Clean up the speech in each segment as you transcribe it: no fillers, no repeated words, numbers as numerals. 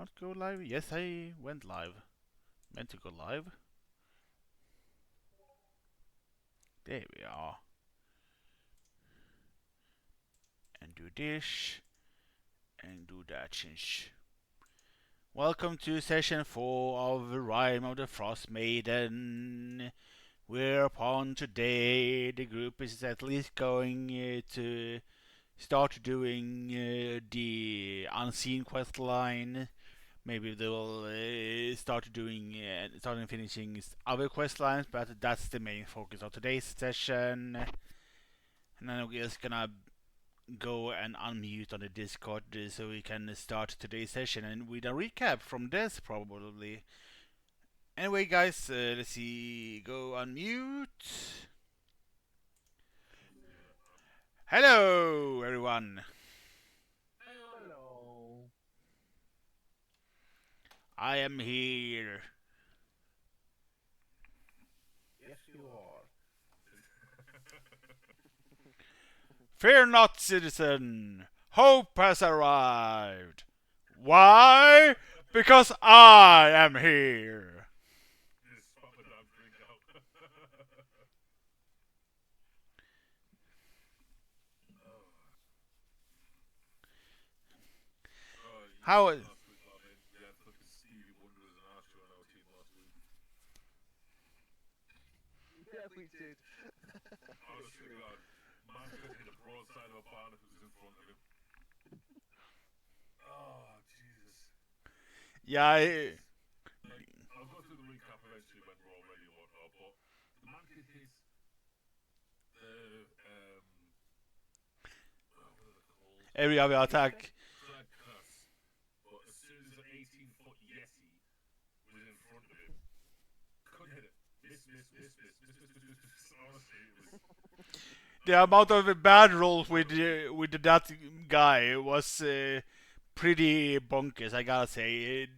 not go live? Yes, I went live. Meant to go live. There we are. And do this. And do that change. Welcome to session 4 of the Rime of the Frostmaiden. Whereupon today the group is at least going to start doing the unseen quest line. Maybe they will start doing start and finishing other quest lines, but that's the main focus of today's session. And then we're just gonna go and unmute on the Discord so we can start today's session and with a recap from this probably. Anyway, guys, let's see. Go unmute. Hello, everyone. Hello. I am here. Yes, you are. Fear not, citizen. Hope has arrived. Why? Because I am here. How? Yeah, we did. Oh, Jesus. Yeah, every other attack. The amount of bad rolls with that guy was pretty bonkers, I gotta say. It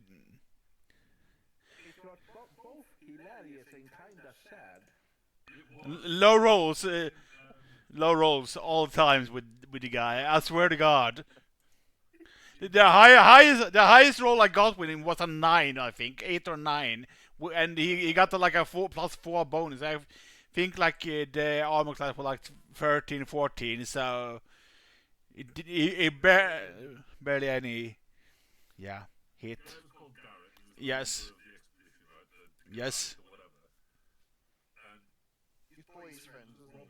was both hilarious and kinda sad. Low rolls, low rolls all times with the guy. I swear to God. The highest roll I got with him was a 9, I think, 8 or 9, and he got like a 4+4 bonus. I think like the armor class was like 13, 14, so barely any, yeah, hit. Yes, yes. His boys friends, isn't he?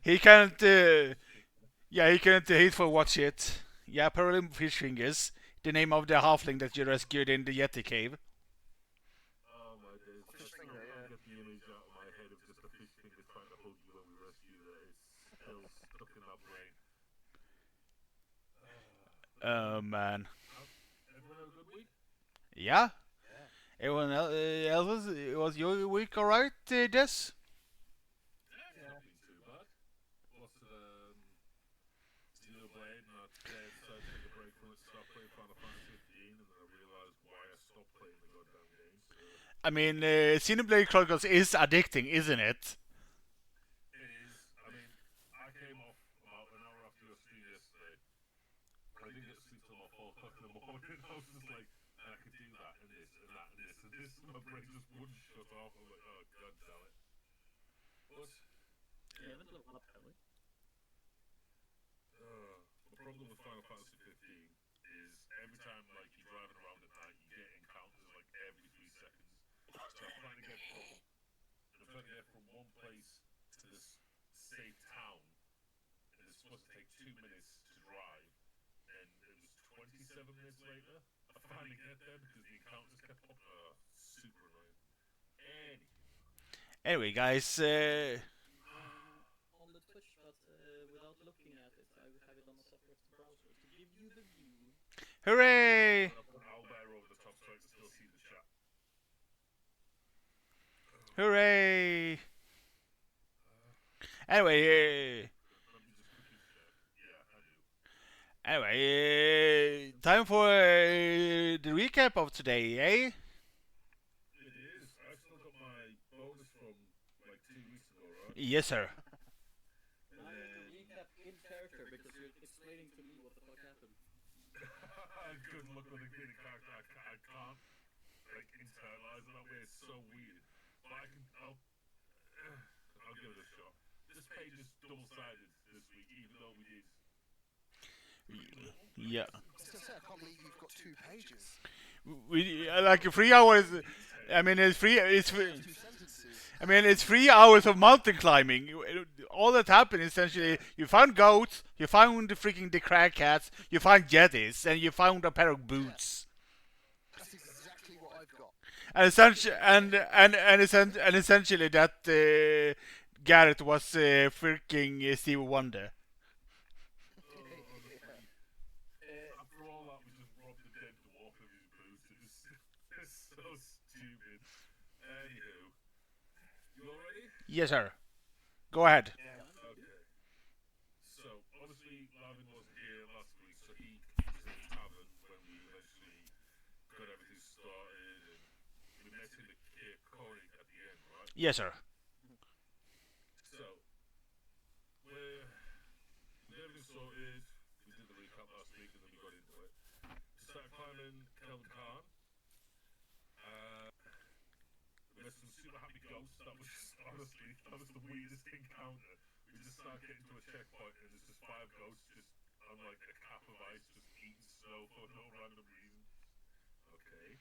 He can't. Yeah, he can't hit for what shit. Yeah, Parallel Fish Fingers, the name of the halfling that you rescued in the Yeti cave. Fish finger, yeah. Oh man. Yeah. Yeah. Everyone else, was your week alright, Des? Yeah. I mean, Cineblade Chronicles is addicting, isn't it? Anyway, guys, On the Twitch, but without looking at it, I have it on a separate browser to give you the view. hooray! Hooray! Anyway, Anyway, time for the recap of today, eh? It is. I've still got my bonus from like 2 weeks ago, right? Yes, sir. Now you have to recap in character because you're explaining to me what the fuck happened. Good luck with being a character. I can't like internalize it that way. It's so weird. But I can. I'll give it a shot. This page is double-sided this week, even though we did. Yeah. I was gonna say, I can't believe you've got 2 pages. We like 3 hours. I mean, it's free. It's free. 2 sentences. I mean, it's 3 hours of mountain climbing. All that happened essentially, you found goats, you found the crag cats, you found yetis, and you found a pair of boots. That's exactly what I've got. And essentially, and essentially that Garrett was freaking Stevie Wonder. After all that, we just robbed the dead dwarf of his boots. It's so stupid. Anywho, you all ready? Yes, sir. Go ahead. Okay. So obviously, Lavin wasn't here last week, so he was in the tavern when we eventually got everything started, and we met him at Cape Corinth at the end, right? Yes, sir. So we're we got everything sorted. We did the recap last week, and then we got into it. We started climbing Kelvin Khan. We met some super happy ghosts. That was just, honestly, that was the weirdest encounter. We just started getting to a checkpoint, and there's just 5 ghosts just on like a cap of ice, just eating snow for no random reason. Okay.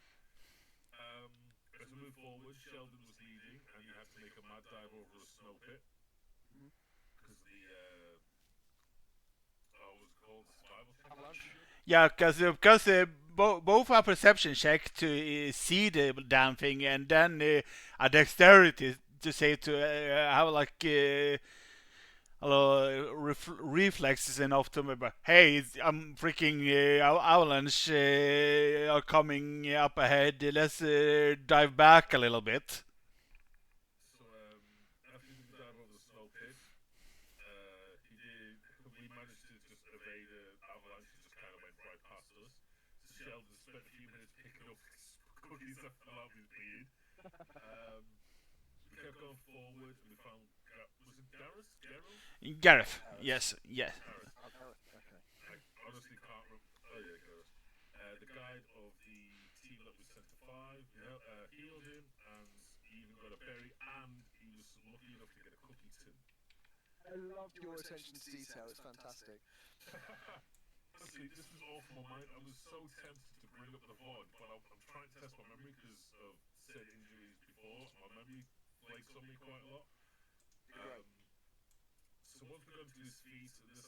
As we move forward, Sheldon was leading, and you had to make a mad dive over a snow pit because the what was it called? The survival check. Avalanche. Yeah, because both a perception check to see the damn thing, and then a dexterity to say to have like reflexes enough to remember. Hey, I'm freaking avalanche are coming up ahead. Let's dive back a little bit. So after he did the dive over the snow pit, we managed to just evade an avalanche. It just kind of went right past us. So Sheldon spent a few minutes picking up cookies that fell out of his beard. We kept going forward, and we found was it Gareth? Gareth, yes, yes. Gareth. Oh, okay. I honestly can't remember. Oh yeah, Gareth. The guide of the team that was sent to 5 healed him, and he even got a berry, and he was lucky enough to get a cookie tin. I love your attention to detail. It's fantastic. Honestly, this was all from my mind. I was so tempted to bring up the VOD, but I'm trying to test my memory because of said injuries before. My memory flakes on me quite a lot. Great. So once we got into his feet, so he was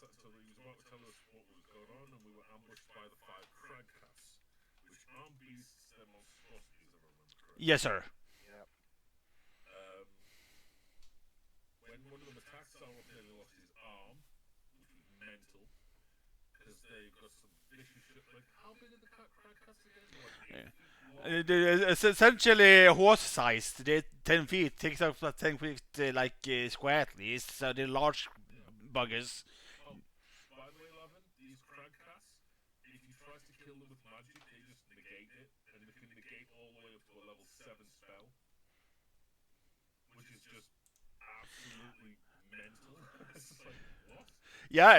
about to tell us what was going on, and we were ambushed by the 5 crag cats, which aren't beasts, they're monstrosities, if I remember correctly. Yes, sir. Yep. When one of them attacked, Sauron nearly lost his arm, which was mental, because they got some vicious shit. Like, how big are the crag cats again? Like, 8 feet long? It's essentially horse-sized. They're 10 feet. Takes up 10 feet square at least. So they're large buggers. Oh, by the way, Lavin, these crag cats, if you try to kill them with magic, they just negate it, and they can negate all the way up to a level 7 spell, which is just absolutely mental. It's just like, what? Yeah,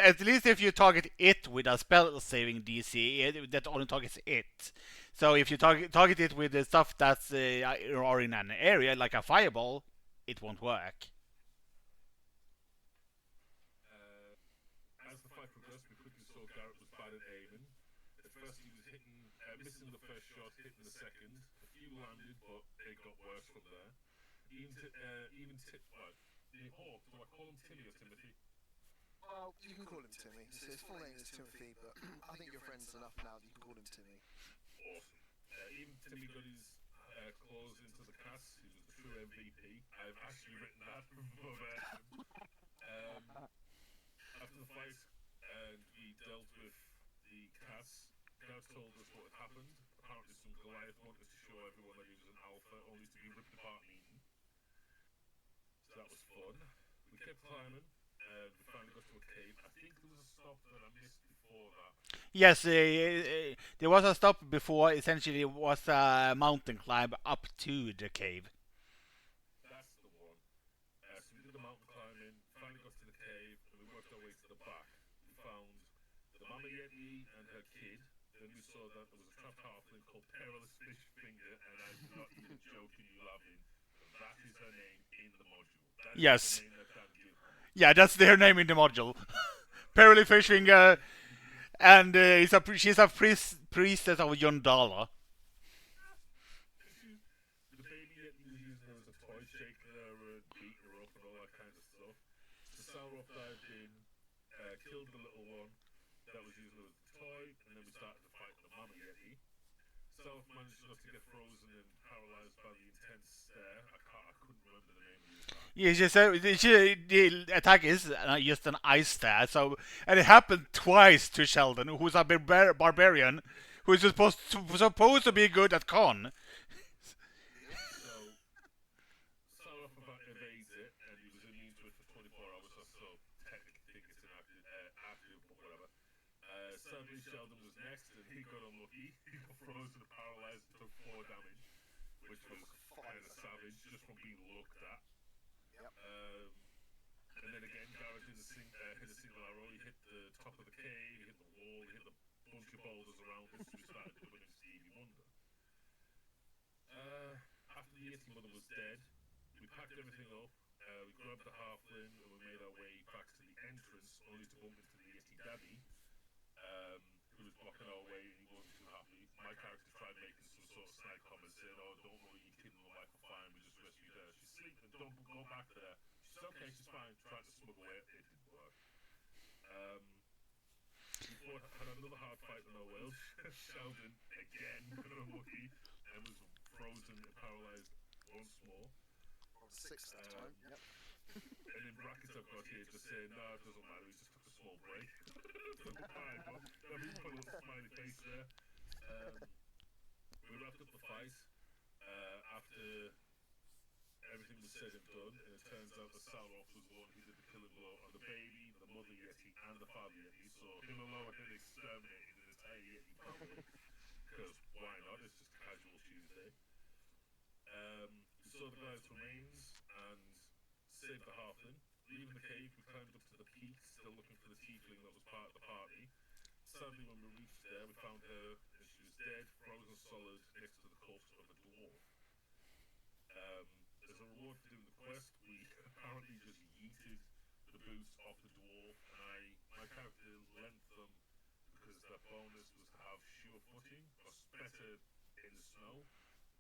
at least if you target it with a spell saving DC, that only targets it. So if you target it with the stuff that's are in an area like a fireball, it won't work. As the fight progressed, we quickly saw Garrett was bad at aiming. At first, he was missing the first shot, hitting the second. A few landed, but it got worse from there. The Hawk, do I call him Timmy or Timothy? Well, you can call him Timmy. His full name is Timothy, but I think you're friends enough now that you can call him Timmy. Awesome. Even Timmy got his claws into the cast. He was the true MVP. I've actually written that verbatim. After the fight, and we dealt with the cats, Gareth told us what had happened. Apparently some Goliath wanted to show everyone that he was an alpha, only to be ripped apart and eaten. So that was fun. We kept climbing, and we finally got to a cave. I think there was a stop that I missed before before that. Yes, there was a stop before. Essentially, it was a mountain climb up to the cave. That's the one. So we did the mountain climbing, finally got to the cave, and we worked our way to the back. We found the Mama Yeti and her kid. Then we saw that there was a trapped halfling called Perilous Fish Finger, and I'm not even joking you laughing. That is her name in the module. That is not the Yes. name that Dan gave her. Yeah, that's their name in the module. Pearly Fishing, and she's a priestess of Yondala. The baby Yeti was using her as a toy, shaking her and beating her up and all that kind of stuff. So Sauroff dived in, killed the little one that was using her as a toy, and then we started to fight the Mama Yeti. Sauroff managed not to get frozen and paralyzed by the intense stare. I couldn't remember the name of the attack. Yeah, the attack is just an ice stab. So, and it happened twice to Sheldon, who's a barbarian, who's supposed to be good at con. So Sauroff evades it, and he was immune to it for 24 hours or so. Technically, think it's an active, but whatever. Sadly, Sheldon was next, and he got unlucky. He got frozen and paralyzed and took 4 damage, which was kind of savage just from being looked at. Yep. And then again, Garrett hit a single arrow. He hit the top of the cave, he hit the wall, he hit the bunch of boulders around us. So we started doing him Stevie Wonder. After the Yeti Mother was dead, we packed everything up. We grabbed the halfling and we made our way back to the entrance, only to bump into the Yeti Daddy, who was blocking our way and he wasn't too happy. My character tried making some sort of snide comment saying, "Oh, don't worry, your kid and the wife are fine. We just rescued her. She's sleeping. Don't go back there." She's okay. She's fine. Tried to smuggle it. It didn't work. We had another hard fight in our world. Sheldon again got unlucky and was frozen and paralyzed once more. On 6 that time. Yep. And in brackets I've got here just saying, no, it doesn't matter, he just took a small break. Fine, but I mean, put a little smiley face there. We wrapped up the fight after everything was said and done, and it turns out that Sauroff was the one who did the killing blow on the baby, the mother Yeti, and the father Yeti, so him alone had exterminated an entire Yeti family. Because why not? It's just casual Tuesday. We saw the guy's remains and saved the halfling. Leaving the cave, we climbed up to the peak, still looking for the tiefling that was part of the party. Sadly, when we reached there, we found her and she was dead, frozen solid, next to the corpse of a dwarf. As a reward for doing the quest, we apparently just yeeted the boots off the dwarf, and my character lent them because their bonus was to have sure footing, or better in the snow,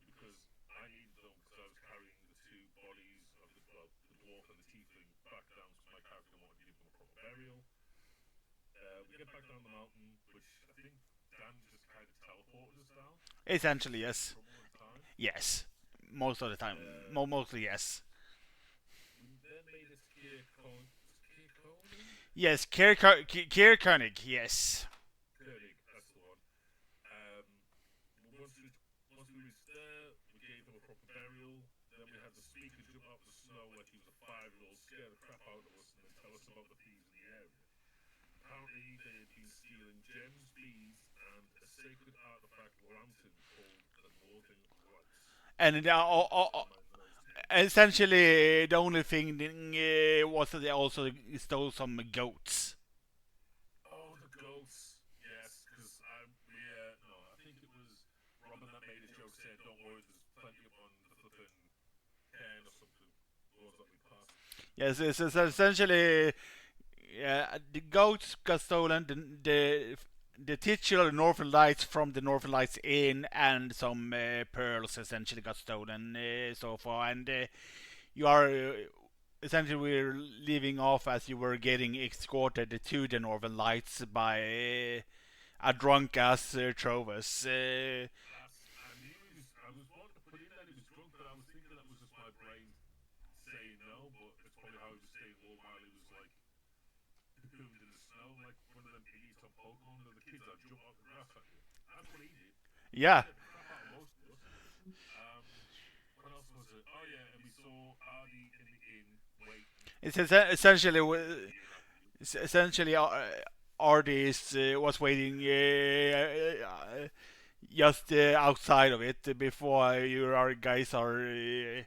because I needed them because I was carrying the 2 bodies of the dwarf and the tiefling back down, so my character wanted to give them a proper burial. We get back down the mountain, which I think Dan just kind of teleported us down Essentially, yes. for one time. Yes. Most of the time. Mostly, yes. We then made a Yes, Kierkegaard, yes. Koenig, that's the one. Once we reached there, we gave him a proper burial. Then we had the speaker jump out of the snow like he was a 5-year-old, scare the crap out of us, and then tell us about the thieves in the area. Apparently, they had been stealing gems, beads, and a sacred artifact lantern called the Northern Lights. And essentially, the only thing was that they also stole some goats. Oh, the goats. Yes, because I think it was Robin that made a joke saying, "Don't worry, there's plenty up on the flipping can or something." Laws that we passed. Yes, it's essentially the goats got stolen. The titular Northern Lights from the Northern Lights Inn and some pearls essentially got stolen so far, and you are essentially we're leaving off as you were getting escorted to the Northern Lights by a drunk ass Trovus. I knew I was wanting to put in that he was drunk, but I was thinking that was just my brain saying no, but it's probably how he was staying low while he was like cocooned in the snow, like one of them idiots on Pokemon, or the kids that jump off the grass at you. That's what he did. Yeah. Scared the crap out of most of us. What else was it? Oh yeah, and we saw Artie in the inn waiting. It's essentially Year after year. essentially Artis was waiting just outside of it before your guys are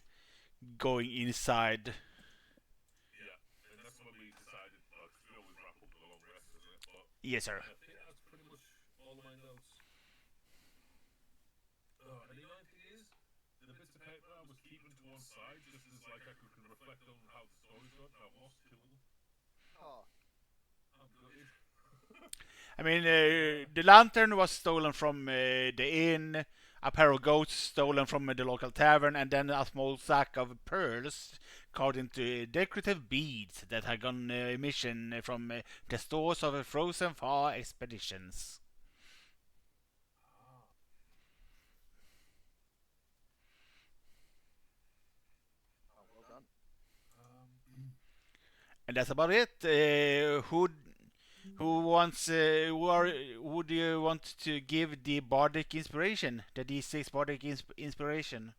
going inside. Yeah, and that's when we decided, because we always wrap up with a long rest, isn't it? But Yes, sir. I think that's pretty much all of my notes. And the only thing is, the bits of paper I was keeping to one side, just as like I could reflect on how the story's gone. I've lost two of them. Oh, I'm gutted. I mean, the lantern was stolen from the inn, a pair of goats stolen from the local tavern, and then a small sack of pearls carved into decorative beads that had gone mission from the stores of Frozen Far Expeditions. Ah, oh, well done. And that's about it. Who do you want to give the bardic inspiration, the D6 bardic inspiration?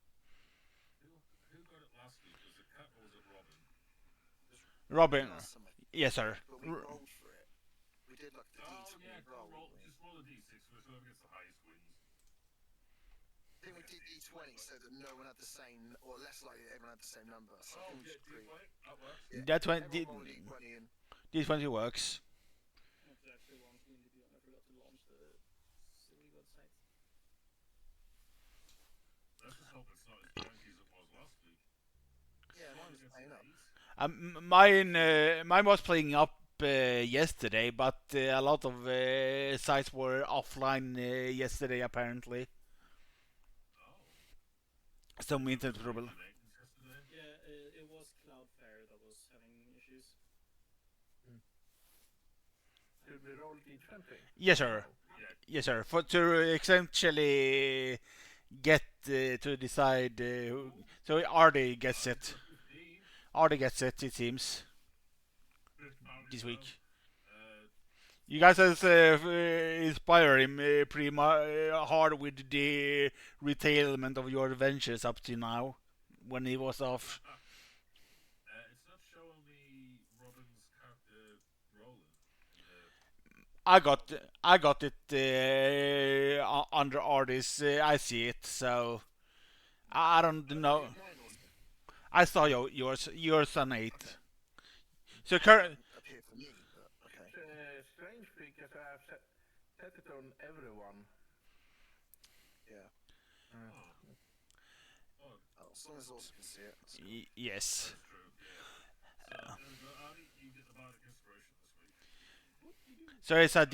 who got it last week? Was it Cat or was it Robin? It was Robin. last time, I think, Yes, sir. but we rolled for it. We did like the Oh D20 yeah, roll. just roll a d6 for whoever gets the highest wins. I think we did D20 so that no one had the same, or less likely that everyone had the same number. So I Oh think we yeah, just agreed. d20, that works. Yeah, That's when everyone rolled a D20 and this one works. That actually reminds me, I forgot to launch the silly website. Let's just hope it's not as janky as it was last week. yeah, mine was Against playing an up. Mine was playing up yesterday, but a lot of sites were offline yesterday apparently. Oh. Some Was internet it trouble. major maintenance yesterday? Yeah, it was Cloudflare that was having issues. Should we roll D20? Yes, sir. Yeah. Yes, sir. For to essentially get to decide. So Artie gets Got it. 15. Artie gets it. It seems this week. Uh, You guys has inspired him pretty hard with the retailment of your adventures up to now, when he was off. it's not showing me Robin's character rolling. I got it under Artist. I see it, so I don't know. Mine also I saw yours on 8. So didn't appear for me, but okay. It's strange because I have set it on everyone. Yeah. Oh, Oh, as long as also can see it. That's cool. yes. that's true, yeah. So, Arnie, you get the bardic inspiration this week. So it's a Back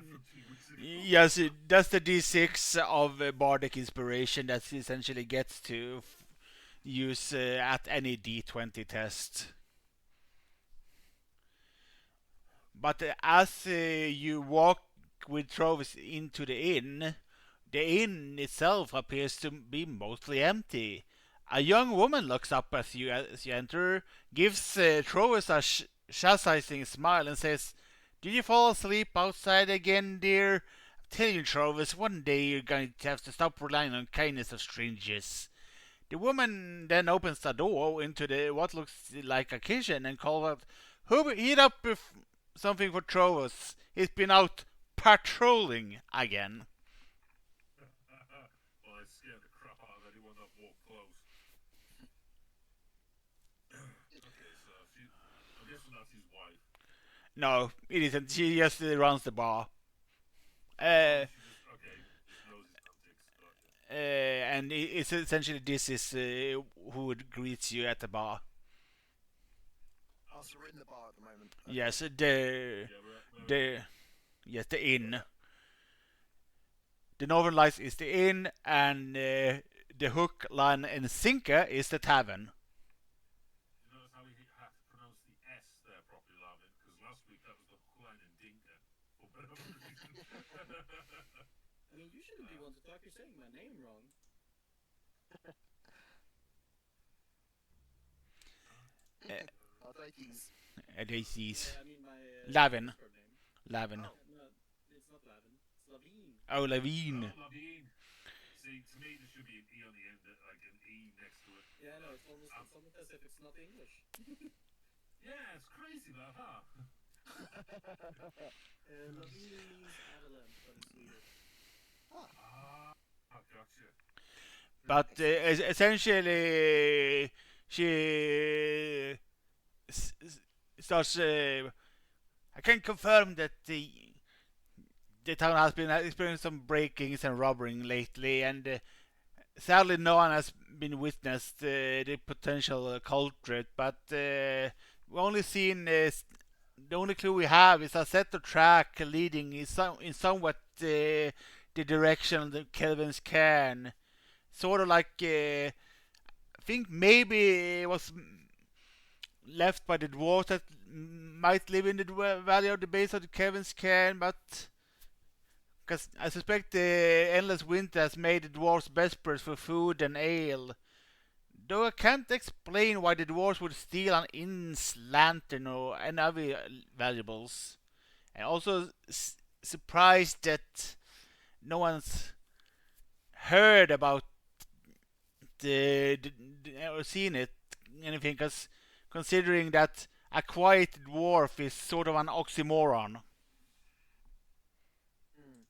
from 2 weeks ago. yes, that's the D6 of bardic inspiration that essentially gets to use at any D20 test. But as you walk with Trovis into the inn itself appears to be mostly empty. A young woman looks up as you enter, gives Trovis a chastising smile, and says, "Did you fall asleep outside again, dear? I'm telling you, Trovis, one day you're going to have to stop relying on kindness of strangers." The woman then opens the door into the what looks like a kitchen and calls out, "Who heat up something for Trovis? He's been out patrolling again." Well, I scared the crap out of anyone that walked close. Okay, so I'm guessing that's his wife. No, it isn't. She just runs the bar. She just knows his antics. Got you. And it's essentially this is who greets you at the bar. Oh, so we're in the bar at the moment. Yes, Yeah, we're the yes the inn. The Northern Lights is the inn, and the hook, line, and sinker is the tavern. you notice how we have to pronounce the S there properly, Lavin? Because last week that was the hook line and dinker. For whatever reason. I mean, you shouldn't be one to talk. You're saying my name wrong. I'll take these. This is Yeah, I mean my Lavin. Discord name. Lavin. No, it's not Lavin. It's Lavine. Oh, Lavine. Oh, Lavine. See, to me, there should be an E on the end, like an E next to it. Yeah, no, it's almost as if it's not English. Yeah, it's crazy that, huh? Lavin means avalanche, but in Swedish. Gotcha. But Makes sense. essentially, she starts. I can confirm that the town has been experiencing some breakings and robbing lately, and sadly, no one has been witnessed the potential culprit. But we only seen the only clue we have is a set of track leading in somewhat the direction that Kelvin's cairn. Sort of like I think maybe it was left by the dwarves that might live in the valley of the base of the Kelvin's cairn, but because I suspect the endless winter has made the dwarves desperate for food and ale. Though I can't explain why the dwarves would steal an inn's lantern or any other valuables. And also surprised that no one's heard about or seen it anything, because considering that a quiet dwarf is sort of an oxymoron. Hmm.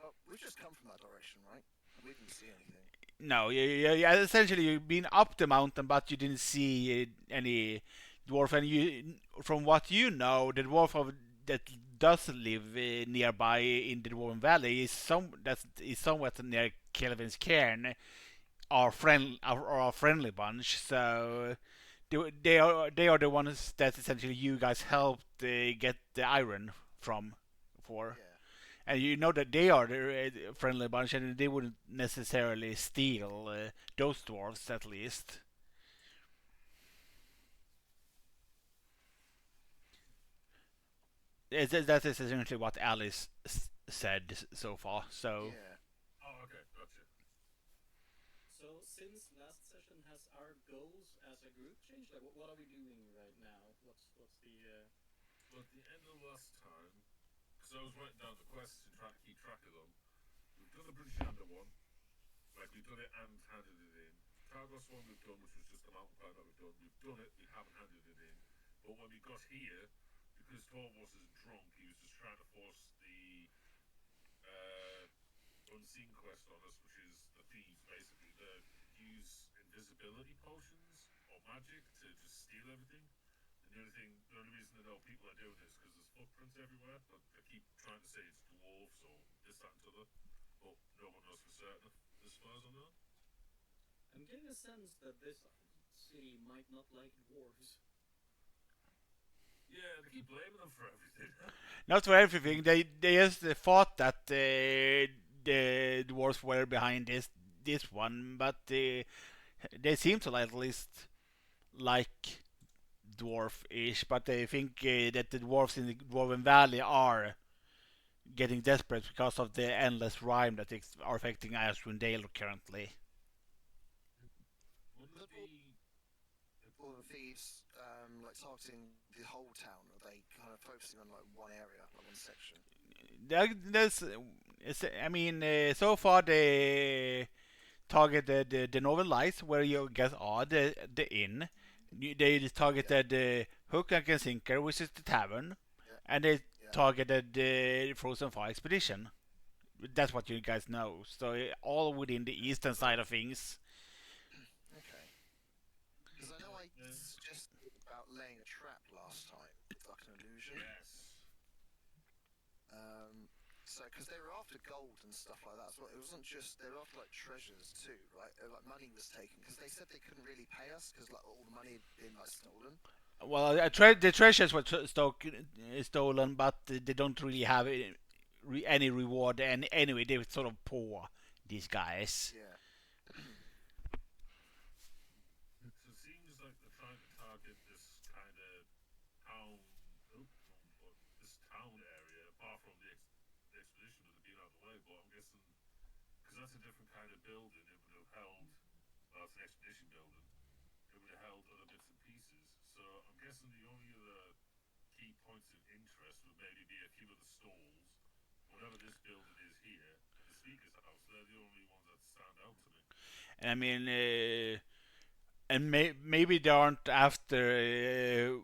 Oh, we've just come from that direction, right? We didn't see anything. No, essentially you've been up the mountain, but you didn't see any dwarf. And you, from what you know, the dwarf that does live nearby in the Dwarven Valley is somewhat near Kelvin's cairn. Are a friendly bunch. So they are the ones that essentially you guys helped get the iron from for. Yeah. And you know that they are the friendly bunch, and they wouldn't necessarily steal those dwarves, at least. That is essentially what Alice said so far. So Yeah. Oh, okay, gotcha. So, since last session, has our goals as a group changed? Like, what are we doing right now? What's the Well, at the end of last time, because I was writing down the quests and trying to keep track of them, we've done the British Under one, like we've done it and handed it in. Targos one we've done, which was just the mountain climb that we've done. We've done it, we haven't handed it in. But when we got here, because Torvos is drunk, he was just trying to force the uh, unseen quest on us, which is the thieves basically. They use invisibility potions or magic to just steal everything. And the only reason I know people are doing this because there's footprints everywhere, but they keep trying to say it's dwarves or this, that, and t'other. But no one knows for certain, as far as I know. I'm getting a sense that this city might not like dwarves. Yeah, they keep blaming them for everything. not for everything. They just thought that the dwarves were behind this one, but they seem to at least like dwarf-ish. But they think that the dwarves in the Dwarven Valley are getting desperate because of the endless rime that are affecting Icewind Dale currently. Wouldn't The it be? Dwarven thieves, like targeting the whole town, or are they kind of focusing on like one area, like one section? There's, I mean, so far they targeted the Northern Lights, where you guys are, the inn. They targeted the Hook and Sinker, which is the tavern, Yeah. and they Yeah. targeted the Frozen Fire Expedition. That's what you guys know. So all within the eastern side of things. Okay. Because I know I Yeah. suggested about laying a trap last time, like an illusion. Yes. So, because they were after gold and stuff like that, so it wasn't just they were after like treasures too, right? Like money was taken because they said they couldn't really pay us because like all the money had been like stolen. Well, the treasures were stolen, but they don't really have any reward. And anyway, they were sort of poor, these guys. Yeah. So it seems like they're trying to target this kind of town, this town area, apart from the expedition with it being out of the way. But I'm guessing because that's a different kind of building, it would have held. Well, it's an expedition building. It would have held other bits and pieces. So I'm guessing the only other key points of interest would maybe be a few of the stalls, whatever this building is here, and the speaker's house. They're the only ones that stand out to me. And I mean, and maybe they aren't after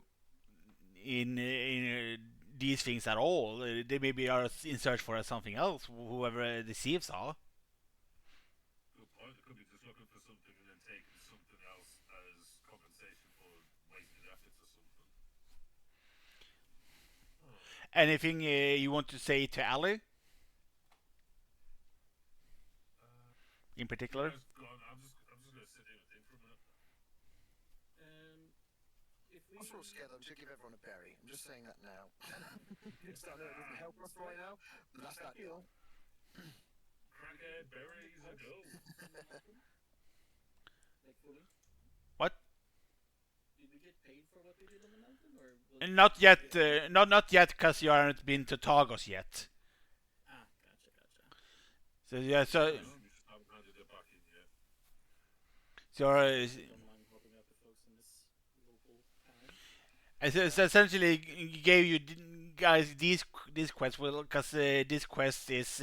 in these things at all. They maybe are in search for something else. Whoever the thieves are. Good point. It could be just looking for something and then taking something else as compensation for wasted efforts or something. Anything you want to say to Ali in particular? You guys go on. I'm just gonna sit here and think for a minute. If we I'm sort of scared. I'm just give everyone a berry. I'm just saying that now. Just I know it doesn't help us right now. But that's that deal. Crackhead berries a go. like fully, What? did we get paid for what we did on the mountain, or Not yet. Not yet, because you haven't been to Tagos yet. Gotcha. So yeah. So You just haven't handed it back in yet. so. Don't mind helping out the folks in this local town. It's essentially gave you guys these quests because this quest is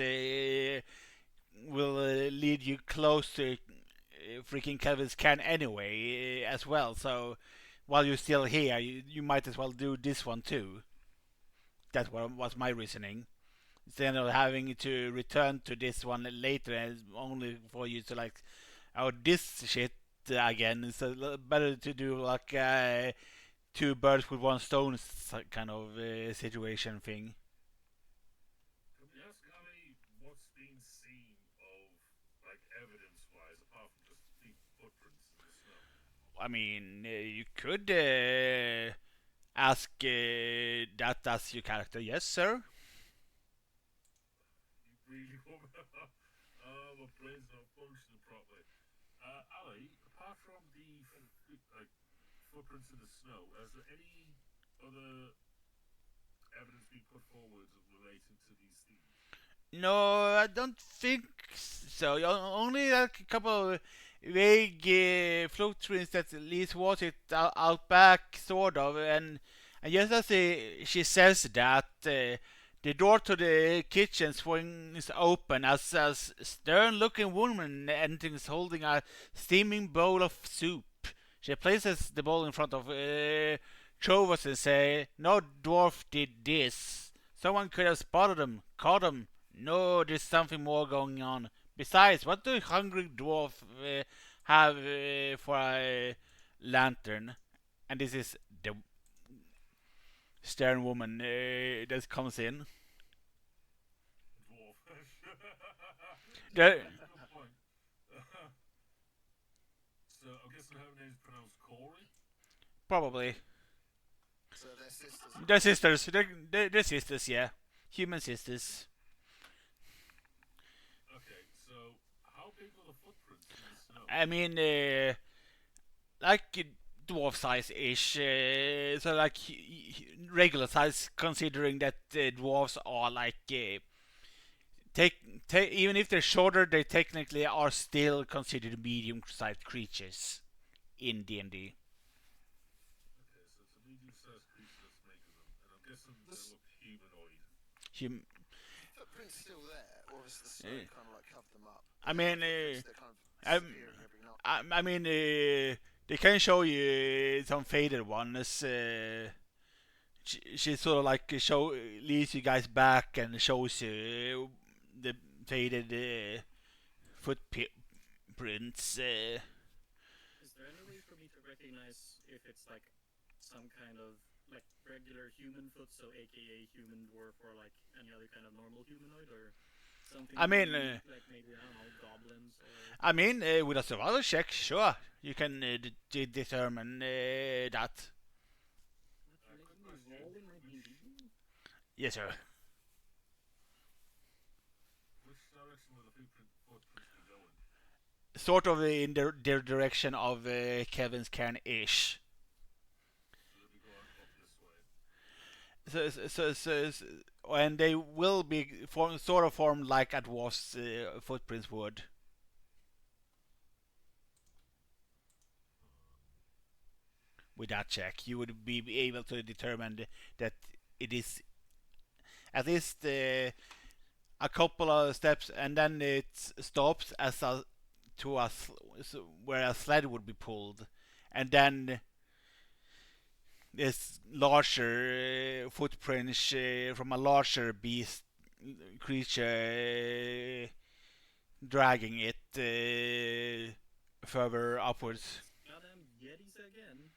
will lead you close to freaking Kelvin's can anyway as well. So while you're still here, you might as well do this one too. That was my reasoning. Instead of having to return to this one later, and only for you to like, oh, this shit again. It's better to do like two birds with one stone kind of situation thing. Can we ask Ali what's been seen of, like, evidence-wise, apart from just the footprints in the snow? I mean, you could ask that as your character. Yes, sir. You really want me? Oh, my brain's not functioning properly. Ali, apart from the like footprints in the snow, has there any other evidence been put forward relating to these thieves? No, I don't think so. Only like a couple of vague footprints that at least was it out back, sort of, and just as she says that, the door to the kitchen swings open as a stern-looking woman enters holding a steaming bowl of soup. She places the bowl in front of Trovos and says, "No dwarf did this. Someone could have spotted him, caught him. No, there's something more going on. Besides, what do hungry dwarf have for a lantern?" And this is the stern woman that comes in. Dwarf. The, Good point. So I'm guessing her name's pronounced Corey. probably. So they're sisters. They're sisters. They're sisters, yeah. Human sisters. Okay, so how big were the footprints in the snow? I mean, like dwarf size ish. So like regular size, considering that dwarves are like even if they're shorter, they technically are still considered medium-sized creatures in D&D. Okay, so it's a medium-sized creature that's making them, and I'm guessing they look humanoid. Footprints still there, or has the snow kind of like covered them up? I mean, They're kind of disappearing every night. I mean, they can show you some faded ones. She sort of like leads you guys back and shows you the faded footprints. Is there any way for me to recognize if it's like some kind of like regular human foot, so AKA human dwarf, or like any other kind of normal humanoid, or something? I mean, unique, like maybe I don't know, goblins or. I mean, with a survival check, sure, you can determine that. What, making me roll in my D&D? Yes, sir. Which direction will the footprints be going? Sort of in the direction of Kevin's cairn-ish. So they'll be going up this way. And they will be formed like a dwarf's footprints would. With that check, you would be able to determine that it is at least a couple of steps, and then it stops where a sled would be pulled, and then this larger footprints from a larger beast creature dragging it further upwards. Goddamn Yetis again.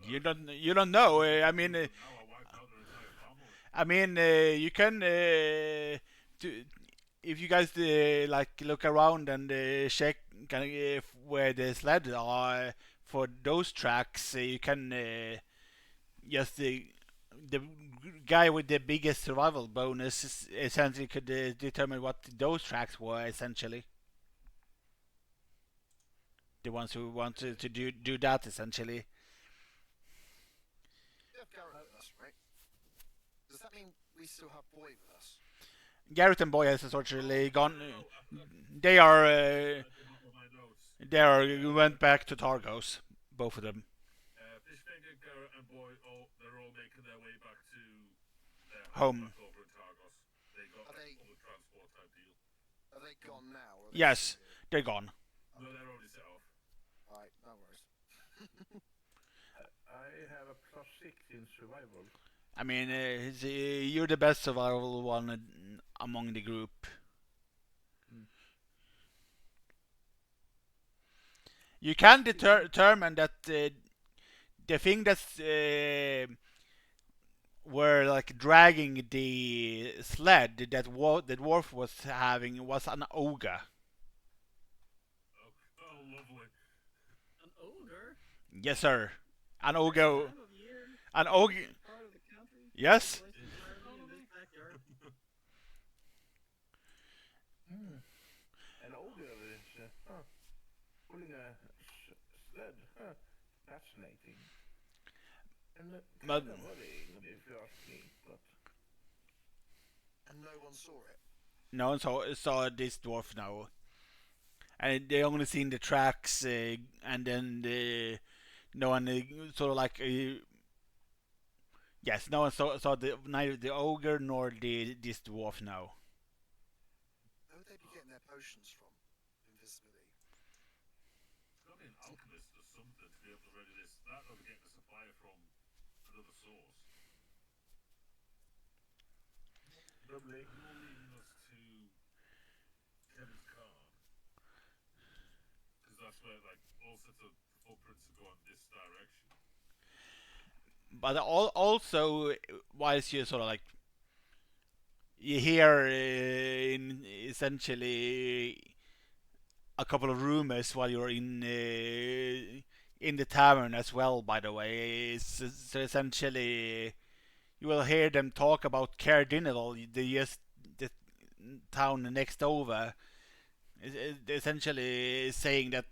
You don't know. Now I wiped out their entire family. You can do, if you guys like look around and check kind of, where the sled are for those tracks, you can just the guy with the biggest survival bonus essentially could determine what those tracks were essentially. The ones who want to do that essentially. We have Garrett with us, right? Does that mean we still have Boy with us? Garrett and Boy has essentially gone. They are I did not know my notes. went back to Targos, both of them. Fishfinger, Garrett, and Boy, they're all making their way back to their Home. back over in Targos. They got Are they- a public transport type deal. Are they gone now? Or are they Yes, still here? they're gone. No, they're already set off. Right, no worries. I have a +6 in survival. You're the best survival one among the group. You can determine that the thing that's were like dragging the sled that the dwarf was having was an ogre. Oh, lovely. An ogre? Yes, sir. An This ogre. time of year? An ogre. This part of the country? Yes. Placed entirely in this backyard? An ogre is pulling a sled. Fascinating. And But- kind of worrying if you ask me, but And no one saw it. No one saw this dwarf now, and they only seen the tracks, and then no one sort of like yes, no one saw neither the ogre nor this dwarf now. Where would they be getting their potions from? Invisibility. It's got to be an alchemist or something to be able to ready this. That or getting a supply from another source. probably. You're leading us to Kevin's car. Because that's where, like, all sorts of footprints are going this direction. But also, whilst you sort of like you hear in essentially a couple of rumors while you're in the tavern as well. By the way, so essentially you will hear them talk about Caerdinal, the town next over, essentially saying that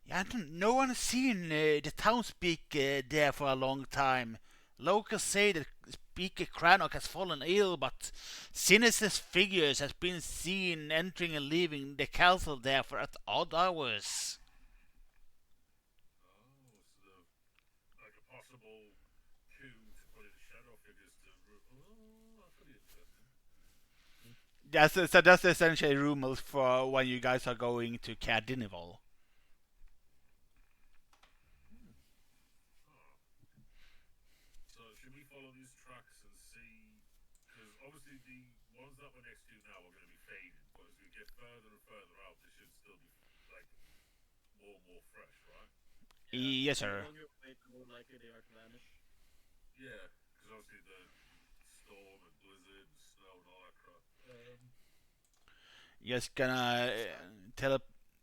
yeah, no one has seen the townspeak there for a long time. Locals say that Speaker Crannock has fallen ill, but sinister figures has been seen entering and leaving the castle there for at odd hours. Oh, so like a possible coup to put in shadow figures to. Oh, that could be interesting. That's essentially rumors for when you guys are going to Caerdinival. So should we follow these tracks and see? Because obviously the ones that we're next to now are going to be fading, but as we get further and further out, they should still be like more and more fresh, right? Yes, sir. The longer you wait, the more likely they are to vanish. Yeah, because obviously the storm and blizzard and snow and all that crap. Just gonna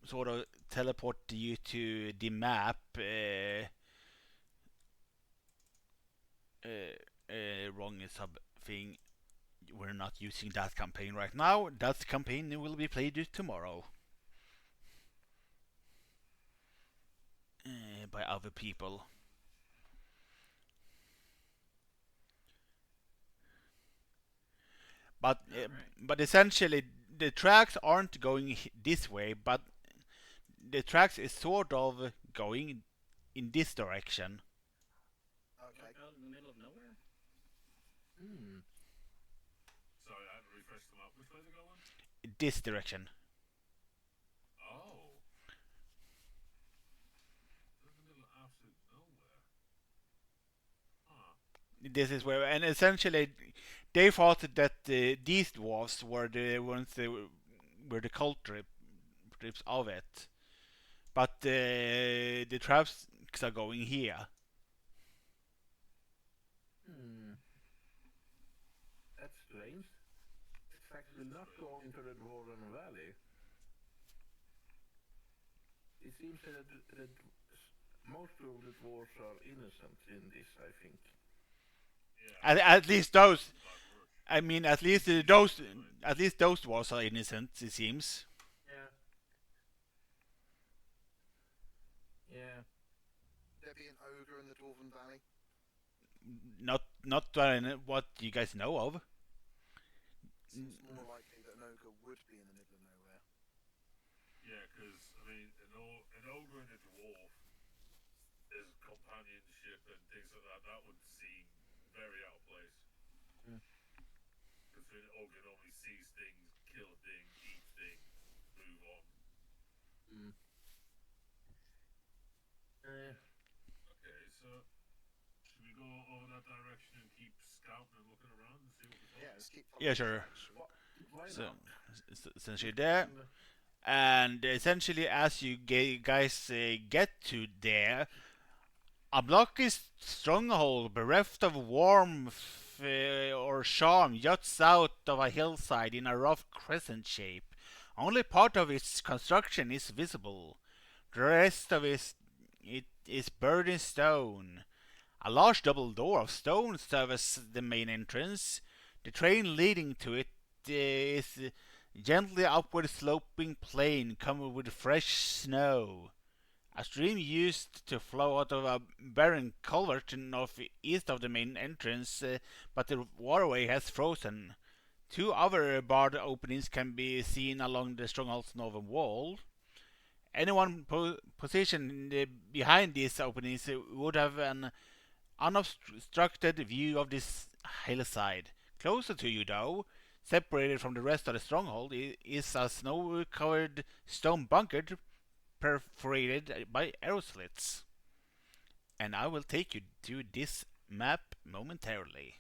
sort of teleport you to the map. Wrong sub thing. We're not using that campaign right now. That campaign will be played tomorrow by other people. But essentially the tracks aren't going this way, but the tracks is sort of going in this direction. Okay. Like out in the middle of nowhere? Sorry, I had to refresh them up. Which way are they going? This direction. Oh. They're in the middle of absolute nowhere. Huh. this is where, and essentially they thought that these dwarfs were the ones that were the trips of it, but the traps are going here. Hmm. That's strange. It's actually not going to the Dwarven Valley. It seems that most of the dwarves are innocent in this, I think. Yeah, At least those. bad word. I mean, at least those dwarves are innocent. It seems. Yeah. Yeah. There be an ogre in the Dwarven Valley. Not what you guys know of. Seems more likely that an ogre would be in the middle of nowhere. Yeah, because I mean, an ogre and a dwarf is companionship and things like that. That would seem very out of place. Mm. Considering an ogre normally sees things, kill things, eat things, move on. Mm. Okay, so should we go over that direction and keep scouting and looking around and see what we Yeah, find? just keep Yeah, following sure. the direction. Why So not? essentially there, And, and essentially as you guys get to there, a blocky stronghold bereft of warmth or charm juts out of a hillside in a rough crescent shape. Only part of its construction is visible. The rest of it is buried in stone. A large double door of stone serves the main entrance. The train leading to it is gently upward sloping plain covered with fresh snow. A stream used to flow out of a barren culvert northeast of the main entrance, but the waterway has frozen. Two other barred openings can be seen along the stronghold's northern wall. Anyone positioned behind these openings would have an unobstructed view of this hillside. Closer to you, though, separated from the rest of the stronghold, is a snow-covered stone bunker perforated by arrow slits. And I will take you to this map momentarily.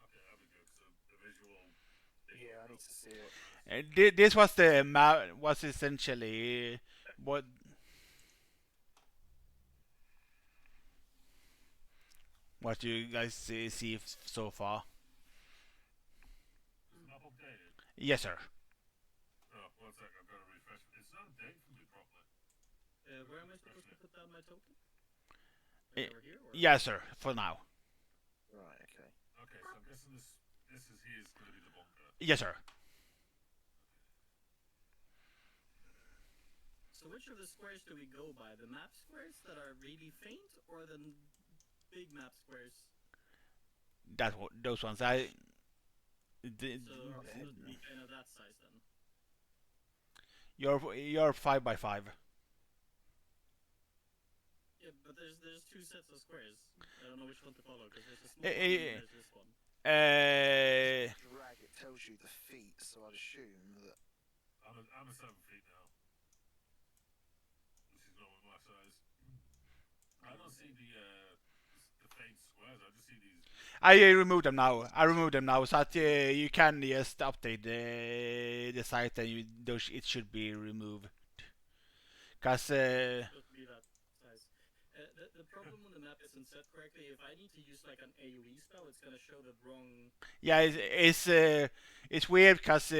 Okay, that'd be good. So the visual. Yeah, I need to see it. This was the map. Was essentially what you guys see so far. Is the map updated? Yes, sir. Oh, one sec. I've got to refresh. It's not updated for me properly. Where am I supposed to put down my token? Eh, Over here? Or? Yes, sir. For now. Right, okay. Okay, so I'm guessing this is here's going to be the bunker. Yes, sir. So which of the squares do we go by? The map squares that are really faint, or the big map squares? Those ones. I. So are we supposed to be kind of that size then? You're 5 by 5. Yeah, but there's two sets of squares. I don't know which one to follow because there's a small Eh, one eh, and there's this one. Drag, it tells you the feet, so I'd assume that. I'm a 7 feet now, which is normal my size. I don't see the faint squares. I just see these. I removed them now. So that you can just update the site and it should be removed. Cause Supposed to be that size. The problem when the map isn't set correctly, if I need to use like an AoE spell, it's gonna show the wrong. yeah, it's weird because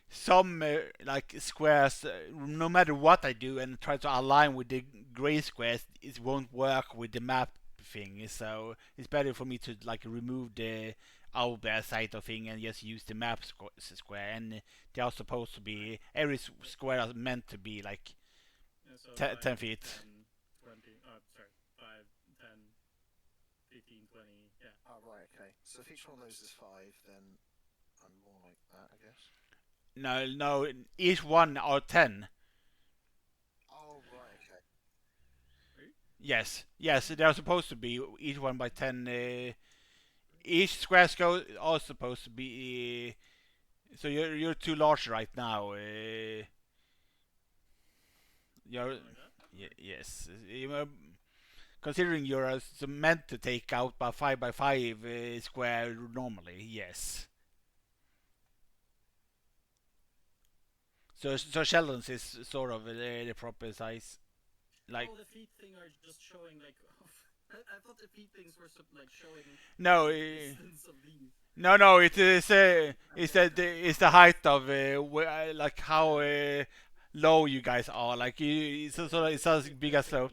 some like squares, no matter what I do and try to align with the gray squares, it won't work with the map thing. So it's better for me to like remove the owlbear side of thing and just use the map square. And they are supposed to be every square is meant to be like So 10 feet. 10, 20. Sorry, 5, 10, 15, 20. Yeah. Oh, right, okay. So if each one of those is 5, then I'm more like that, I guess. No, each one are 10. Oh, right, okay. Yes, they are supposed to be each one by 10. Each square go are supposed to be. So you're too large right now. You're Something like that. yes. Considering you're meant to take out by 5 by 5 square normally, yes. So Sheldon's is sort of the proper size. Like Oh, the feet thing are just showing like. I thought the feet things were like showing no, the distance of these. no, it is it's the height of like how low you guys are. Like it's as big as slope.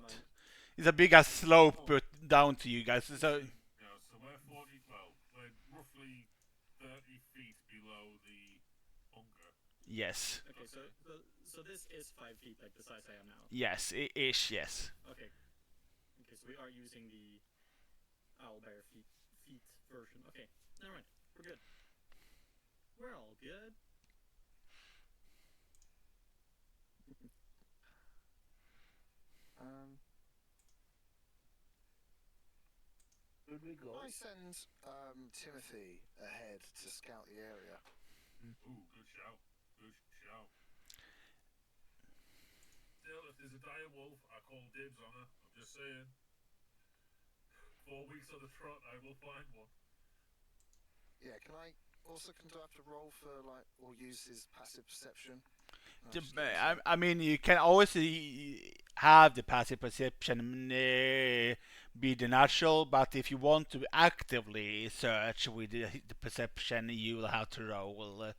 It's a bigger slope put down to you guys. So Yeah, so we're 40, well, we're roughly 30 feet below the bunker. yes, Okay, so this is 5 feet, like the size I am now. yes, ish, yes. Okay. Okay, so we are using the owlbear feet version. Okay, never mind. We're good. We're all good. Should we go? I send Timothy ahead to scout the area. Ooh, good shout. Good shout. Still, if there's a dire wolf, I call dibs on her. I'm just saying. 4 weeks on the trot, I will find one. Yeah, can I also do I have to roll for like or use his passive perception? I mean, you can always have the passive perception be the natural, but if you want to actively search with the perception, you will have to roll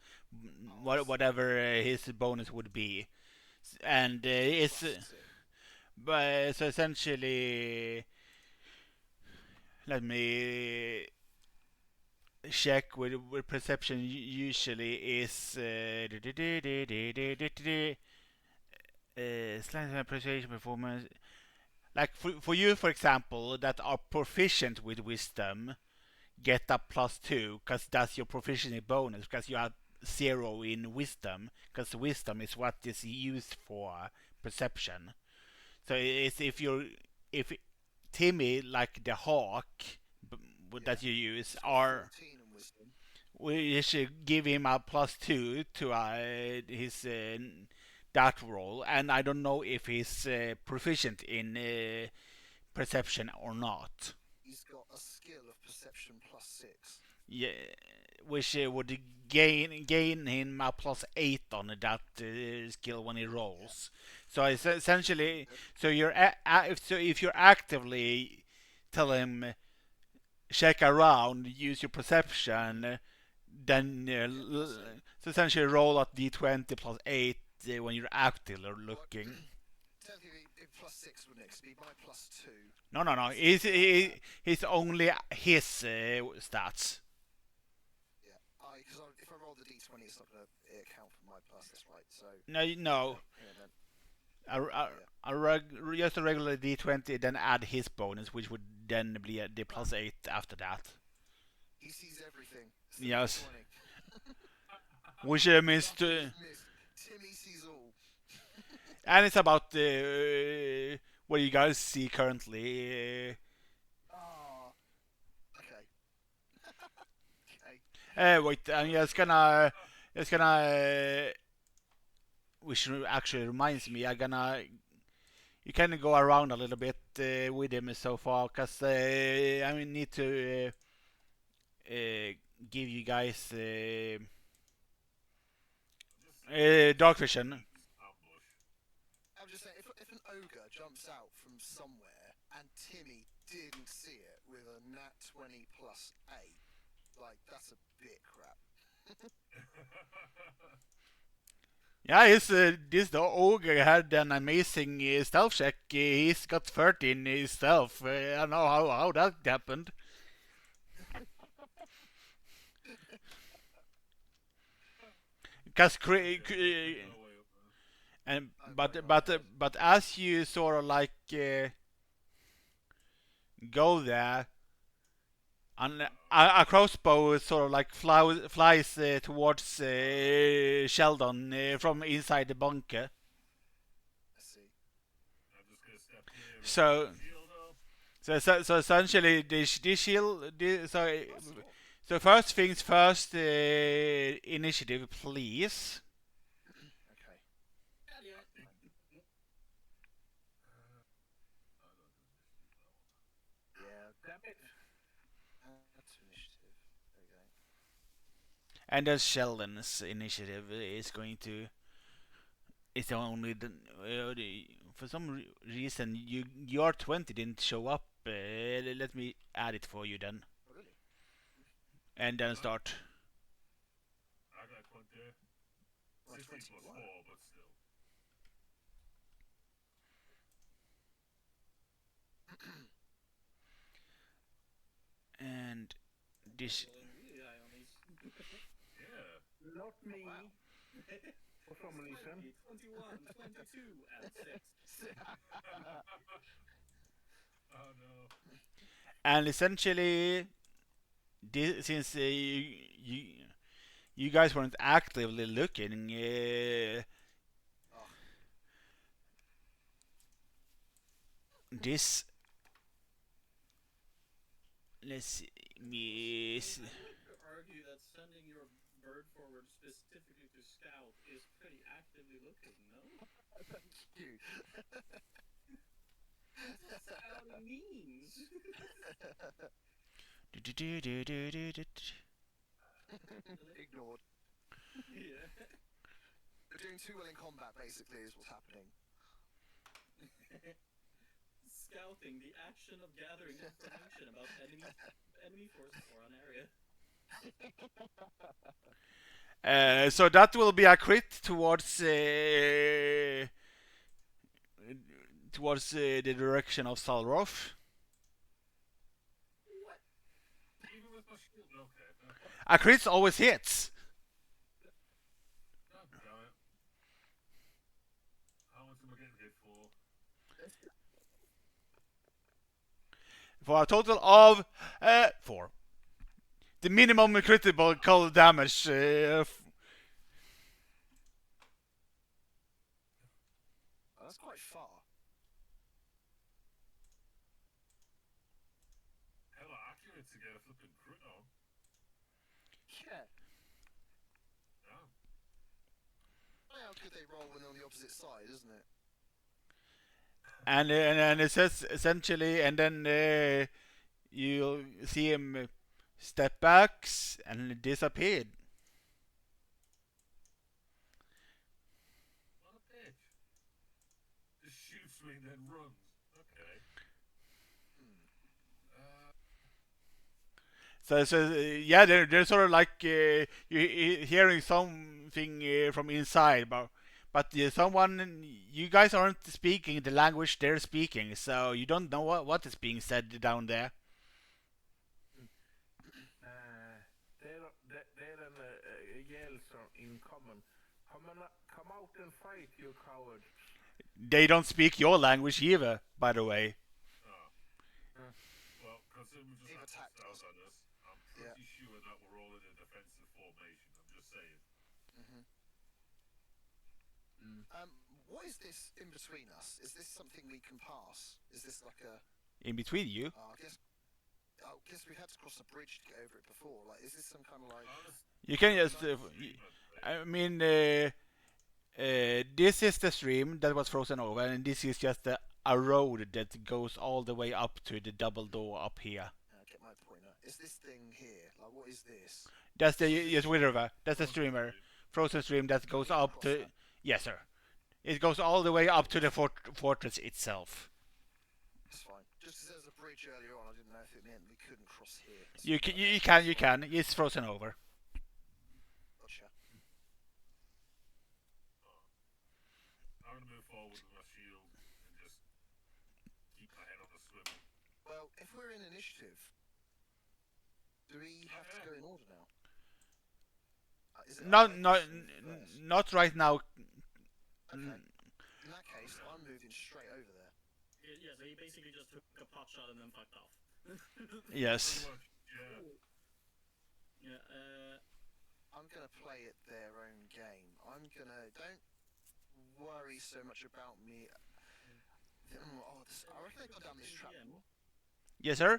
whatever his bonus would be, and it's but so essentially, let me check with perception. Usually is slight appreciation performance. Like for you, for example, that are proficient with wisdom, get a +2 because that's your proficiency bonus because you have 0 in wisdom because wisdom is what is used for perception. So it's if Timmy like the hawk that you use are 14 in wisdom. we should give him a +2 to his that roll, and I don't know if he's proficient in perception or not. He's got a skill of perception +6. Yeah, which would gain him a +8 on that skill when he rolls. So it's essentially, so if you're actively tell him check around, use your perception, then so essentially roll at d20 +8 when you're actively looking. Technically, it'd be +6 wouldn't it? 'Cause it'd be my +2. No. He's only his stats. Yeah, because if I roll the d20, it's not going to account for my plus. That's right. So No. yeah, then, Just a regular d20, then add his bonus, which would then be the +8 after that. he sees everything. It's Yes. D20. Which means to, Timmy sees all. and it's about what you guys see currently. Ah. Okay. Okay. Wait, I'm just gonna, which actually reminds me, you can go around a little bit with him so far, cause I need to give you guys dark vision. Ambush. I'm just saying, if an ogre jumps out from somewhere and Timmy didn't see it with a nat 20 +8, like that's a bit crap. Yeah, this the ogre had an amazing stealth check. He's got 13 in stealth. I don't know how that happened. Because No way up there. and but as you sort of like go there, and a crossbow sort of like flies towards Sheldon from inside the bunker. I see. I'm just gonna step near and So shield up. so essentially this shield. Possible. So first things first, initiative, please. Okay. Yeah. to initiative. Okay. And then Sheldon's initiative is going to. It's only for some reason your 20 didn't show up. Let me add it for you then, Oh, really? and then start. I got 20. Well, 16 plus 21. 4, but still. And this. Rolling really high on these. Yeah. Not me, Wow. for some reason. 21, 22, and 6. Oh no. And essentially, since you guys weren't actively looking, Oh, this. Let's see. Miss. I would like to argue that sending your bird forward specifically to scout is pretty actively looking, no? thank you. That's what scouting means. Ignored. Yeah. We're doing too well in combat, basically, is what's happening. Scouting, the action of gathering information about enemy forces or an area. So that will be a crit towards the direction of Salroth. What? Even with my shield. Okay. A crit always hits. God damn it. How much am I getting hit for? For a total of 4. The minimum critical damage. Oh, that's quite far. Hella accurate to get a flipping crit on. Yeah. Damn. How could they roll when they're on the opposite side, isn't it? And it says essentially, and then you see him step back and disappeared. What a bitch. Just shoots me and then runs. Okay. So yeah, they're sort of like you hearing something from inside, but someone, you guys aren't speaking the language they're speaking, so you don't know what is being said down there. They're yells in common. Come out and fight, you cowards. They don't speak your language either, by the way. Oh. Well, considering we They've just had attacked to us. start on this, I'm pretty sure that we're all in a defensive formation. I'm just saying. What is this in between us? Is this something we can pass? Is this like a? In between you, I guess we had to cross a bridge to get over it before. Like, is this some kind of like? you can just. I mean, this is the stream that was frozen over, and this is just a road that goes all the way up to the double door up here. Get my point. Is this thing here? Like, what is this? That's the yes, Witherva. That's the streamer, frozen stream that goes up to. Yes, sir. It goes all the way up to the fortress itself. That's fine. Just as there's a bridge earlier on, I didn't know if it meant we couldn't cross here. You can. It's frozen over. Gotcha. I'm gonna move forward with my shield and just keep my head on the swivel. Well, if we're in initiative, do we have to go in order now? Is it Not our not initiative first? not right now. Okay. In that case, I'm moving straight over there. Yeah, so he basically just took a pot shot and then fucked off. Yes. Pretty much, yeah. Yeah, I'm gonna play it their own game. Don't worry so much about me. I reckon they got down this trap. Yeah. Yes, sir.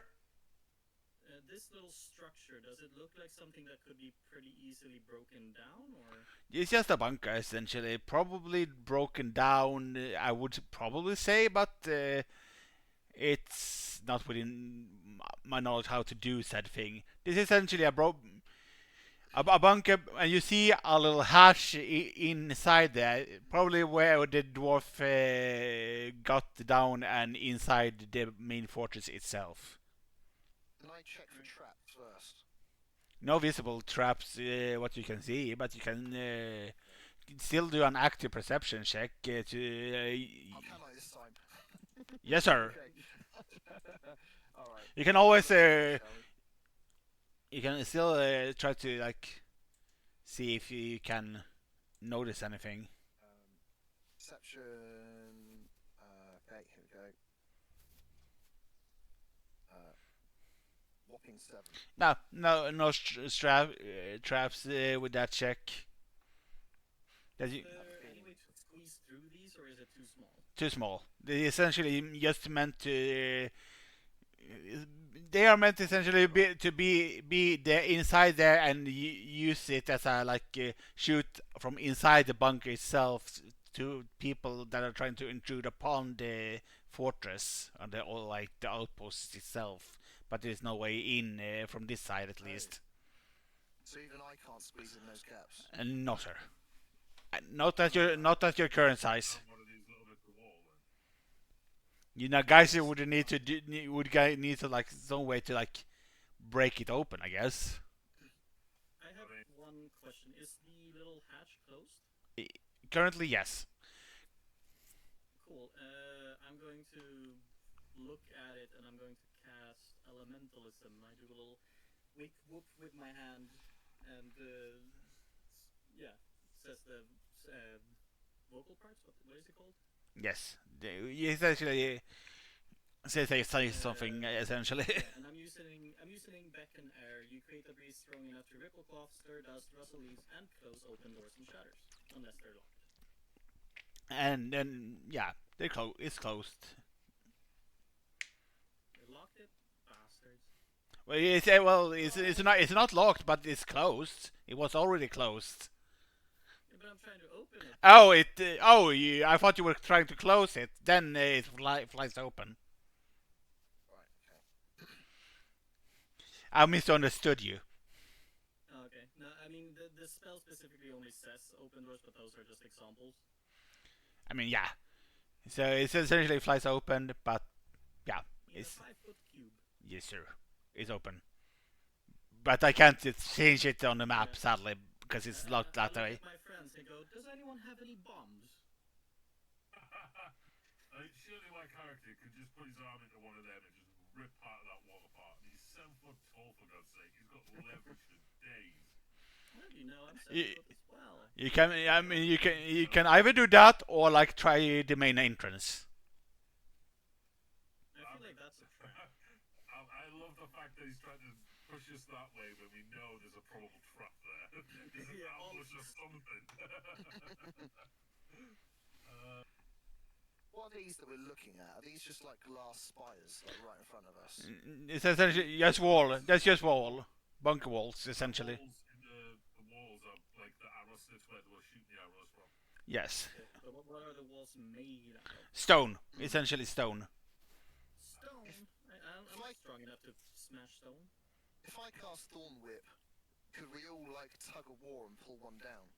This little structure, does it look like something that could be pretty easily broken down, or? It's just a bunker essentially, probably broken down. I would probably say, but it's not within my knowledge how to do said thing. This is essentially a bunker, and you see a little hatch inside there, probably where the dwarf got down and inside the main fortress itself. Can I check for traps first? No visible traps, what you can see, but you can still do an active perception check to. Oh, can I this time? Yes, sir. Alright. You can always. Shall we? You can still try to like see if you can notice anything. Perception. Okay, here we go. Whopping 7. No traps with that check. That you, Is there any way to squeeze through these, or is it too small? too small. They essentially just meant to. They are meant essentially to be there inside there and use it as a like shoot from inside the bunker itself to people that are trying to intrude upon the fortress and the or like the outpost itself. But there is no way in from this side at least. So even I can't squeeze in those caps. No, sir. Not at your current size. One of these little bits of wall then. You know, guys, you would need to need to like some way to like break it open, I guess. I have one question. Is the little hatch closed? Currently, yes. Cool. I'm going to look at it, and I'm going to cast Elementalism. I do a little wake whoop with my hand, and yeah, says the vocal parts. What is it called? Yes. It's actually say something essentially. Yeah, and I'm using beckon air. You create a breeze strong enough to ripple cloth, stir dust, rustle leaves, and close open doors and shutters, unless they're locked. And then yeah, it's closed. They locked it, bastards. It's not locked, but it's closed. It was already closed. Yeah, but I'm trying to open it. I thought you were trying to close it. Then it flies open. Right, okay. I misunderstood you. Oh, okay. No, I mean the spell specifically only says open doors, but those are just examples. I mean, yeah. So it essentially flies open, but yeah, In a it's 5-foot cube. yes, sir. It's open. But I can't change it on the map, Yeah. sadly, because it's locked I that look way. at my friends and go, does anyone have any bombs? Surely my character could just put his arm into one of them and just rip part of that wall apart. He's 7 foot tall, for God's sake. He's got leverage for days. Well, you know, I'm 7 Y- foot as well. You can, I mean, you can either do that or like try the main entrance. I feel like that's a trap. I love the fact that he's trying to push us that way when we know there's a probable trap there. There's an Yeah, ambush or something. What are these that we're looking at? Are these just like glass spires, like right in front of us? It's essentially just wall. That's just wall. Bunker walls, essentially. The walls are like the arrow slits where they were shooting the arrows from. Yes. Okay, but what are the walls made out of? Stone. Essentially stone. Stone. I'm not strong enough to smash stone. If I cast Thorn Whip, could we all like tug a war and pull one down?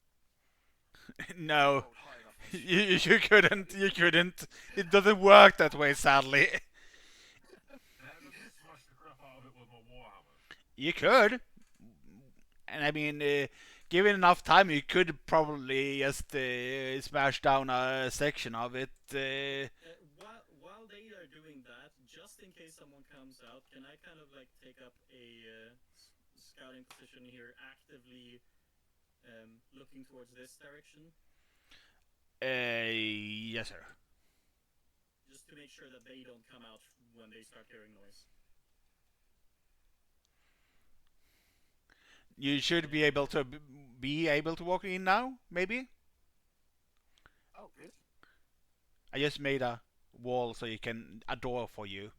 No. Hold high enough and You couldn't. You couldn't. It doesn't work that way, sadly. Smash the crap out of it with my warhammer. You could. And I mean, given enough time, you could probably just smash down a section of it. While they are doing that, just in case someone comes out, can I kind of like take up a scouting position here, actively looking towards this direction, Yes, sir. just to make sure that they don't come out when they start hearing noise? You should be able to walk in now, maybe. Oh, good. I just made a wall so you can a door for you.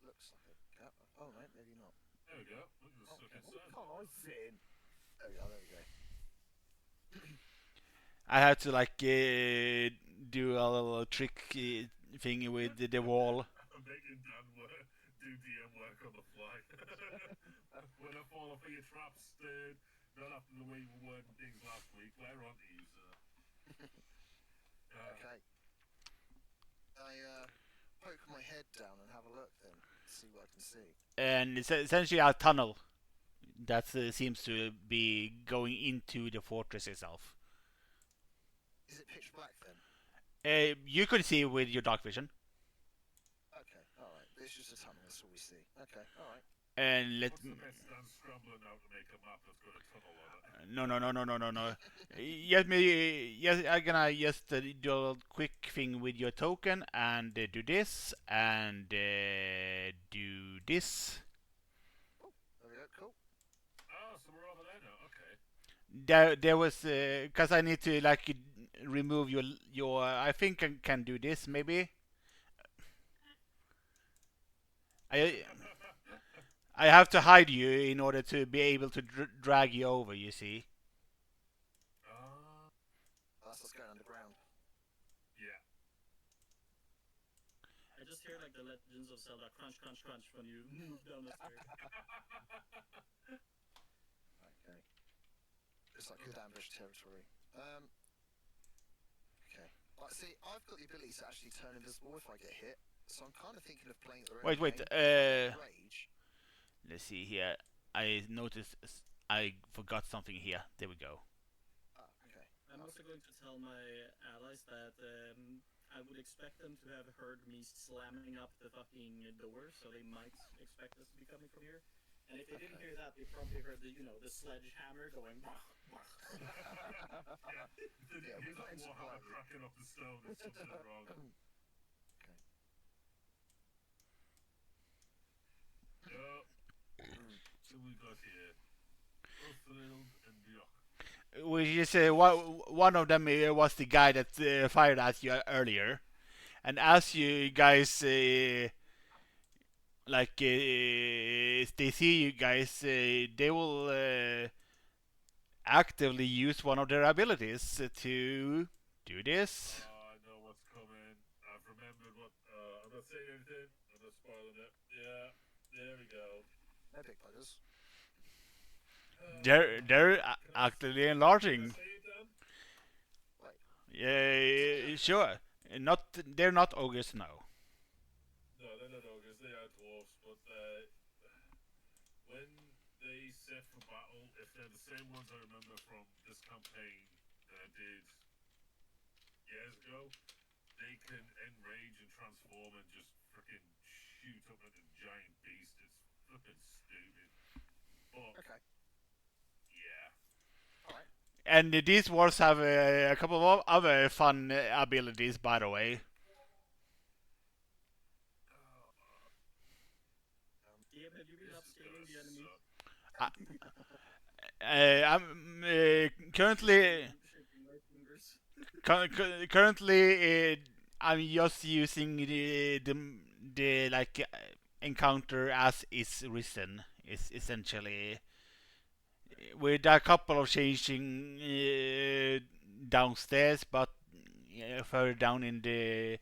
Looks like a cap. Oh, no, maybe not. There we go. Look at the Oh, stuck okay. inside. Can't I sit in? There we go, there we go. I had to like do a little trick thing with the wall. I'm making Dan do DM work on the fly. When I fall off of your traps, not after the way we were wording things last week. Later on to you, sir. Okay. I poke my head down and have a look then, see what I can see. And it's essentially a tunnel that seems to be going into the fortress itself. Is it pitch black then? You could see with your dark vision. Okay, alright. It's just a tunnel, that's all we see. Okay, alright. And let What's the best Dan scrambling now to make a map that's got a tunnel on it? no. Yes, I'm gonna just do a quick thing with your token and do this and do this. There we go, cool. Oh, so we're over there now. Okay. There was because I need to like remove your. I think I can do this maybe. I I have to hide you in order to be able to drag you over. You see. Ah, That's what's going underground. yeah. I just hear like the Legends of Zelda crunch, crunch, crunch when you move down the stairs. Okay. It's like good ambush territory. Okay. See, I've got the ability to actually turn invisible if I get hit, so I'm kind of thinking of playing at the Wait. rage. Let's see here. I noticed I forgot something here. There we go. Ah, okay. I'm also going to tell my allies that I would expect them to have heard me slamming up the fucking door, so they might expect us to be coming from here. And if they didn't hear that, they probably heard the sledgehammer going. Yeah. Yeah, He's we've like got Warhammer supply. cracking up the stone. There's something wrong. Okay. Yeah. So we got here. Thrilled and Bjork. Which is one of them was the guy that fired at you earlier, and as you guys if they see you guys, they will actively use one of their abilities to do this. I know what's coming. I've remembered what. I'm not saying anything. I'm not spoiling it. Yeah. There we go. No big buggers. They're actively enlarging. Say it, Dan? Wait. Yeah, sure. They're not ogres now. No, they're not ogres. They are dwarves. But when they set for battle, if they're the same ones I remember from this campaign that I did years ago, they can enrage and transform and just freaking shoot up like a giant beast. It's flipping stupid. But Okay. yeah. Alright. And these dwarves have a couple of other fun abilities, by the way. Yeah, have you been This is upscaling the gonna enemy? suck. I'm currently Shaking my fingers. currently I'm just using the like encounter as is risen. Is essentially with a couple of changing downstairs, but further down in the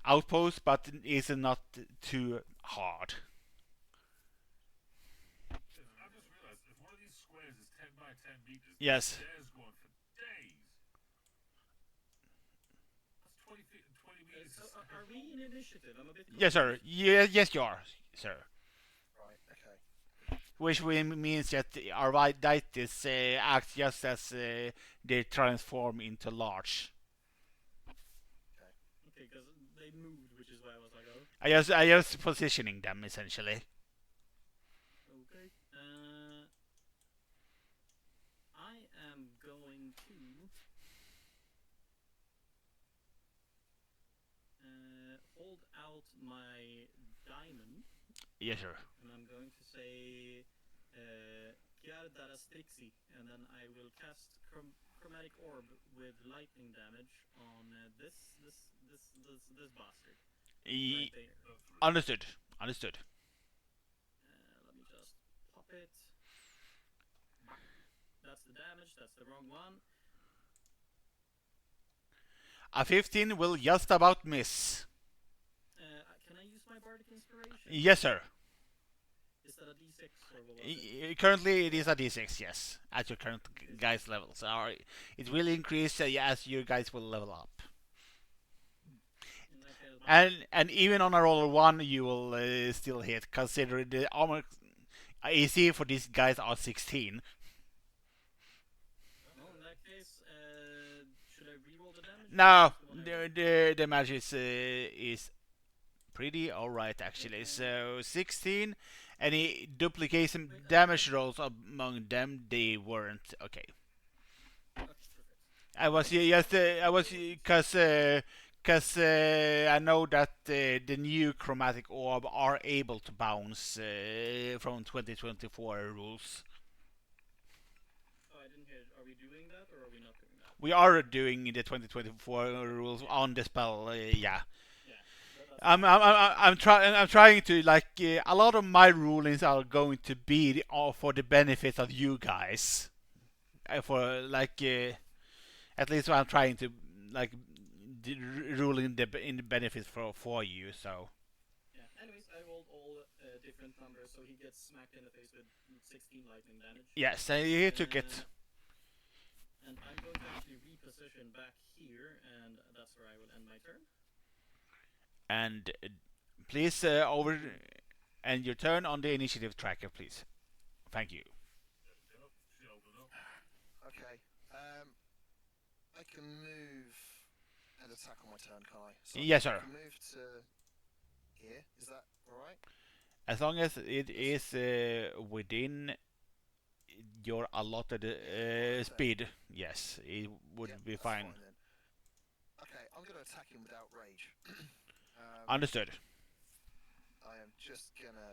outpost, but it's not too hard. I just realized if one of these squares is 10 by 10 meters, Yes. there's going for days. That's 20 feet and 20 meters. So, are we in initiative? I'm a bit. Yes, sir. Yes, you are, sir. Right, okay. Which means that our Arviditis acts just as they transform into large. Okay, because they moved, which is why I was like, oh. I just positioning them essentially. Okay. I am going to hold out my diamond, Yes, sir. and I'm going to say Giardara Strixi, and then I will cast chromatic orb with lightning damage on this bastard right there. Understood. Understood. Let me just pop it. That's the damage. That's the wrong one. A 15 will just about miss. check? Yes, sir. Is that a D6 or what was it? Currently, it is a D6, yes, at your current guys' levels. It will increase as your guys will level up. In that case, And even on a roller 1, you will still hit, considering the armor AC for these guys are 16. well, in that case, should I re-roll the damage? No, Or just the one I rolled? the damage is pretty alright actually. So 16, any duplication damage rolls among them, they weren't okay. Okay, perfect. I was yes, I was because I know that the new chromatic orb are able to bounce from 2024 rules. Oh, I didn't hear it. Are we doing that or are we not doing that? We are doing the 2024 rules on the spell. Yeah, Yeah, I'm trying to like a lot of my rulings are going to be for the benefit of you guys. For like at least I'm trying to like rule in the benefit for you. So yeah. Anyways, I rolled all different numbers, so he gets smacked in the face with 16 lightning damage. yes, he took it. And I'm going to actually reposition back here, and that's where I will end my turn. And please over and your turn on the initiative tracker, please. Thank you. Yep, shielding up. Okay. I can move and attack on my turn, can I? So Yes, sir. I can move to here. Is that alright? As long as it is within your allotted speed, yes, it would Yeah, be that's fine. then. Okay, I'm going to attack him without rage. Understood. I am just gonna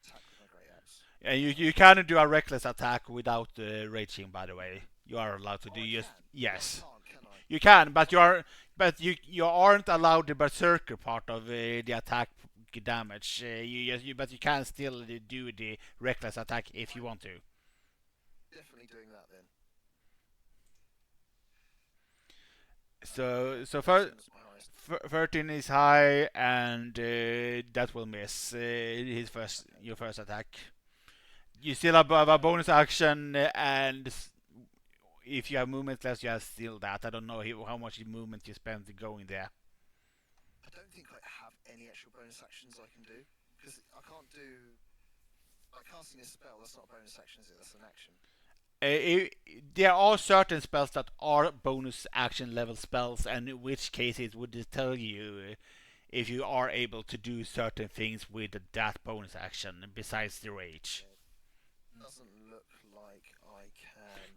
attack with my great axe. And you can do a reckless attack without raging. By the way, you are allowed to Oh, do I just can. yes. No, I can't, can I? You can, but you aren't allowed the berserker part of the attack damage. But you can still do the reckless attack if you want to. Definitely doing that then. So 13 was my highest. 13 is high, and that will miss your first attack. You still have a bonus action, and if you have movement less, you have still that. I don't know how much movement you spend going there. I don't think I have any extra bonus actions I can do because I can't do. Like casting a spell, that's not a bonus action, is it? That's an action. There are certain spells that are bonus action level spells, and in which case it would tell you if you are able to do certain things with that bonus action besides the rage. Doesn't look like I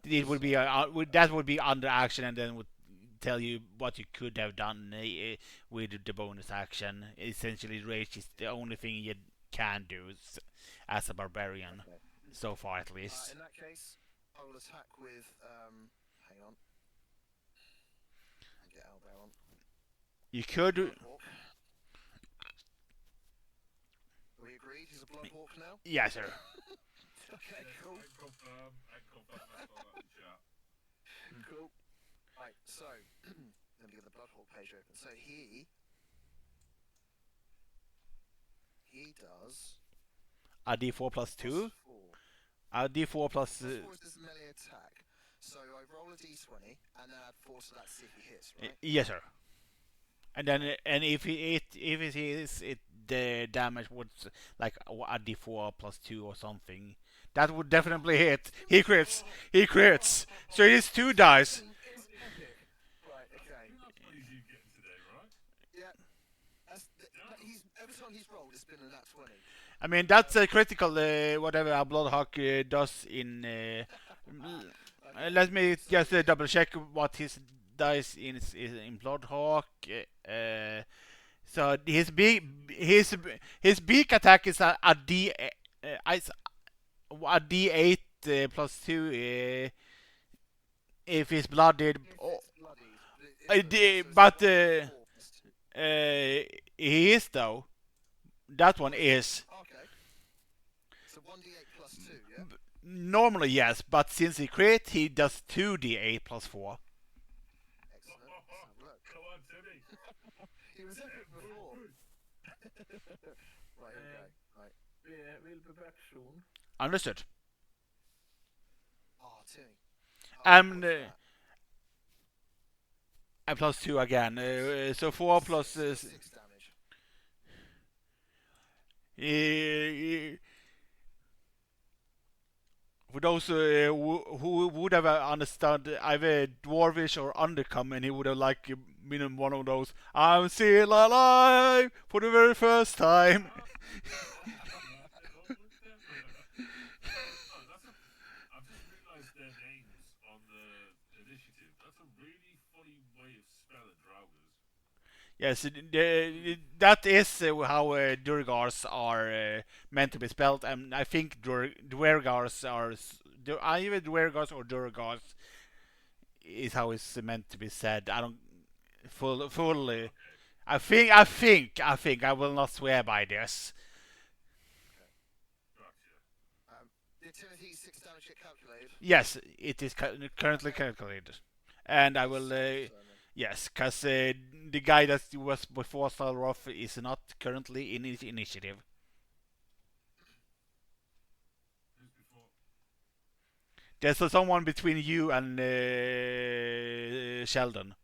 can. It would be that would be under action, and then would tell you what you could have done with the bonus action. Essentially, rage is the only thing you can do as a barbarian, Okay. so far at least. In that case, I will attack with. Hang on. Get Owlbear on. You could. Bloodhawk. We agreed? He's a Bloodhawk now? Yes, sir. Okay, Yes, cool. I can confirm I saw that in chat. Cool. Right, so. Let me get the Bloodhawk page open. So he does. A d4 plus 2. +4. A d4 plus. +4 is his melee attack. So I roll a d20 and then add 4 to that to see if he hits, right? Yes, sir. And then, if it is the damage would like a d4 plus 2 or something, that would definitely hit. He crits. He crits. So it's 2 dice. It's epic. Right, okay. That's what he's getting today, right? Yeah. Every time he's rolled, it's been a nat 20. I mean, that's a critical whatever a Bloodhawk does in. Let me just double check what his dice is in Bloodhawk. So his beak attack is a d8 plus 2 if he's blooded. If it's bloodied, But so it's 4 plus 2. he is though. That one is. Okay. So 1d8 plus 2, yeah? Normally yes, but since he crit, he does 2d8 plus 4. Excellent. Let's have a look. Come on, Timmy. He was epic before. Right, here we go. Right. We'll be back soon. Understood. Oh, Timmy. And What's that? and plus 2 again. So 4 plus. Six damage. For those who would have understood either Dwarvish or Undercommon, he would have like been one of those. I'm still alive for the very first time. Oh, I've just realised their names on the initiative. That's a really funny way of spelling Draugrs. Yes, that is how Durgars are meant to be spelled, and I think Dwergars are either Dwergars or Durgars is how it's meant to be said. I don't fully. Okay, I will not swear by this. gotcha. Did Timothy's 6 damage get calculated? Yes, it is currently calculated, and I will. Certainly. Yes, because the guy that was before Stalroth is not currently in his initiative. Who's before? There's someone between you and Sheldon,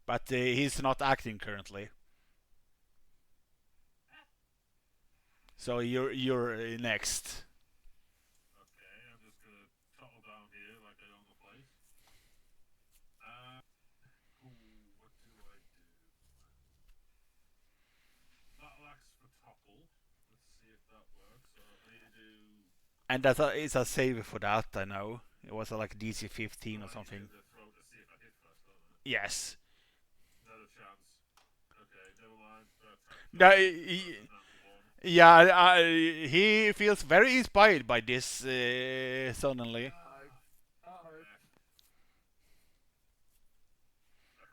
but he's not acting currently. So you're next. Okay, I'm just gonna toggle down here like I own the place. What do I do? Battle axe for topple. Let's see if that works. So I need to do. And it's a save for that. I know it was like DC 15 or something. The throw to see if I hit first, don't I? Yes. Not a chance. Okay, never mind. No, yeah, he feels very inspired by this suddenly. I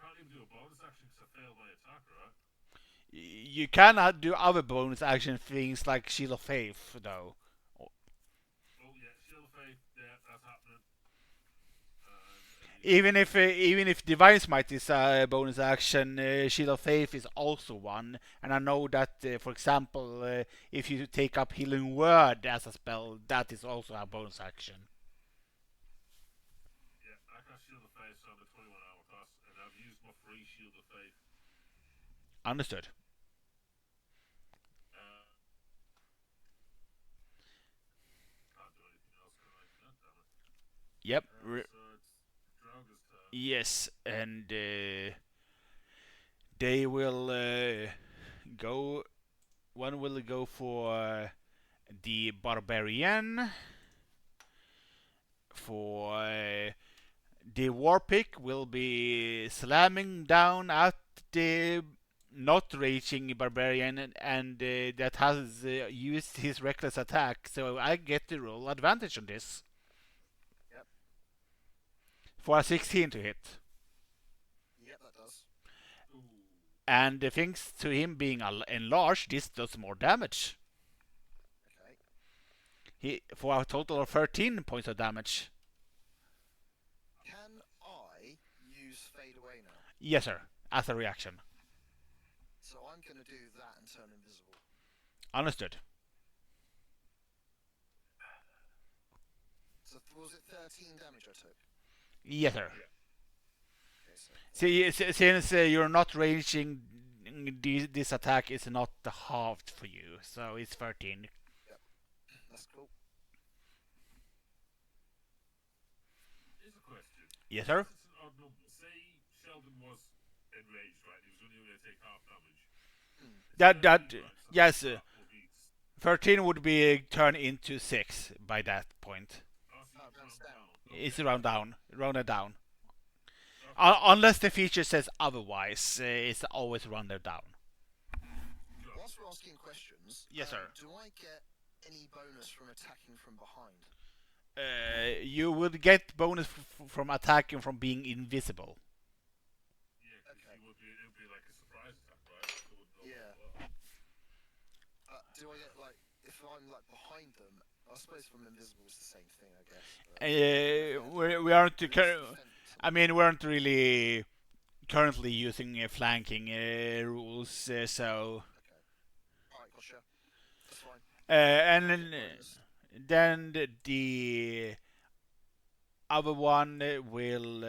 can't even do a bonus action because I failed my attack, right? You cannot do other bonus action things like Shield of Faith, though. Oh yeah, Shield of Faith. Yeah, that's happening. Even if Divine Smite is a bonus action, Shield of Faith is also one. And I know that, for example, if you take up Healing Word as a spell, that is also a bonus action. Yeah, I cast Shield of Faith, so I'm at 21 armor class, and I've used my free Shield of Faith. Understood. Can't do anything else, can I? God damn it. Yep. So it's Draugr's turn. Yes, and they will go. One will go for the Barbarian. For the Warpick will be slamming down at the not raging Barbarian, and that has used his reckless attack, so I get to roll advantage on this. Yep. For a 16 to hit. Yep, that does. Ooh. And thanks to him being enlarged, this does more damage. Okay. For a total of 13 points of damage. Can I use Fade Away now? Yes, sir, as a reaction. So I'm going to do that and turn invisible. Understood. So was it 13 damage I took? Yes, sir. Okay, so See, since you're not ranging, this attack is not halved for you, so it's 13. that's cool. Here's a question. Yes, sir. Since it's an odd number, say Sheldon was enraged, right? He was only going to take half damage. That 13, right? So yes, that will be 13 would be turned into 6 by that point. Rounds down. It's rounded down. Okay. Unless the feature says otherwise, it's always rounded down. Whilst we're asking questions, Yes, sir. Do I get any bonus from attacking from behind? You would get bonus from attacking from being invisible. Yeah, because Okay. it would be like a surprise attack, right? They wouldn't know Yeah. what it was. Do I get like if I'm like behind them? I suppose from invisible is the same thing, I guess. But, We aren't. but it's I mean, we aren't really currently using flanking rules, so Okay. Alright, gotcha. That's fine. and Bonus. then the other one will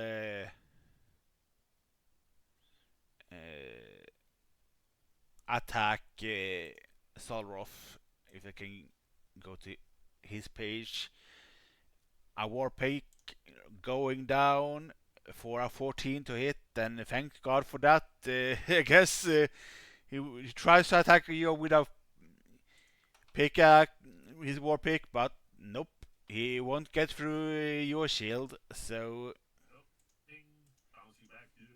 attack Solroth. If I can go to his page, a war pick going down for a 14 to hit, and thank God for that. I guess he tries to attack you with a pick, his war pick, but nope, he won't get through your shield. So, Nope. Ding. Bounce you back, dude.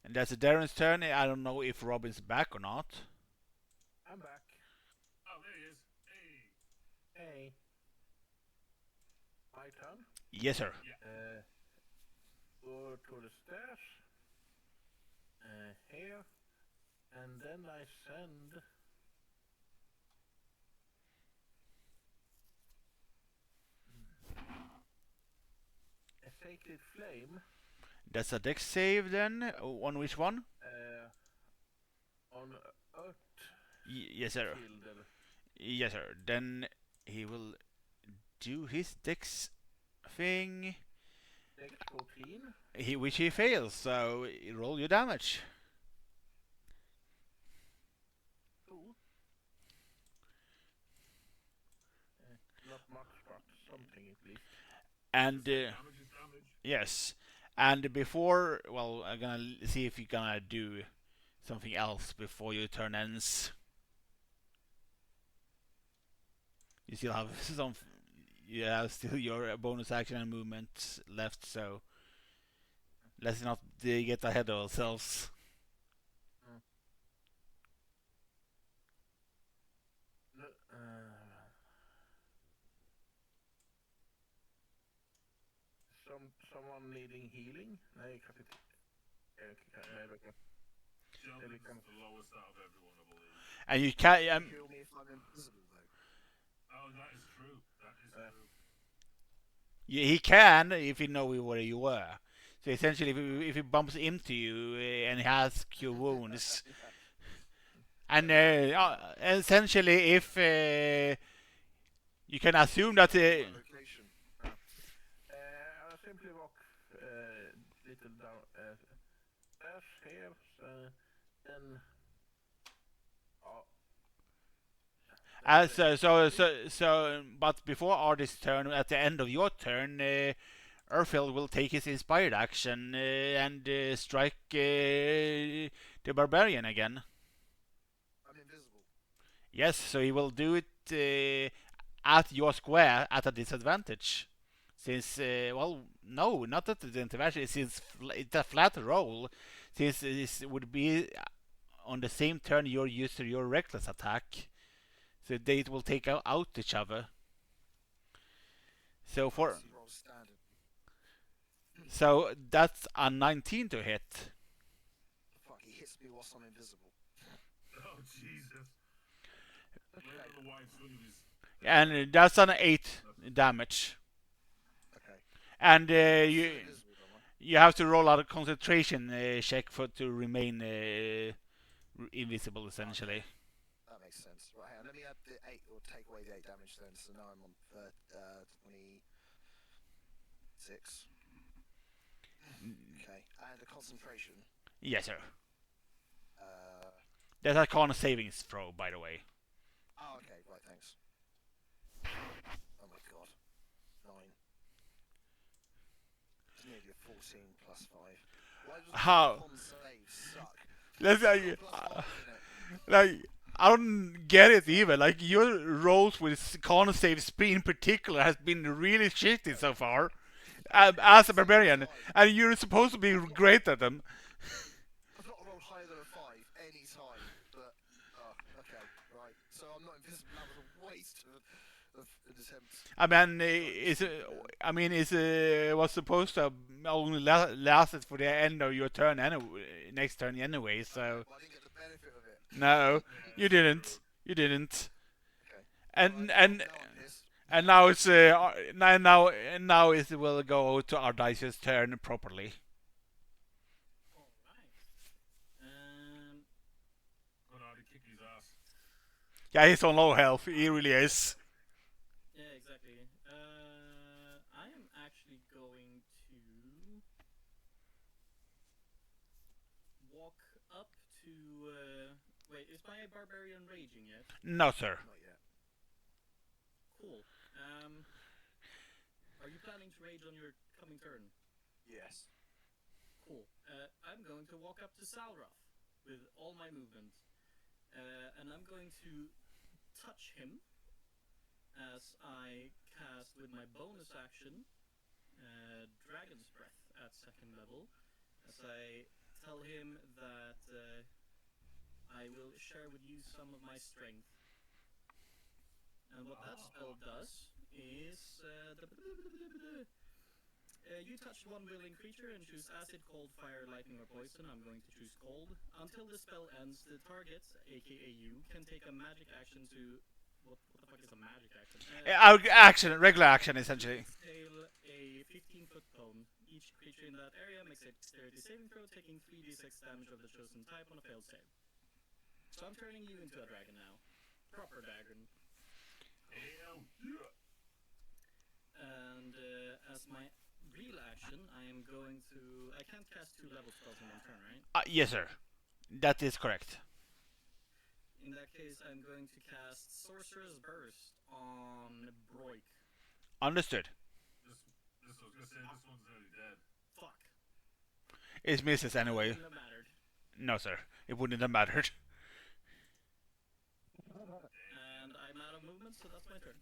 and that's Darren's turn. I don't know if Robin's back or not. I'm back. Oh, there he is. Hey. Hey. My turn. Yes, sir. Go to the stairs. Here. And then I send... a sacred flame. That's a dex save then. On which one? On Earth Yes, sir. Fielder. Yes, sir. Then he will do his dex thing, Dex 14. which he fails. So roll your damage. 2. Not much, but something at least. And Damage is damage. yes, and before, well, I'm gonna see if you're gonna do something else before your turn ends. You still have some, you have still your bonus action and movement left, so let's not get ahead of ourselves. No, someone needing healing? Nej, kanske inte. Nej, det kan. Gentleman's the lowest out of everyone, I believe. And you can Kill me if I'm invisible, though. Oh, that is true. That is true. he can if you know where you were. So essentially, if he bumps into you and he has cure wounds, and essentially, if you can assume that Location. I'll simply walk little down stairs here, then... but before Artist's turn, at the end of your turn, Urfil will take his inspired action and strike the barbarian again. I'm invisible. Yes, so he will do it at your square at a disadvantage. Since, well, no, not at the disadvantage, since it's a flat roll, since this would be on the same turn you're used to your reckless attack. So they will take out each other. So Roll standard. so that's a 19 to hit. Fuck, he hits me whilst I'm invisible. Oh, Jesus. Okay. I don't know why it's doing this. And that's an 8 damage. Okay. And I'm invisible, don't I? you have to roll out a concentration check to remain invisible, essentially. That makes sense. Right, hang on, let me add the 8, or take away the 8 damage then, so now I'm on 26. Okay, and a concentration. Yes, sir. Uh, That's a con savings throw, by the way. oh, okay, right, thanks. Oh my god. 9. It's nearly a 14 plus 5. Why does How? con save suck? Let's Plus say, 5, isn't it? like, I don't get it either. Like, your rolls with con saves in particular has been really shitty so far. As a barbarian, and you're supposed to be great at them. I've not rolled higher than a 5 any time, but okay, right. So I'm not invisible. That was a waste of an attempt. Was supposed to have only lasted for the end of your turn next turn anyway. So Well, I didn't get the benefit of it. no, you didn't. You didn't. Okay. And Right, and now I'm pissed. and now it's now it will go to Ardicius' turn properly. Alright. Yeah, he's on low health. He really is. Yeah, exactly. I am actually going to walk up to. Wait, is my barbarian raging yet? No, sir. Not yet. Cool. Are you planning to rage on your coming turn? Yes. Cool. I'm going to walk up to Salroth with all my movement, and I'm going to touch him as I cast with my bonus action Dragon's Breath at second level, as I tell him that I will share with you some of my strength. And what that spell does is you touch one willing creature and choose acid, cold, fire, lightning, or poison. I'm going to choose cold. Until the spell ends, the target, aka you, can take a magic action to. What the fuck is a magic action? Action, regular action, essentially. Exhale a 15-foot cone. Each creature in that area makes a dexterity saving throw, taking 3d6 damage of the chosen type on a failed save. So I'm turning you into a dragon now. Proper dragon. Hell yeah! And as my real action, I am going to. I can't cast 2 level spells in one turn, right? Yes, sir. That is correct. In that case, I'm going to cast Sorcerer's Burst on Broik. I Understood. was gonna say, this one's nearly dead. Fuck. It misses anyway. Wouldn't have mattered. No, sir. It wouldn't have mattered. And I'm out of movement, so that's my turn.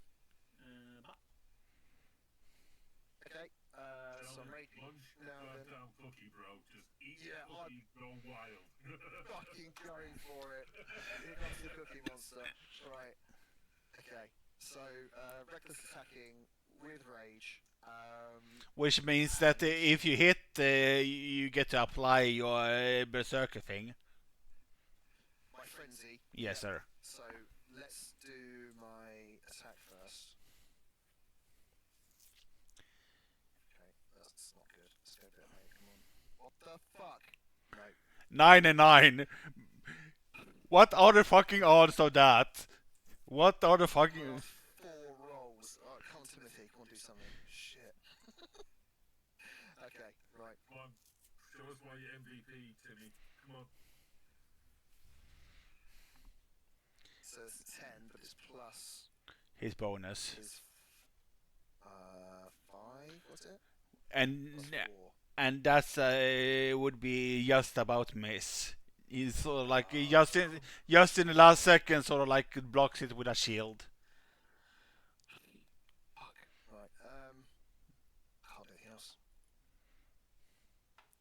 Okay. So I'm ready. Lunch Now then. goddamn cookie, bro. Just eat Yeah, the cookie, go wild. Fucking going for it. Here comes the cookie monster. Right. Okay. So, reckless attacking with rage. Which means that if you hit, you get to apply your berserker thing. My frenzy. Yes, sir. So, let's do my attack first. Okay, that's not good. Let's go a bit higher. Come on. What the fuck? No. 9 and 9. What are the fucking odds of that? What are the fucking... Last 4 rolls. Alright, come on, Timothy. Come on, do something. Shit. Okay, right. Come on, show us why you're MVP, Timmy. Come on. So it's a 10, but it's plus His bonus. his 5, was it? And Plus 4. and that's would be just about miss. He's sort of like just in the last second, sort of like blocks it with a shield. Fuck. Right, can't do anything else.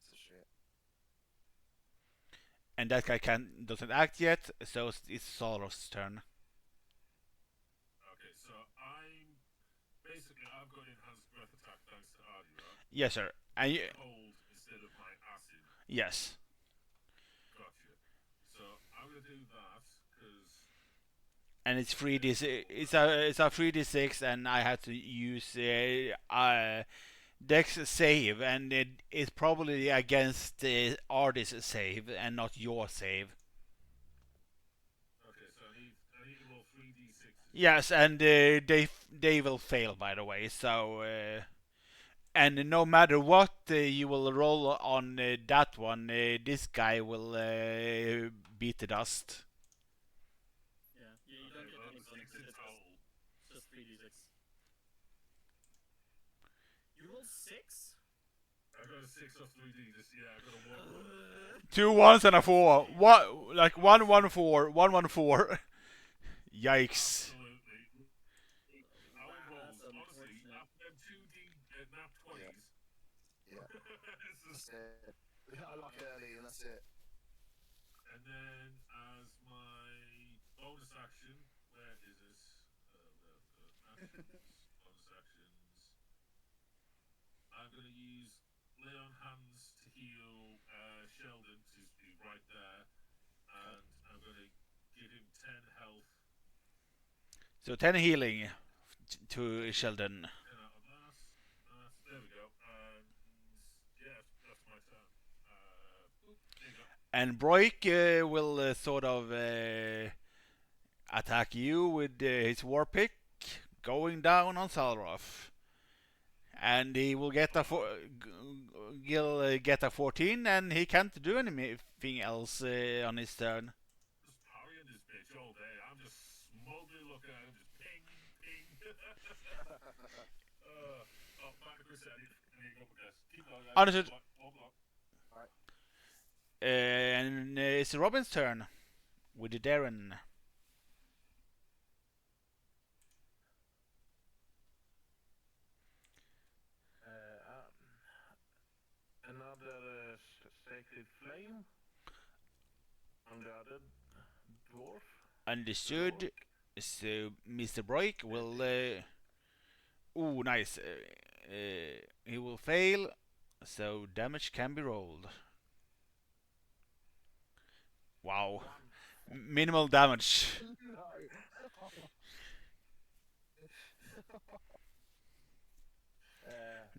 It's a shit. And that guy doesn't act yet, so it's Soros' turn. Okay, so I've got enhanced breath attack thanks to Ardy, right? Yes, sir. And Cold instead of my acid. yes. Gotcha. So I'm gonna do that because And it's 3d. It's a 3d6, and I had to use Dex save, and it's probably against Artist save and not your save. okay, so I need to roll 3d6. Yes, and they will fail, by the way. So and no matter what you will roll on that one, this guy will beat the dust. Yeah, you don't get any bonus. It's just 3d6. You roll 6? I got a 6 off 3d. Just I got a 1. 2 1s and a 4. What? Like 1 1 4 1 1 4. Yikes. Absolutely. Our rolls, That's honestly, unfortunate. after them 2d nat 20s. Yeah. It's That's it. I luck early, and that's it. And then as my bonus action, where is this? Actions, bonus actions. I'm going to use lay on hands to heal Sheldon to be right there, and I'm going to give him 10 health. So 10 healing to Sheldon. 10 out of that. There we go. And yeah, that's my turn. There you go. And Broik will sort of attack you with his war pick, going down on Salroth. And he will get a he'll get a 14, and he can't do anything else on his turn. Just parrying this bitch all day. I'm just smugly looking at him, just ping, ping. Back to Chris. I need to go up with this. Keep going, guys. Understood. Hold on. And it's Robin's turn with the Darren. Another sacred flame on the other dwarf. Understood. So Mr. Broik will. Ooh, nice. He will fail, so damage can be rolled. Wow. Minimal damage.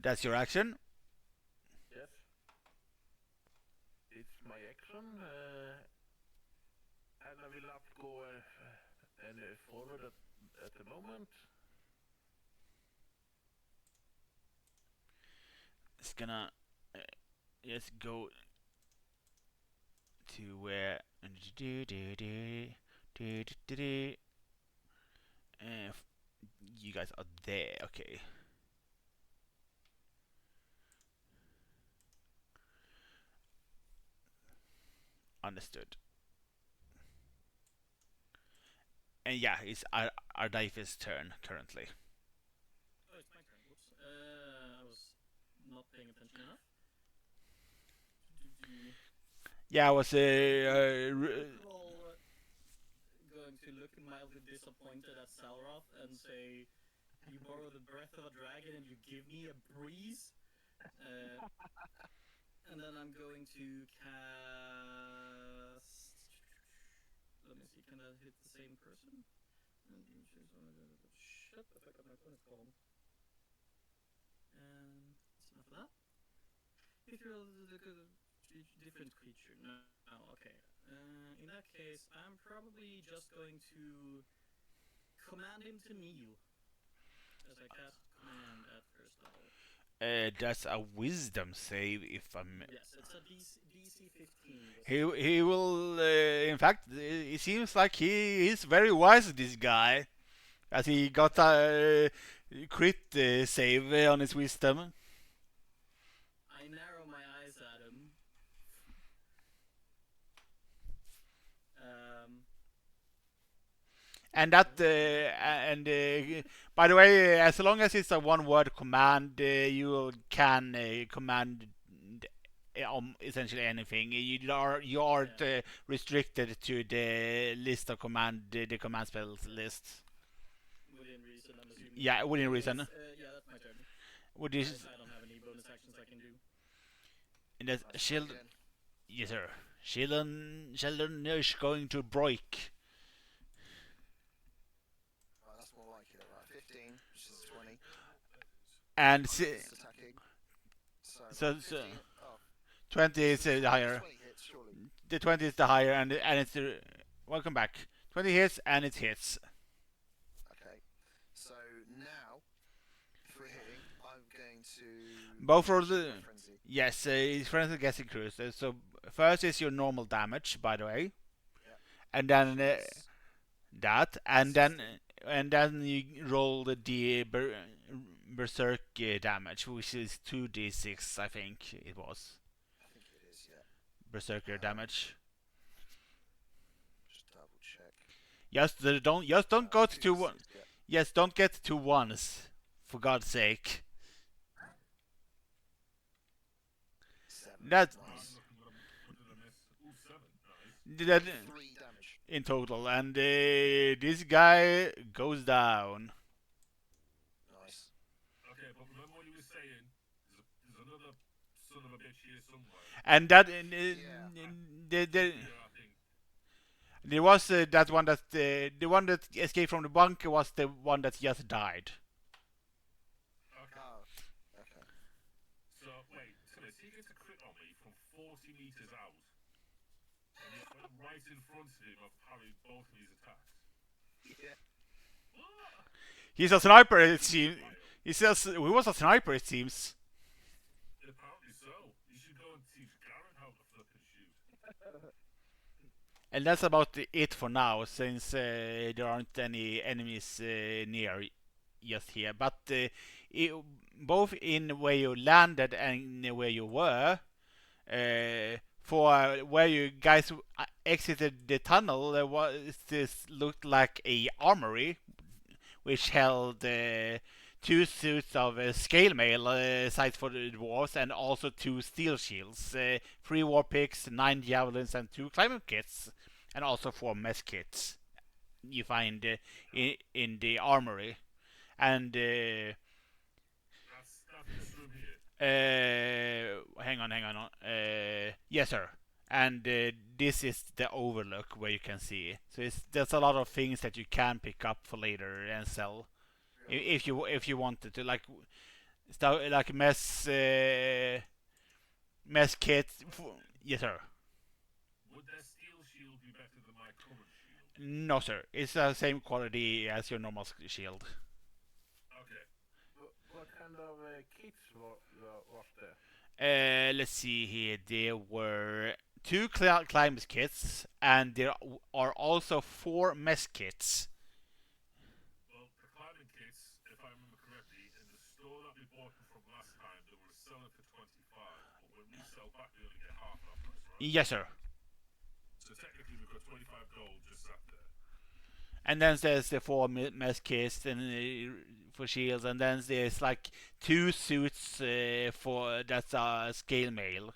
That's your action. Yes. It's my action. And I will not go any forward at the moment. It's gonna just go to where you guys are there. Okay. Understood. And yeah, it's Ardife's turn currently. Oh, it's my turn. Whoops. I was not paying attention enough. Yeah, I was All going to look mildly disappointed at Salroth and say, "You borrow the breath of a dragon and you give me a breeze." And then I'm going to cast. Let me see. Can that hit the same person? Shut the fuck up! My phone is calm. And that's enough of that. If you're a different creature, no. Okay. In that case, I'm probably just going to command him to kneel, as I cast command at first level. that's a wisdom save if I'm. Yes, it's a DC 15. He will. In fact, it seems like he is very wise. This guy, as he got a crit save on his wisdom. I narrow my eyes at him. And that by the way, as long as it's a one-word command, you can command essentially anything. You aren't restricted to the list of the command spells list. Within reason, I'm assuming. Yeah, within reason. Yeah, that's my turn. Would this? I don't have any bonus actions I can do. And that Sheldon, yes sir. Sheldon is going to break. Right, that's more like it. Right, 15, which is 20. And It's attacking. So 15, oh, 20 is the higher. 20 hits, surely. The 20 is the higher, and it's the. Welcome back. 20 hits, and it hits. Okay. So now, if we're hitting, I'm going to. Both of the. shoot my frenzy. Yes, his frenzy gets increased. So first is your normal damage, by the way, Yeah. and then Yes. that, and then you roll the berserk damage, which is 2d6, I think it was. I think it is, yeah. Berserker damage. Just double check. Just don't go to 2 1. 2d6, yeah. Yes, don't get 2 1s, for God's sake. 7. That- Nice. What did I miss? Ooh, 7. Nice. That 3 damage. in total, and this guy goes down. Nice. Okay, but remember what you were saying? There's another son of a bitch here somewhere. And that Yeah, I think. there was that one that the one that escaped from the bunker was the one that just died. Okay. Oh, okay. So, wait, Tillis, he gets a crit on me from 40 meters out. And right in front of him, I've parried both of his attacks. Yeah. What? He's a sniper. It seems. He says he was a sniper. It seems. Apparently so. You should go and teach Garen how to flipping shoot. And that's about it for now, since there aren't any enemies near just here. But it, both in where you landed and where you were, for where you guys exited the tunnel, there was this looked like a armory, which held two suits of scale mail sights for the dwarves, and also two steel shields, three war picks, 9 javelins, and two climbing kits, and also four mess kits you find in the armory. And That's this room here. hang on. Yes, sir. And this is the overlook where you can see. So there's a lot of things that you can pick up for later and sell, if you wanted to, like stuff like mess kits. Yes, sir. Would their steel shield be better than my current shield? No, sir. It's the same quality as your normal shield. Okay. What kind of kits was there? Let's see here. There were two climbers kits, and there are also four mess kits. Well, the climbing kits, if I remember correctly, in the store that we bought them from last time, they were selling for 25. But when we sell back, we only get half that price, right? Yes, sir. So technically, we've got 25 gold just sat there. And then there's the four mess kits and for shields, and then there's like two suits for that's scale mail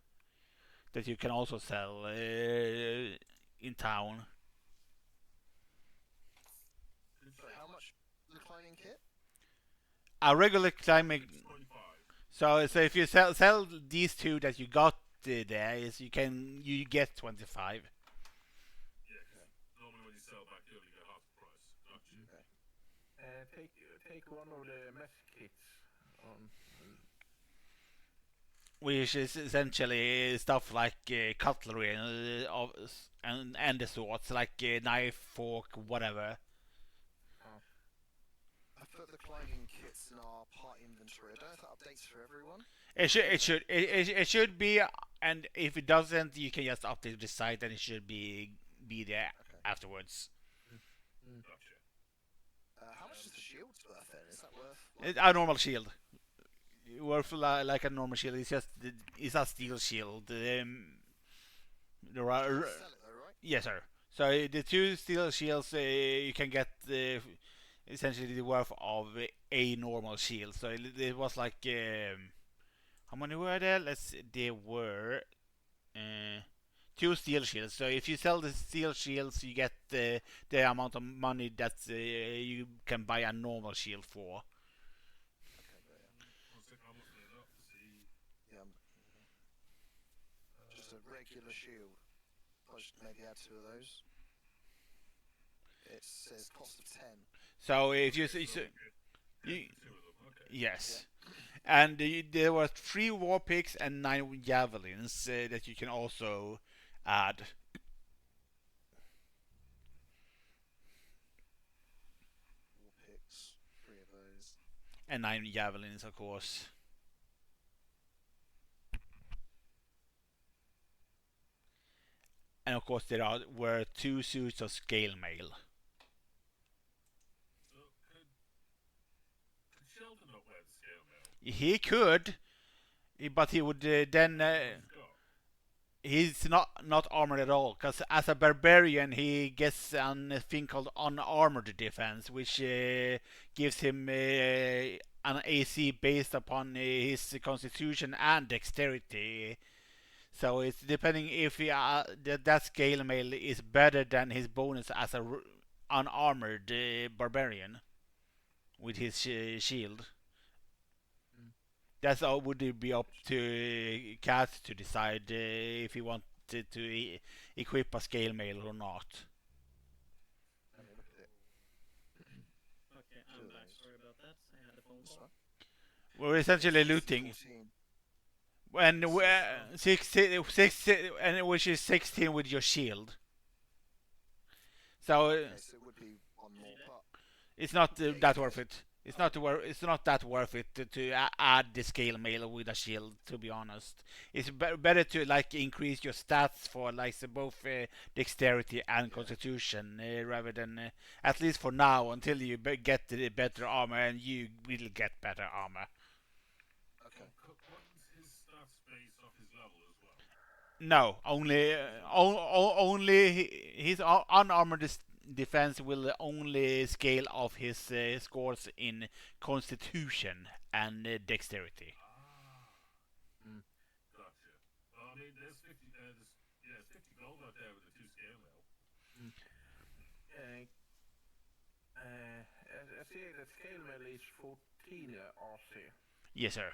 that you can also sell in town. So how much the climbing kit? A regular climbing. It's 25. So if you sell these two that you got there, is you get 25. Yeah, 'cause normally when you sell back, you only get half the price. Gotcha. Take one of the mess kits on. Which is essentially stuff like cutlery and the sorts, like knife, fork, whatever. I've put the climbing kits in our part inventory. I don't know if that updates for everyone. It should be, and if it doesn't, you can just update the site, and it should be there Okay. afterwards. Gotcha. How much is the shield worth then? Is that worth? Like, A normal shield, worth like a normal shield. It's a steel shield. There are sell it though, right? yes, sir. So the two steel shields you can get essentially the worth of a normal shield. So it was like how many were there? There were two steel shields. So if you sell the steel shields, you get the amount of money that you can buy a normal shield for. Okay, got ya. One sec, I'm looking it up to see. Yeah. Just a regular shield. I'll just maybe add two of those. It says cost of 10. So if you So you, we get you 2 of them. Okay. yes. And there were 3 war picks and 9 javelins that you can also add. War picks, 3 of those. And 9 javelins, of course. And of course, were 2 suits of scale mail. So could Sheldon not wear the scale mail? He could, but he would then. He's got. He's not armored at all, because as a barbarian he gets a thing called unarmored defense, which gives him an AC based upon his constitution and dexterity. So it's depending if that scale mail is better than his bonus as a unarmored barbarian with his shield. That's all would be up to Cat to decide if he wanted to equip a scale mail or not. Let me look at it. Okay, I'm Two of back. those. Sorry about that. I had a phone That's call. fine. We're essentially looting, 14. and we're 16, and which is 16 with your shield. So Okay, so it would be one more part. It's not Yeah, that he's worth dead. it. It's not that worth it to add the scale mail with a shield. To be honest, it's better to like increase your stats for like both dexterity and Yeah. constitution rather than at least for now until you get the better armor, and you will get better armor. Okay. Wouldn't his stats base off his level as well? No, only his unarmored defense will only scale of his scores in constitution and dexterity. Ah, gotcha. Well, I mean, there's 50. There's 50 gold out there with the 2 scale mail. I see that scale mail is 14 RC, Yes, sir.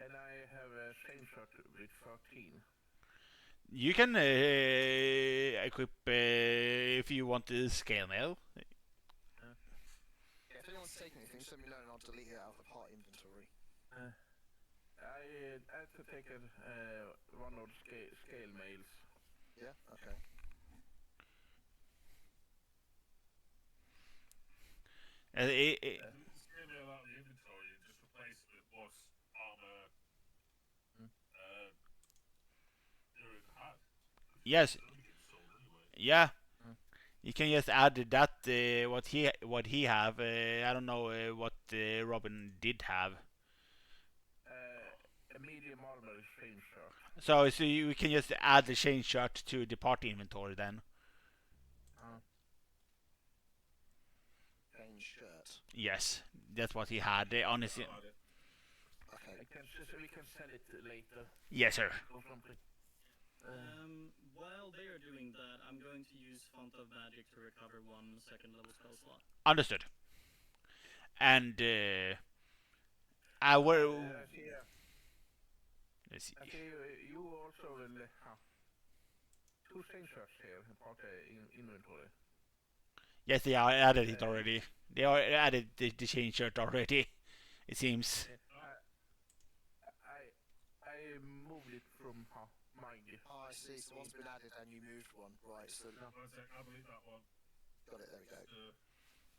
and I have a chain shot with 13. You can equip if you want to scale mail. Yeah, if anyone's taking anything, just let me know and I'll delete it out of the part inventory. I had to take one of the scale mails. Yeah. Okay. Delete the scale mail out of the inventory and just replace it with what's armor Durin had. Yes, It's only getting sold anyway. yeah. You can just add that what he have. I don't know what Robin did have. A medium armor chain shot. So you can just add the chain shot to the party inventory then. Plain shirt. Yes, that's what he had on his. About it. Okay. We can sell it later Yes, sir. or something. While they are doing that, I'm going to use Font of Magic to recover 1 second level spell slot. Understood. And I will. Let's see. I see you also will have 2 chain shots here in part inventory. Yes, they are added it already. They are added the chain shirt already. It seems. I moved it from mine. Oh, I see. So one's been added and you moved one. Right. So One sec, I believe that one. got it. There we go.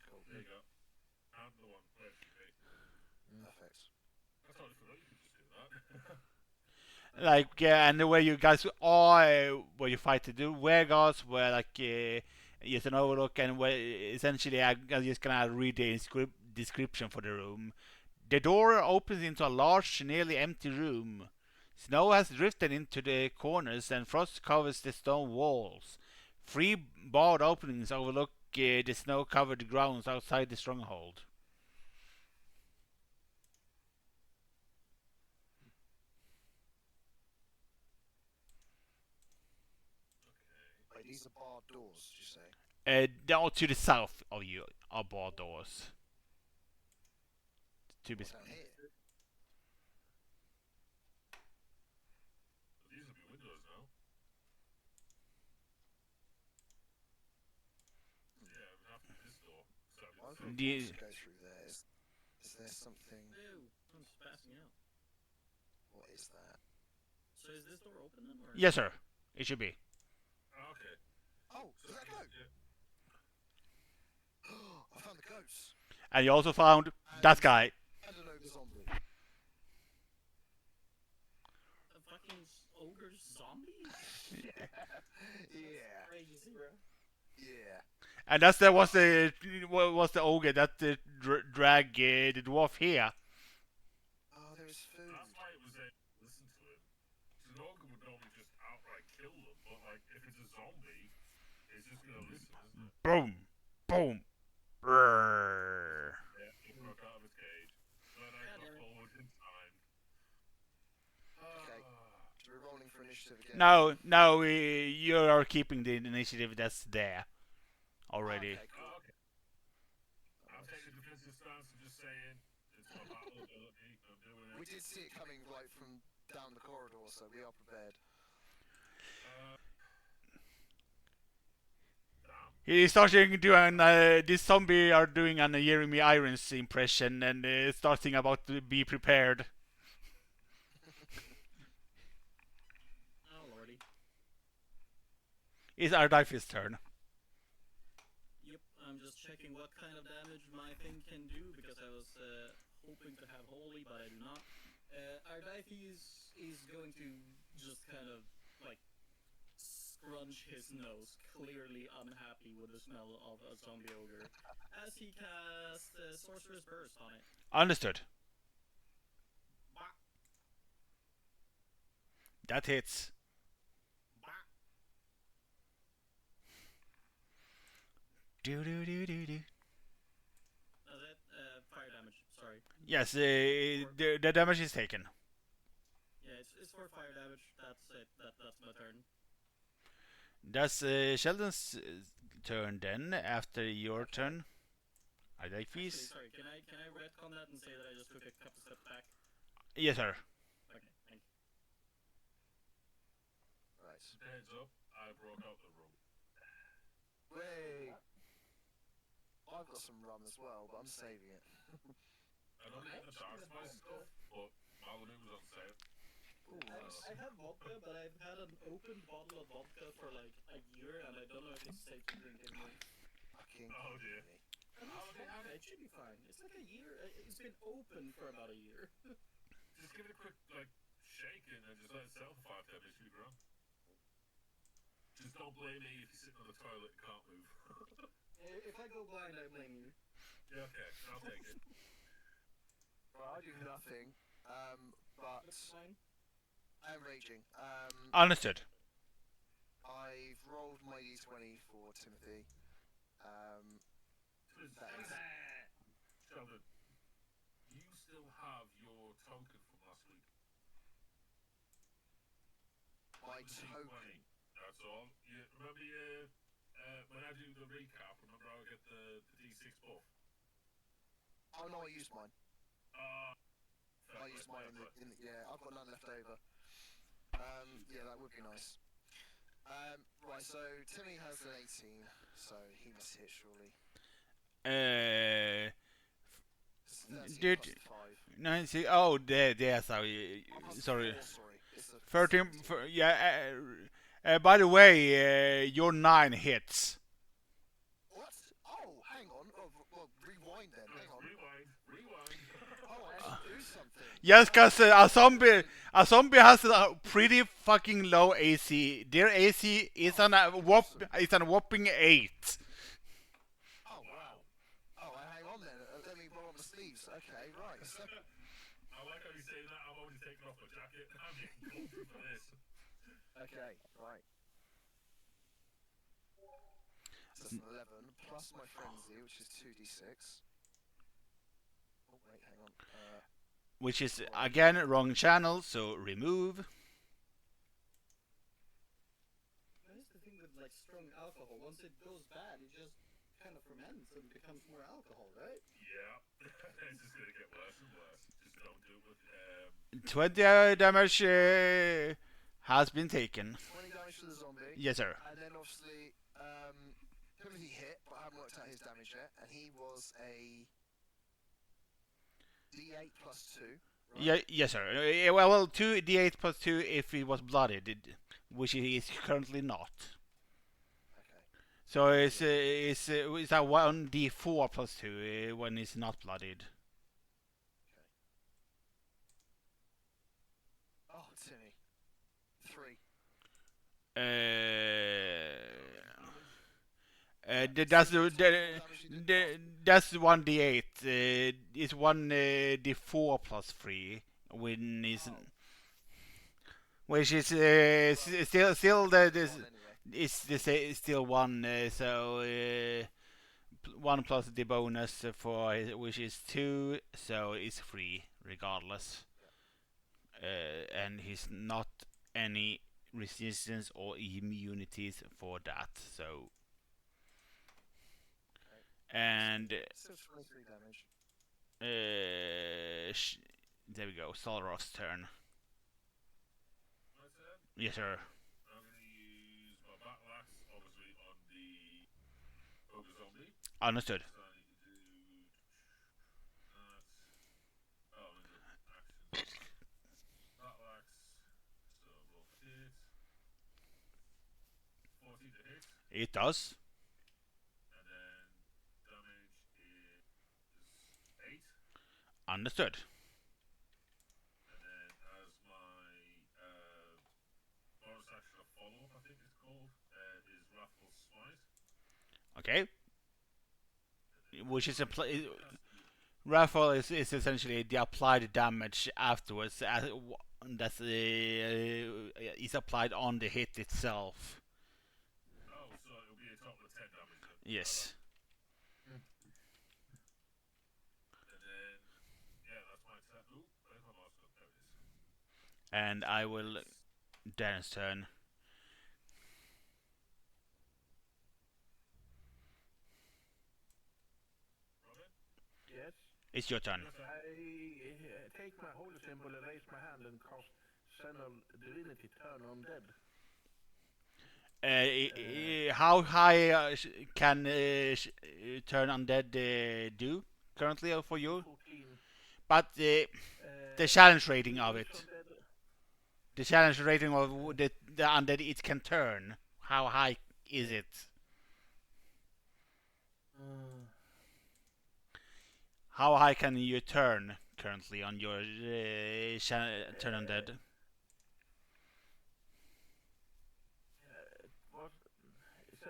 Cool. There you go. And the one where it should be. Perfect. I totally forgot you could just do that. Like and the way you guys are where you fight to do guys where like just an overlook and where essentially I'm just gonna read the description for the room. The door opens into a large, nearly empty room. Snow has drifted into the corners and frost covers the stone walls. 3 barred openings overlook the snow-covered grounds outside the stronghold. Wait, these are barred doors. Did you say? Down to the south of you are barred doors. To be Down here. These will be windows now. Yeah, we have to this door. So Why it's would The- we go through there? Is there something? Ew, I'm just passing out. What is that? So is this door open then? Or? Yes, sir. It should be. okay. Oh, So does that go? yeah. I found the ghost. And you also found that guy. And an ogre zombie. A fucking ogre zombie? Yeah. Crazy, bro. Yeah. And was the ogre that drag the dwarf here. Oh, there is food. That's why it was a listen to him. So an ogre would normally just outright kill them, but like if it's a zombie, it's just gonna listen, isn't it? Boom, boom. Brrr. Yeah, he broke out of his cage. Then I got damn it. forward in time. Okay. Ah. So we're rolling for initiative again. No, you are keeping the initiative that's there already. Okay, cool. Oh, okay. I'm taking a defensive stance and just saying it's my battle ability. I'm doing We it. did see it coming right from down the corridor, so we are prepared. Damn. He's starting doing this zombie are doing an Jeremy Irons impression and starting about to be prepared. Oh lordy. It's Ardife's turn. Yep, I'm just just checking what kind of damage my thing can do because I was hoping to have holy, but I do not. Ardites is going to just kind of like scrunch his nose, clearly unhappy with the smell of a zombie ogre, as he casts Sorcerer's Burst on it. Understood. Bah, That hits. bah. Do do do do do. That's it. Fire damage. Sorry. Yes, the damage is taken. Yeah, it's for fire damage. That's it. That's my turn. That's Sheldon's turn then. After your turn, Actually, Ardites. sorry. Can I retcon that and say that I just took a couple steps back? Yes, sir. Okay, thank you. Right. Heads up, I broke out the rum. Wait. I've got some rum as well, but I'm saving it. I don't need the dark spice stuff, but Malibu was on sale. Ooh, nice. I have vodka, but I've had an open bottle of vodka for like a year, and I don't know if it's safe to drink anymore. Fucking Oh dear. I mean, it's fine. It should be fine. It's like a year. It's been open for about a year. Just give it a quick, like, shake and then just let it settle for 5 10 minutes, you'll be grand. Just don't blame me if you're sitting on the toilet and can't move. If I go blind, I blame you. Yeah, okay, I'll take it. Well, I do nothing. But That's fine. I am raging. Understood. I've rolled my d20 for Timothy. That is Sheldon, you still have your token from last week. my The token. D20, that's all. You remember when I do the recap, remember I get the D6 buff? Oh no, I used mine. Fair I play, used mine fair play. yeah, I've got none left over. Yeah, that would be nice. Right, so Timmy has an 18, so he must hit surely. Uh, It's 13 Did- plus 5. 90. Oh, there. Sorry. Plus Sorry. 4, sorry. It's a 13. 17. Yeah. By the way, your 9 hits. What? Oh, hang on. Oh, well, rewind then. Hang on. Rewind. Oh, I actually do something. Yes, because a zombie has a pretty fucking low AC. Their AC is Oh, awesome. is a whopping 8. Oh, wow. Oh, hang on then. Let me roll up my sleeves. Okay, right. So, I like how you say that. I've already taken off my jacket. I'm getting comfy for this. okay, right. So that's an 11 plus my frenzy, which is 2d6. Oh, wait, hang on. Which is again wrong channel, so remove. That is the thing with like strong alcohol. Once it goes bad, it just kind of ferments and becomes more alcohol, right? Yeah. It's just gonna get worse and worse. Just don't do it with 20 damage has been taken. 20 damage to the zombie. Yes, sir. And then obviously, Timothy hit, but I haven't worked out his damage yet, and he was a D8 plus 2. Right? Yes, sir. Well, 2d8 plus 2 if he was blooded, which he is currently not. Okay. So it's a 1d4 plus 2 when he's not blooded. Oh, Timmy. 3. That's 1d8. It's 1d4 plus 3 when is Oh. which is still it's still 1. So 1 plus the bonus for which is 2, so it's 3 regardless. And he's not any resistance or immunities for that. So and Still 23 damage. there we go. Solros' turn. my turn. Yes, sir. I'm gonna use my battle axe, obviously, on the ogre zombie. Understood. So I need to do that. Oh, in the actions. Battle axe. So roll for hit. 14 to hit. It does. And then Understood. And then as my bonus action of follow-up, I think it's called, is Wrathful Smite. Okay. And Which is a then pl- cast Raffle is essentially the applied damage afterwards that is applied on the hit itself. oh, so it'll be a total of 10 damage then. Yes. And then, yeah, that's my turn. Ooh, where's my last one? There it is. And I will Darren's turn. Robin? Yes. It's your turn. Your turn. I take my holy symbol and raise my hand and cast Sentinel Divinity Turn on Dead. How high can turn undead do currently for you? 14. But the challenge rating of it, the challenge rating of the undead it can turn. How high is it? How high can you turn currently on your turn undead? What? It's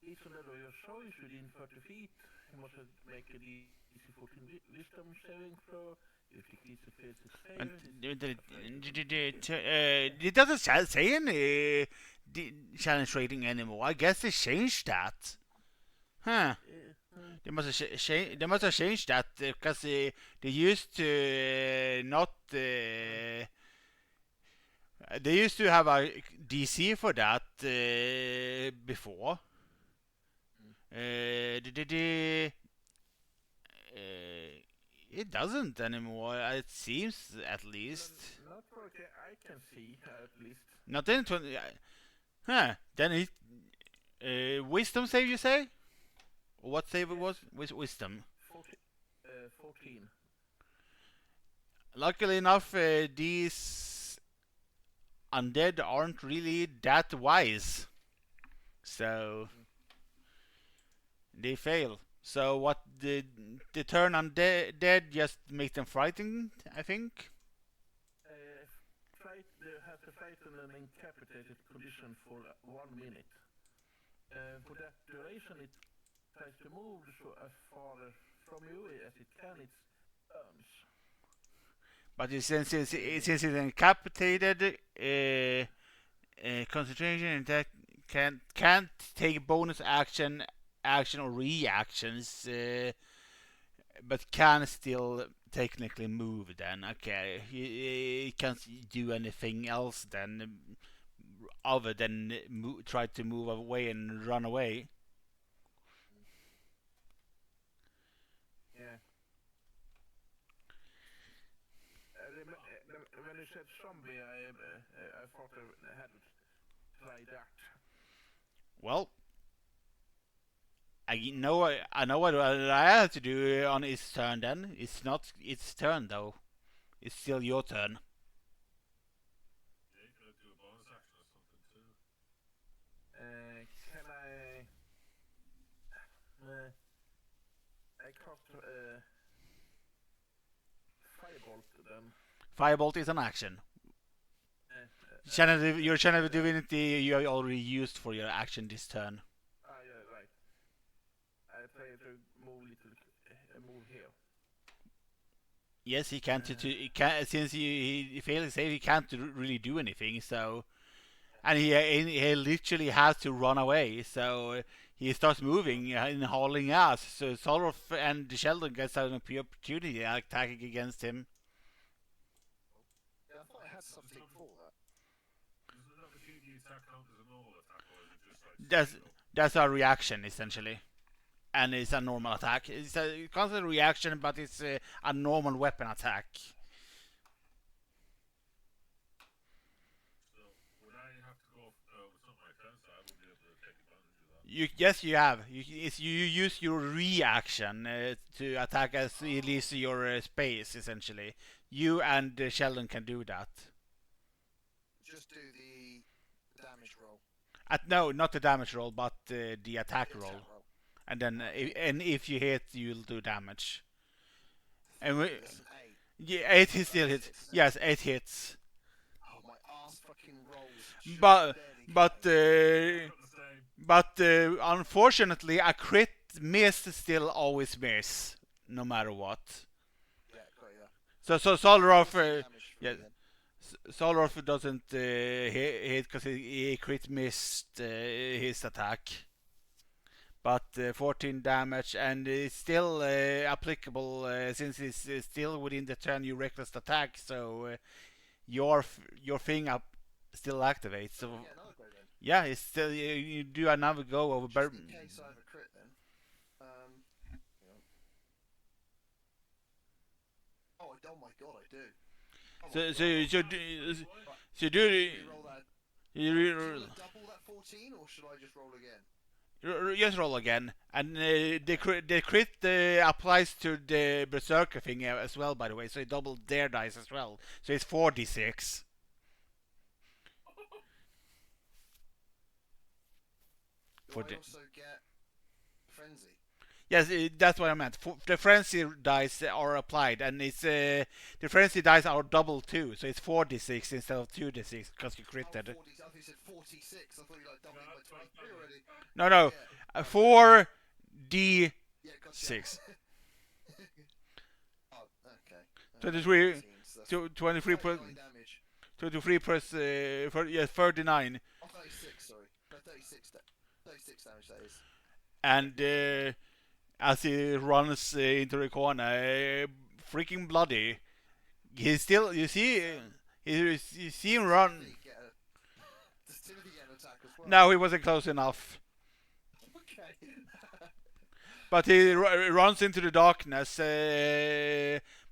each undead of your choice within 30 feet. You must make a DC 14 wisdom saving throw. If it keeps the face It doesn't say any challenge rating anymore. I guess they changed that. Huh. They must have changed that because they used to not. They used to have a DC for that before. It doesn't anymore. It seems at least. Not what I can see, at least. Not in 20. Huh. Then it. Wisdom save, you say? What save it was? Wisdom. 14. Luckily enough, these undead aren't really that wise. So they fail. So what the turn undead just make them frightened, I think. They have to fight in an incapacitated condition for 1 minute. For that duration, it tries to move so as far from you as it can its turns. But since it's incapacitated, concentration and that can't take bonus action or reactions, but can still technically move. Then okay, he can't do anything else then, other than try to move away and run away. Yeah. When you said zombie, I thought I had to try that. Well, I know what I have to do on his turn. Then it's not its turn though. It's still your turn. Yeah, you could do a bonus action or something too. Can I cast Firebolt then? Firebolt is an action. Your channel divinity you have already used for your action this turn. Yeah, right. I try to move here. Yes, he can't. He can't since he failed his save. He can't really do anything. So, and he literally has to run away. So he starts moving and hauling ass. So Solroth and Sheldon gets an opportunity attacking against him. Yeah, I thought I had something for that. Does an opportunity attack count as a normal attack, or is it just like... That's a reaction essentially, and it's a normal attack. It's a constant reaction, but it's a normal weapon attack. So, would I have to go... it's not my turn, so I wouldn't be able to take advantage of that. Yes, you have. You use your reaction to attack as it leaves your space essentially. You and Sheldon can do that. Just do the damage roll. No, not the damage roll, but the attack The roll. attack roll. And then, if you hit, you'll do damage. And we, That's an 8. yeah, 8 hits still hits. Yes, 8 hits. Oh, my ass fucking rolls. Just But barely but cutting. Got the same. unfortunately, a crit miss still always miss, no matter what. Yeah, got ya. So Solroth, 14 damage for yeah, me then. Solroth doesn't hit because he crit missed his attack. But 14 damage, and it's still applicable since it's still within the turn you reckless attack. So your thing up still activates. So Yeah, another go then. yeah, it's still you do another go over. Just in case I have a crit then. Hang on. Oh my god, I do. Oh my So god. so you should so do Reroll that. you Do you re- want to double that 14 or should I just roll again? just roll again, and the crit applies to the berserker thing as well. By the way, so it doubled their dice as well. So it's 4d6. Do For I the also get frenzy? yes, that's what I meant. The frenzy dice are applied, and it's the frenzy dice are double too, so it's 4d6 instead of 2d6 because you Oh, critted. 40, I thought you said 46. I thought you like doubling by 23 already. No, Yeah. 4d6. Yeah, gotcha. Oh, okay. 23 14, so that's 23 plus 39 damage. 23 plus 39, Oh, 36, sorry. No, 36, 36 damage that is. and as he runs into the corner, freaking bloody. He's still, you see, you see him run. Does Timothy get an attack as well? No, he wasn't close enough. Okay. But he runs into the darkness.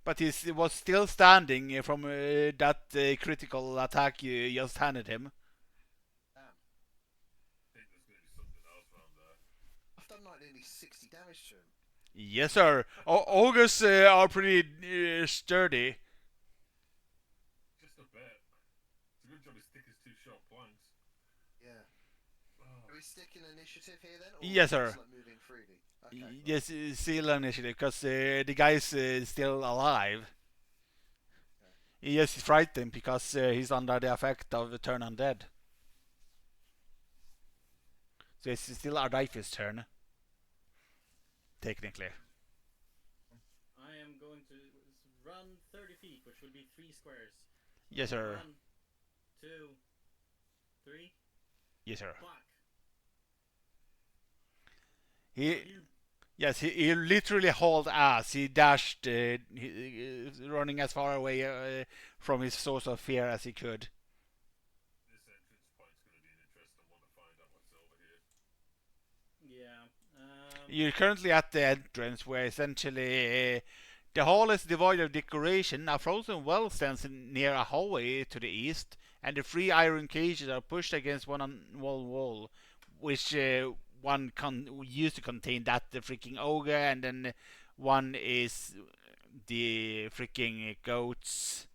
But he was still standing from that critical attack you just handed him. Damn. I think there's going to be something else around there. I've done like nearly 60 damage to him. Yes, sir. Ogres are pretty sturdy. Just a bit. It's a good job his stick is 2 sharp planks. Yeah. Oh. Are we sticking initiative here then? Or Yes, sir. just, like, moving freely? Okay. Yes, still initiative because the guy's still alive. He is frightened because he's under the effect of the turn undead. So it's still Ardifis' turn. Technically. I am going to run 30 feet, which would be 3 squares. Yes, sir. 1, 2, 3. Yes, sir. Black. He literally hauled ass. He dashed, running as far away from his source of fear as he could. This entrance point's going to be an interesting one to find out what's over here. Yeah. You're currently at the entrance where essentially the hall is devoid of decoration. A frozen well stands near a hallway to the east, and the 3 iron cages are pushed against one wall, which one used to contain the freaking ogre, and then one is the freaking goats.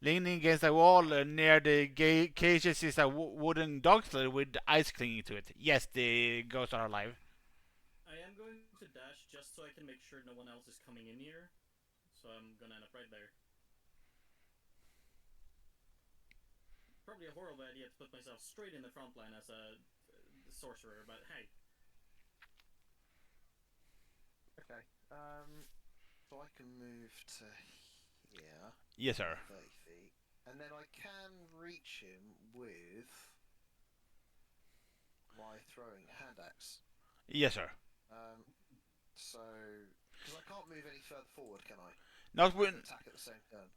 Leaning against a wall near the cages is a wooden dog sled with ice clinging to it. Yes, the ghosts are alive. I am going to dash just so I can make sure no one else is coming in here. So I'm gonna end up right there. Probably a horrible idea to put myself straight in the front line as a sorcerer, but hey. Okay. So I can move to here. Yes, sir. 30 feet. And then I can reach him with my throwing hand axe. Yes, sir. So, because I can't move any further forward, can I? Not I when can attack at the same turn.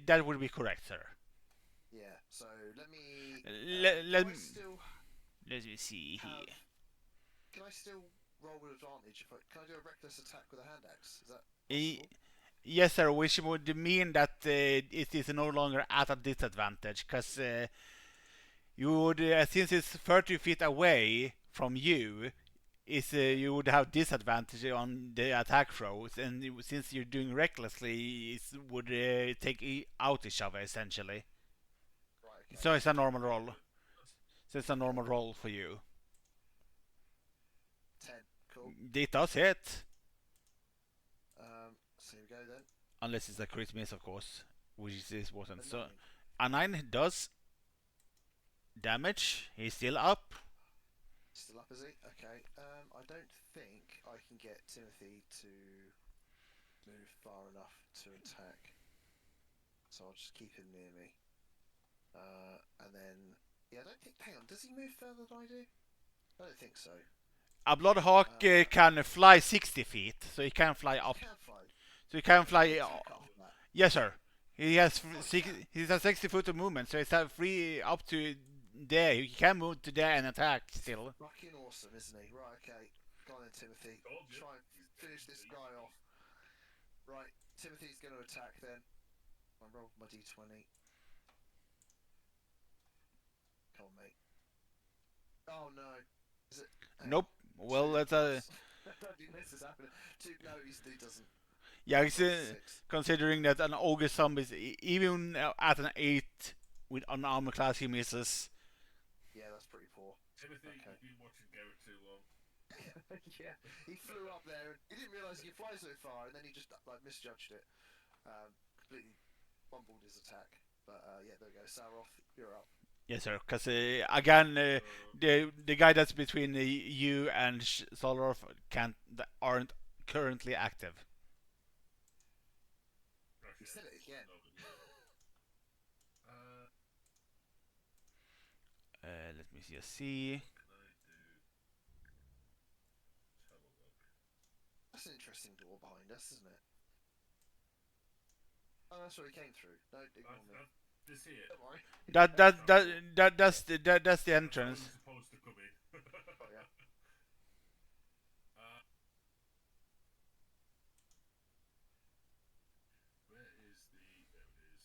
that would be correct, sir. Yeah. So let me. Let can I me still let me see have, here. Can I still roll with advantage? Can I do a reckless attack with a hand axe? Is that Eh, possible? Yes, sir. Which would mean that it is no longer at a disadvantage, because you would, since it's 30 feet away from you, you would have disadvantage on the attack throws, and since you're doing recklessly, it would take out each other essentially. Right. Okay. So it's a normal roll. So it's a normal roll for you. 10. Cool. It does hit. So here we go then. Unless it's a crit miss, of course, which this wasn't. A So 9. a 9 does damage. He's still up. Still up, is he? Okay. I don't think I can get Timothy to move far enough to attack. So I'll just keep him near me. And then, yeah, I don't think. Hang on, does he move further than I do? I don't think so. A Bloodhawk can fly 60 feet, so he can fly up. He can fly. So he can fly. Attack after that. Yes, sir. He has 60 foot of movement, so it's free up to there. He can move to there and attack still. Fucking awesome, isn't he? Right, okay. Go on then, Timothy. Try and finish this guy off. Right, Timothy's going to attack then. I rolled my d20. Come on, mate. Oh no. Is it? Nope. Well, that's a. I don't think this is happening. No, he doesn't. Yeah, it's, 6. considering that an ogre zombie is even at an 8 with an armor class, he misses. Yeah, that's pretty poor. Timothy, Okay. you've been watching Garrett too long. Yeah, he flew up there and he didn't realise he could fly so far, and then he just like misjudged it. Completely fumbled his attack. But yeah, there we go. Saroth, you're up. Yes, sir. Because again, the guy that's between you and Solorf aren't currently active. You said it again. Let me see. That's an interesting door behind us, isn't it? Oh, that's where he came through. No, ignore me. This here. Don't worry. That's the entrance. Supposed to come in. Oh, yeah. Where is the? There it is.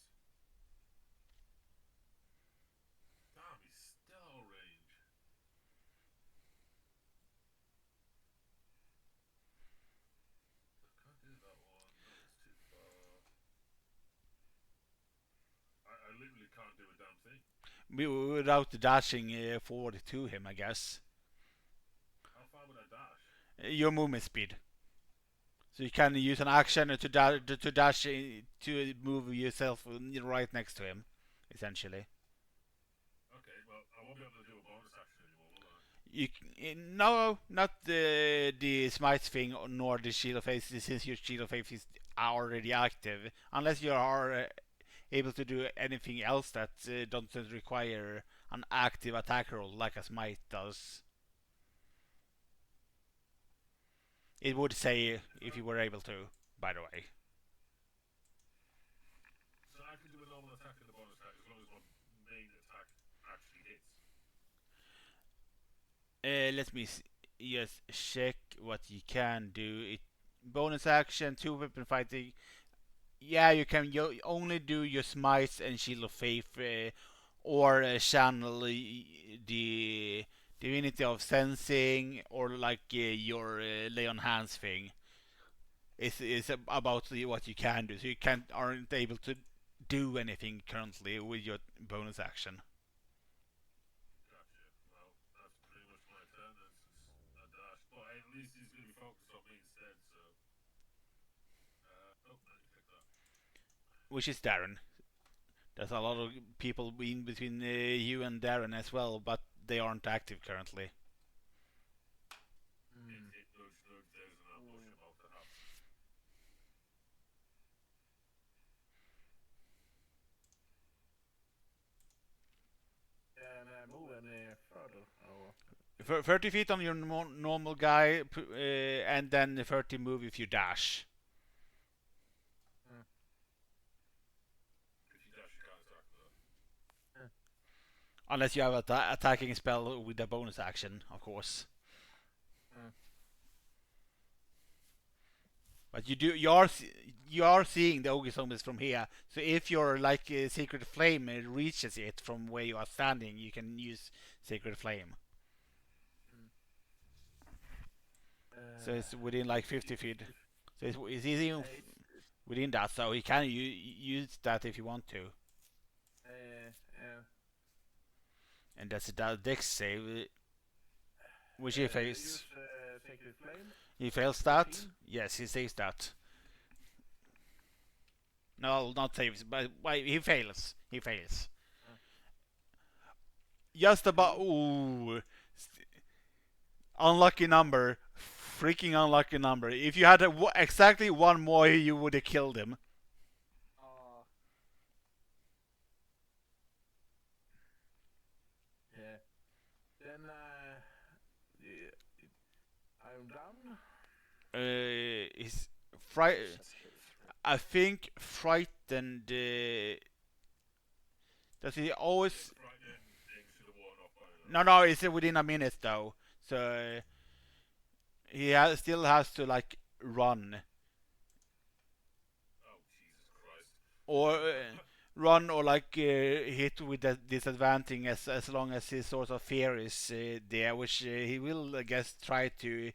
Damn, he's still out of range. I can't do that one. That's too far. I literally can't do a damn thing. Without dashing forward to him, I guess. How far would I dash? Your movement speed. So you can use an action to dash to move yourself right next to him, essentially. Okay, well, I won't be able to do a bonus action anymore, will I? No, not the smite thing nor the shield of faith, since your shield of faith is already active, unless you are able to do anything else that doesn't require an active attack roll like a smite does. It would say if you were able to, by the way. So I can do a normal attack and a bonus attack as long as my main attack actually hits. Let me just check what you can do. Bonus action, 2 weapon fighting. Yeah, you can only do your smites and shield of faith, or channel the divinity of sensing, or like your lay on hands thing. It's about what you can do. So you aren't able to do anything currently with your bonus action. Gotcha. Well, that's pretty much my turn then, since I dashed. But at least he's going to be focused on me instead, so. Oh, I didn't pick that. Which is Darren. There's a lot of people in between you and Darren as well, but they aren't active currently. Hit, nudge, there's an ambush about to happen. Can I move any further? Or 30 feet on your normal guy, and then 30 move if you dash. If you dash, you can't attack though. Unless you have an attacking spell with a bonus action, of course. But you are seeing the ogre zombies from here. So if your Sacred Flame reaches it from where you are standing, you can use Sacred Flame. So it's within 50 feet. So it's easy within that. So you can use that if you want to. yeah. And that's a dex save, which he fails. Use Sacred Flame. He fails that. 15? Yes, he saves that. No, not saves, but he fails. He fails. Uh. Just about. Ooh. Unlucky number. Freaking unlucky number. If you had exactly one more, you would have killed him. Ah, Yeah. Then yeah, I'm done. He's just hit through. I think frightened. Does he always? Frightening thing should have worn off by now. No, it's within a minute though. So still has to like run Oh, Jesus Christ. or run or like hit with a disadvantage as long as his sort of fear is there, which he will I guess try to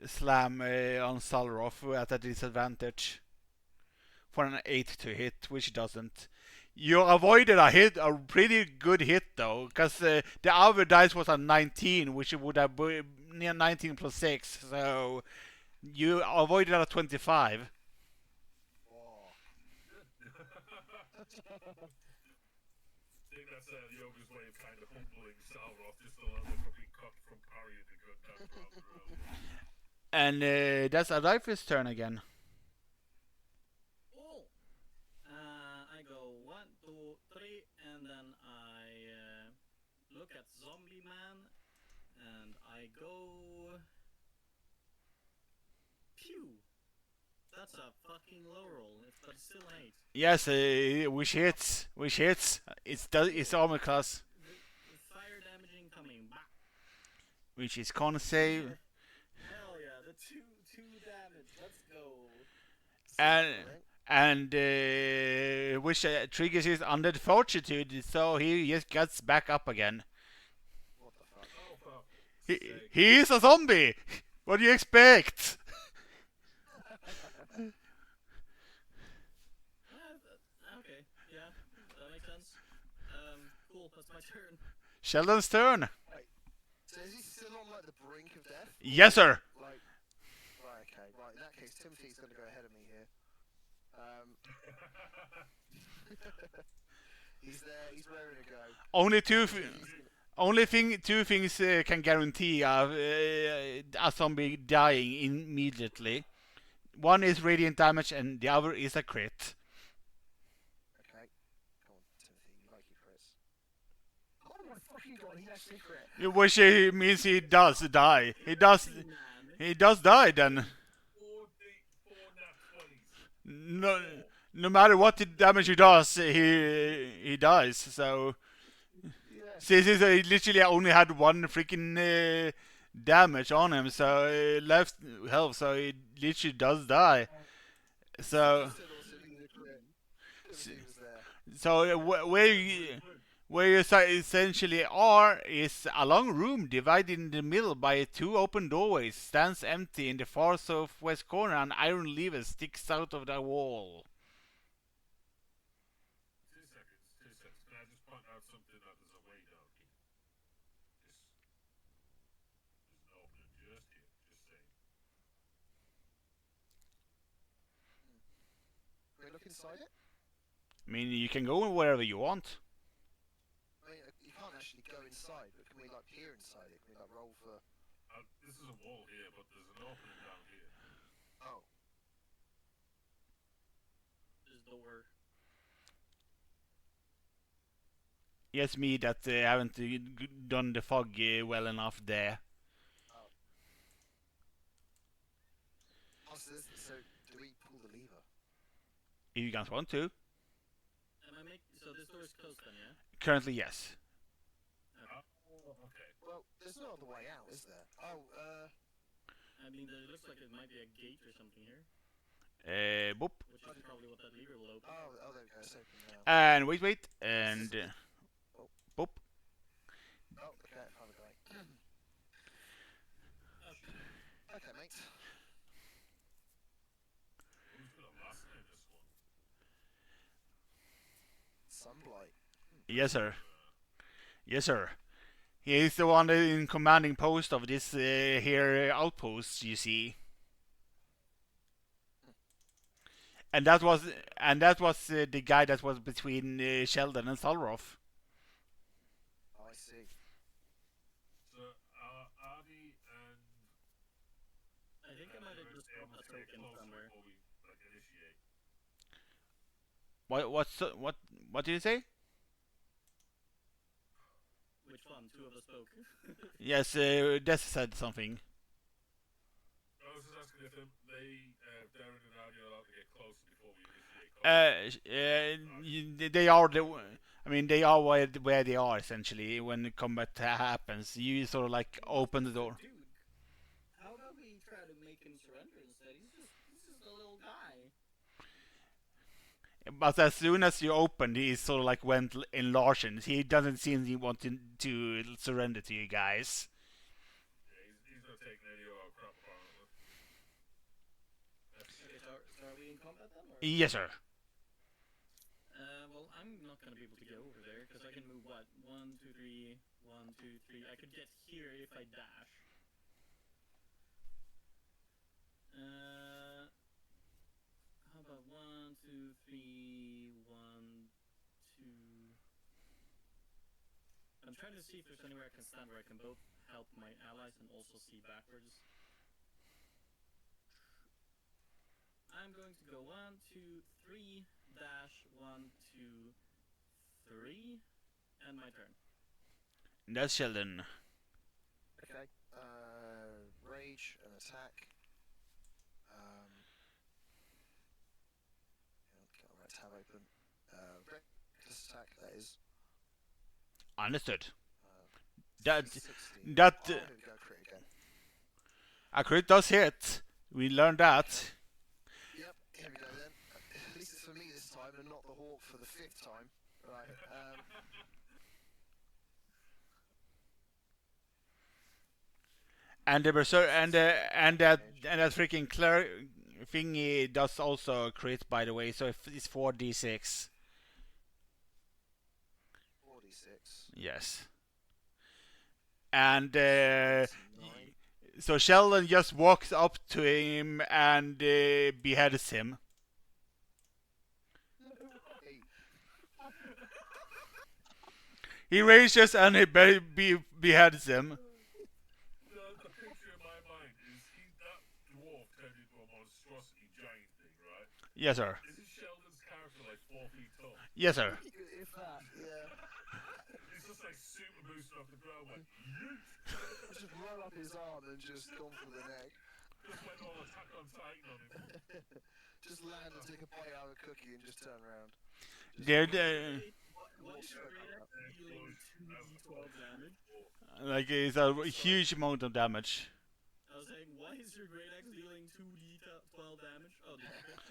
slam on Salroth at a disadvantage for an 8 to hit, which doesn't. You avoided a pretty good hit though, because the other dice was a 19, which would have been near 19 plus 6, so you avoided a 25. Oh, I think that's Yoga's way of kind of humbling Salroth just a little bit from being cut from parrying the good times rather early. And that's Adifis' turn again. Oh! I go 1, 2, 3, and then I look at Zombie Man, and I go. Pew! That's a fucking low roll, but it's still an 8. Yes, which hits. Which hits. It's armor class, The fire damage incoming. Bah! which is con save. Hell yeah, the 2 damage. Let's go. And which triggers his undead fortitude, so he just gets back up again. what the fuck? Oh, fuck. He is a zombie. What do you expect? Okay, yeah, that makes sense. Cool, that's my turn. Sheldon's turn. So is he still on like the brink of death? Yes, sir. Like, right, okay, right. In that case, Timothy's going to go ahead of me here. He's there. He's raring to go. Only two. He's gonna- Two things can guarantee a zombie dying immediately. One is radiant damage, and the other is a crit. Okay, come on, Timothy. You like your crits. Oh my fucking god, he actually crit. Which means he does die. Man. He does die then. 4 nat 20s. No, no matter what the damage he does, he dies. So Yeah. since he literally only had one freaking damage on him, so left health, so he literally does die. So Still also need a crit. Timothy was there. where you essentially are is a long room divided in the middle by two open doorways. Stands empty in the far southwest corner. An iron lever sticks out of the wall. 2 seconds. Can I just point out something that there's a way down here? There's an opening just here. Just saying. Can we look inside it? I mean, you can go wherever you want. I mean, you can't actually go inside, but can we like peer inside it? Can we like roll for? This is a wall here, but there's an opening down here. Oh, This door. Yes, me that haven't done the fog well enough there. oh. So do we pull the lever? If you guys want to. So this door is closed then, yeah? Currently, yes. Oh, okay. Well, there's no other way out, is there? Oh, I mean, it looks like it might be a gate or something here, Boop. which is probably what that lever will open. oh, there we go. It's open now. And wait, and boop. Oh, okay, found the guy. Okay, mate. Who's got a last name this one? Sunblight. Yes, sir. Yes, sir. He is the one in commanding post of this here outpost, you see. and that was the guy that was between Sheldon and Solroth. I see. So Arnie and I think I might have Edward just able dropped a to get token closer somewhere. before we like initiate. What did you say? Which one? Two of us spoke. Yes, Des said something. I was just asking if Darren and Arnie are allowed to get closer before we initiate combat. They are I mean, they are where they are essentially when combat happens. You sort of like open the door. Dude, how about we try to make him surrender instead? He's just a little guy. But as soon as you opened, he sort of like went in Larsen. He doesn't seem to want to surrender to you guys. Yeah, he's not taking any of our crap apparently. Okay, so are we in combat then? Or? Yes, sir. Well, I'm not gonna be able to get over there because I can move what? 1, 2, 3, 1, 2, 3. I could get here if I dash. How about 1, 2, 3, 1, 2. I'm trying to see if there's anywhere I can stand where I can both help my allies and also see backwards. I'm going to go 1, 2, 3, dash 1, 2, 3, and my turn. That's Sheldon. Okay. Rage and attack. Get my tab open. Reckless attack. That is. Understood. Uh, That 16. that Oh, here we go. Crit again. a crit does hit. We learned that. Yep. Here we go then. At least it's for me this time, and not the hawk for the 5th time. Right. And the berserk and that freaking clear thingy does also crit, by the way. So it's 4d6. 46. Yes. And Nine. so Sheldon just walks up to him and beheads him. Hey, He rages and he beheads him. The picture in my mind is that dwarf turned into a monstrosity giant thing, right? Yes, sir. Isn't Sheldon's character like 4 feet tall? Yes, sir. if that, yeah. He's just like super boosting off the ground, like Just roll up his arm and just gone for the neck. just went all Attack on Titan on him. Just land and take a bite out of a cookie and just turn around. What is your great axe dealing 2d12 damage? Like it's a huge amount of damage. I was saying, why is your great axe dealing 2d12 damage? Oh,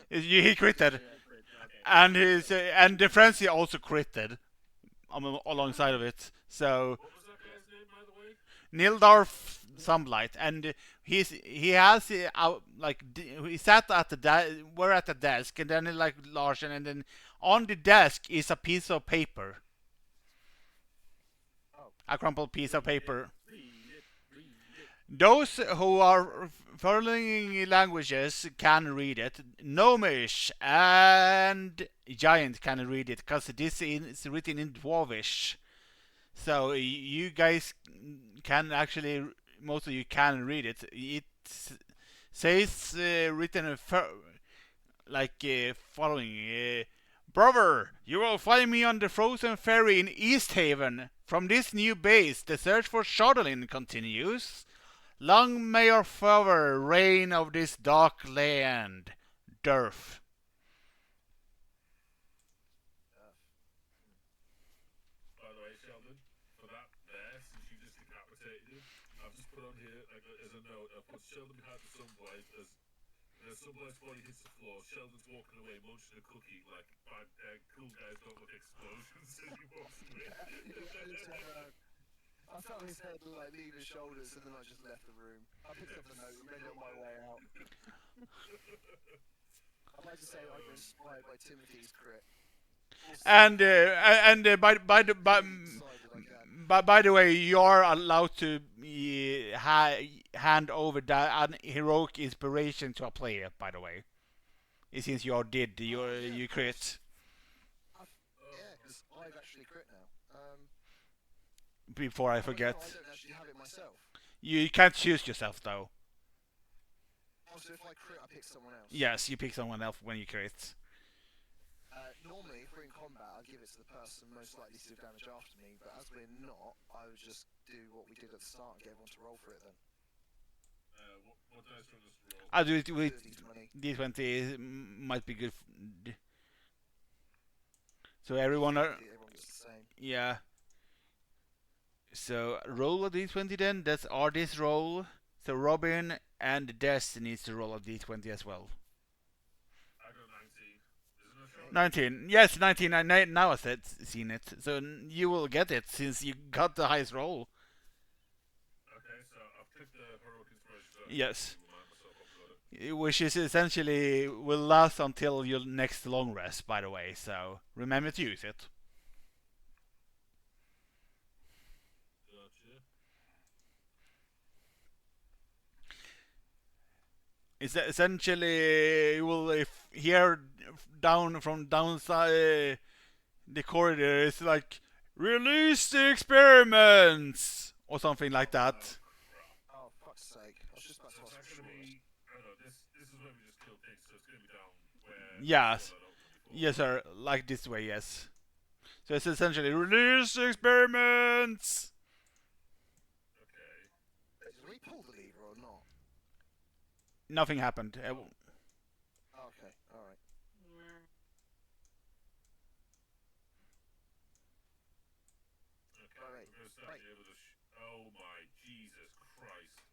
did you crit? He critted, Yeah, crit. Okay. and the frenzy also critted alongside of it. So What was that guy's name, by the way? Nildorf Sunlight, and he has he sat at we're at the desk, and then like Larsen, and then on the desk is a piece of paper, Oh. a crumpled piece of paper. Read it. Those who are following languages can read it. Gnomish and Giant can read it because this is written in Dwarvish. So you guys can actually, most of you can read it. It says written following. Brother, you will find me on the frozen ferry in East Haven. From this new base, the search for Shardolin continues. Long may your father reign of this dark land. Durf. By the way, Sheldon, for that there, since you just decapitated him, I've just put on here like as a note. I put Sheldon behind the sunblight as Sunblight's body hits the floor. Sheldon's walking away, munching a cookie like bad cool guys don't look explosions as he walks away. I felt his head like leave his shoulders, and then I just left the room. I picked up the note and read it on my way out. I'd like to say I was inspired by Timothy's crit. And by the by the way, you are allowed to hand over that heroic inspiration to a player. By the way, since you did you crit Yeah, because I've actually crit now. before I Oh, wait, no, forget. I don't actually have it myself. You can't choose yourself though. Oh, so if I crit, I pick someone else. Yes, you pick someone else when you crit. Normally, if we're in combat, I'd give it to the person most likely to do damage after me, but as we're not, I would just do what we did at the start and get everyone to roll for it then. What dice do you want us to roll? I'll do it with Do a D20. D20 might be good. So everyone are Everyone gets the same. yeah. So roll a D20 then. That's Artie's roll. So Robin and Des needs to roll a D20 as well. I got 19. Isn't it shot? 19. Yes, 19. Now I said seen it. So you will get it since you got the highest roll. Okay, so I've clicked the heroic inspiration. So Yes. I remind myself I've got it. Which is essentially will last until your next long rest, by the way. So remember to use it. Gotcha. It's essentially you will if hear down from downside the corridor. It's like release the experiments or something like that. Oh, fuck's sake. I was just about to So ask it's for not gonna short. be. I don't know. This is where we just killed things, so it's gonna be down where. Yes. I opened before. Yes, sir. Like this way, yes. So it's essentially release the experiments. Okay. Did we pull the lever or not? Nothing happened. Oh, okay, alright. Okay. Alright, We're gonna start right. here with a. Oh my Jesus Christ!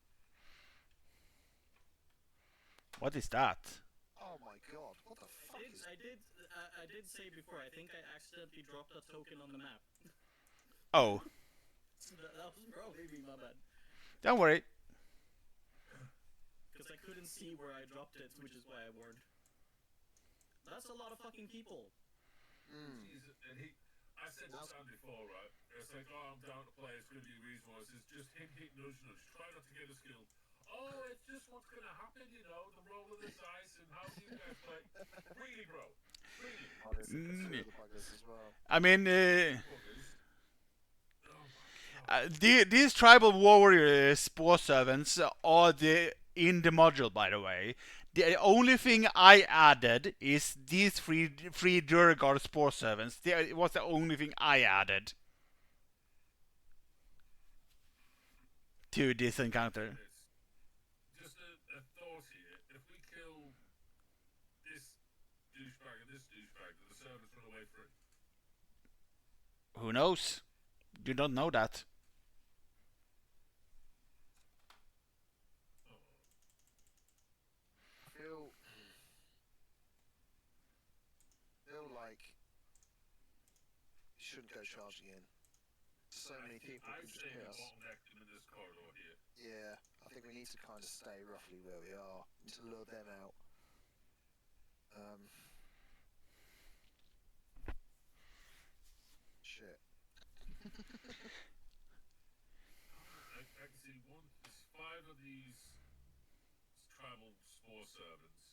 What is that? Oh my god, what the fuck is... I did say before. I think I accidentally dropped a token on the map. Oh, So that was probably me, my bad. don't worry. Because I couldn't see where I dropped it, which is why I warned. That's a lot of fucking people. Jesus, and I said to Sam before, right? It's like, oh, I'm down to play. It's gonna be a reason why. It's just hit, nudge, nudge. Try not to get a skill. Oh, it's just what's gonna happen, you know, the roll of the dice and how do you guys play. Really, bro? Really? Oh, there's two of the buggers as well. I mean, Buggers? Oh my god. these tribal warrior spore servants are in the module, by the way. The only thing I added is these three Durgard spore servants. It was the only thing I added to this encounter. Just a thought here. If we kill this douchebag and this douchebag, do the servants run away free? Who knows? You don't know that. I feel like you shouldn't go charging in. So many people I'd can just say hit we us. bottleneck them in this corridor here. Yeah, I think we need to kind of stay roughly where we are to lure them out. Shit. I can see there's 5 of these tribal spore servants.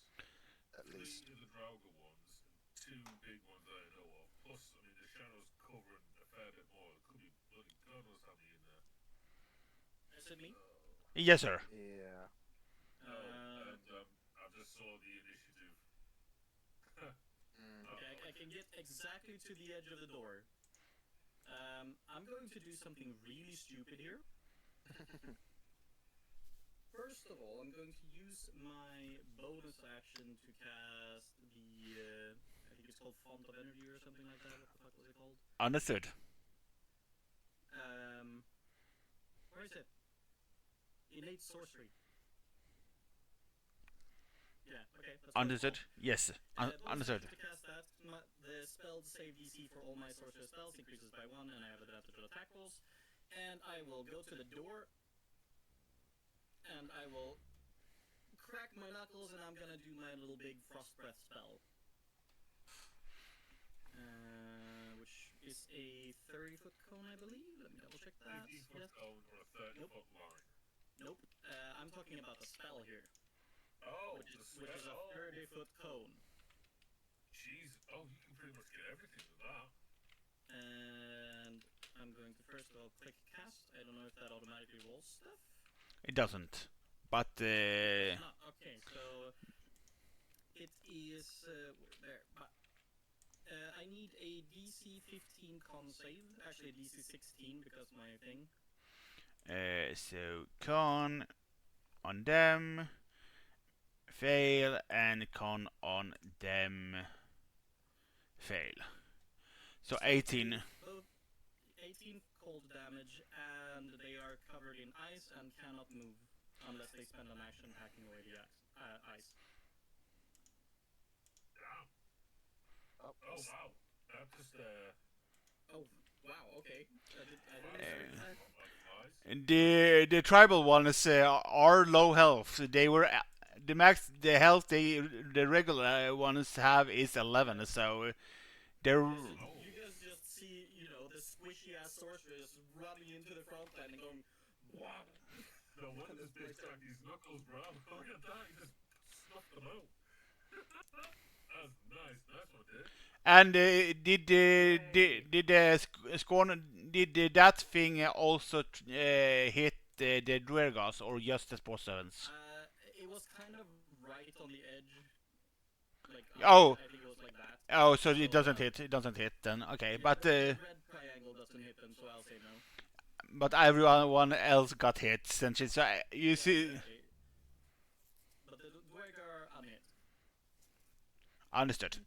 At 3 least. of the Draugr ones, and 2 big ones that I know of. Plus, I mean, the Shadow's covering a fair bit more. It could be bloody God knows how many in there. Is it me? Yes, sir. Yeah. And I just saw the initiative. Okay, I can get exactly to the edge of the door. I'm going to do something really stupid here. First of all, I'm going to use my bonus action to cast the, I think it's called Font of Energy or something like that. What the fuck was it called? Understood. Where is it? Innate Sorcery. Yeah, okay. That's what it's Understood. called. Yes. Bonus Understood. action to cast that. The spell save DC for all my sorcerer spells increases by 1, and I have adapted to attack rolls. And I will go to the door, and I will crack my knuckles, and I'm gonna do my little big frost breath spell. Which is a 30-foot cone, I believe. Let me double check that. 15-foot Yes. cone or a 30-foot line. Nope. I'm talking about the spell here, Oh, which is a 30-foot cone. Oh, you can pretty much get everything with that. And I'm going to first of all quick cast. I don't know if that automatically rolls stuff. It doesn't. But No, okay, so it is there. But I need a DC 15 con save. Actually, DC 16 because my thing. so con on them fail and con on them fail. So 18. Both 18 cold damage, and they are covered in ice and cannot move unless they spend an action hacking away the ice. Damn. Oh, Oh wow. That just Oh, wow, okay. I didn't expect that. nice. The tribal ones are low health. They were the max the health the regular ones have is 11. So they're You guys just see, the squishy ass sorceress running into the front line and going, wow. No wonder this bitch got these knuckles, bro. Look at that. He just snuffed them out. That's nice. Nice one, dude. and Scorn that thing also hit the Dwergas or just the Sport Sevens? It was kind of right on the edge. Like, Oh. I think it was like that. Oh, so it doesn't hit. It doesn't hit then. Okay, Yeah, but the red triangle doesn't hit them, so I'll say no. but everyone else got hit since it's you Yeah, see. exactly. But the Dwerg are unhit. Understood.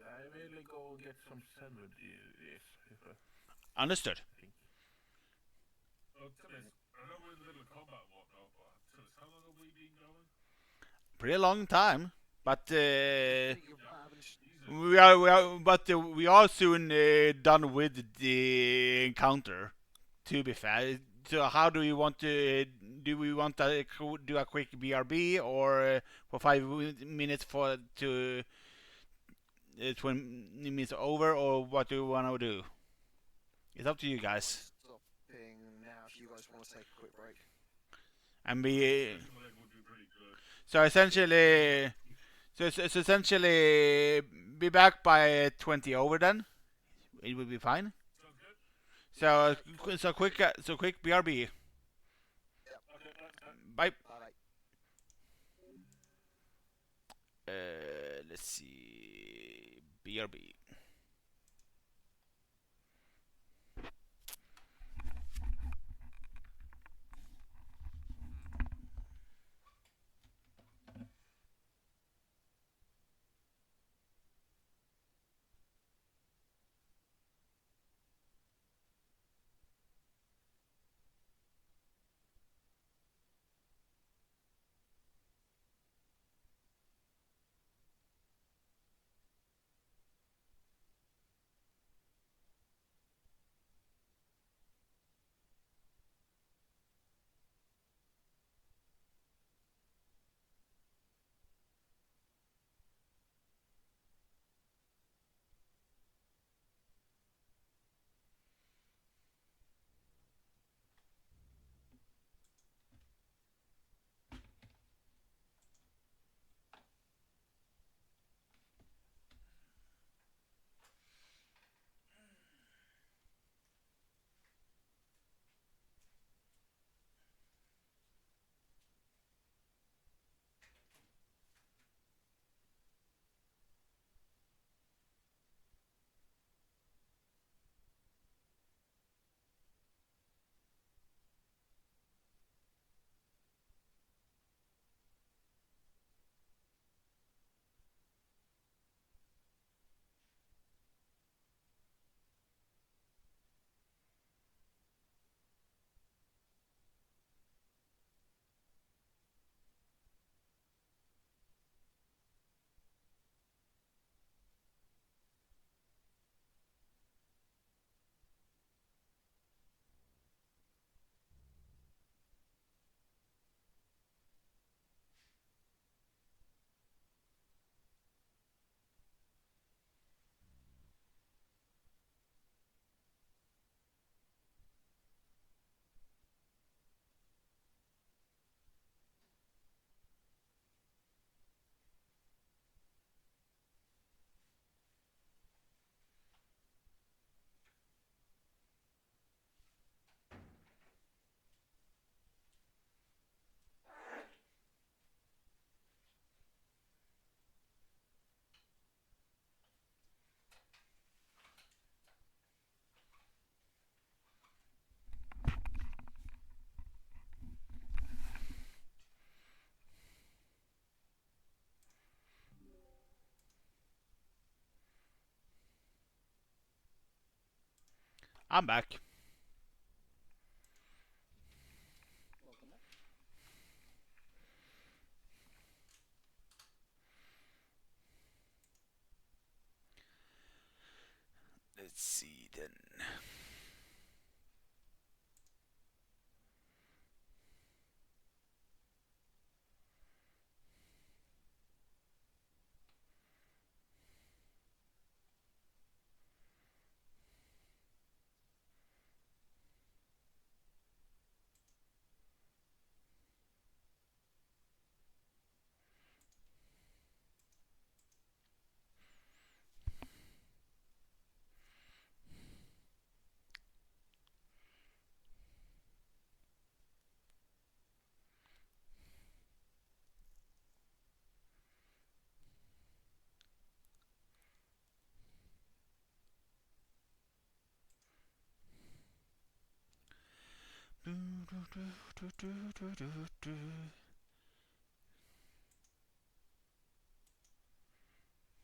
I will go get some sandwiches. Understood. I think. Oh, Timmons, I know we're in the middle of combat and whatnot, but Timmons, how long have we been going? Pretty long time, but think you're ravaged. we are soon done with the encounter. To be fair, so how do you want to? Do we want to do a quick BRB or for 5 minutes for to 20 minutes over, or what do you want to do? It's up to you guys. Stopping now if you guys want to take a quick break. And Second leg would be pretty good. so essentially, so essentially, be back by 20 over then. It will be fine. Sounds good? So quick BRB. Okay, Bye. Bye. Let's see. BRB. I'm back. Welcome back. Let's see then.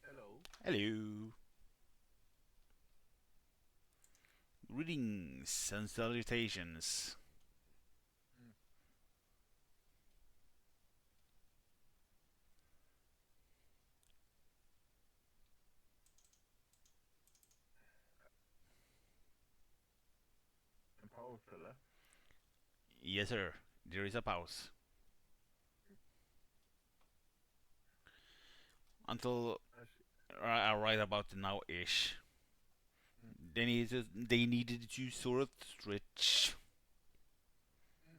Hello. Hello. Greetings and salutations. Mm. En paus eller? Yes, sir. There is a pause. Until I see. right about now-ish. Mm. They needed to sort of stretch. Mm.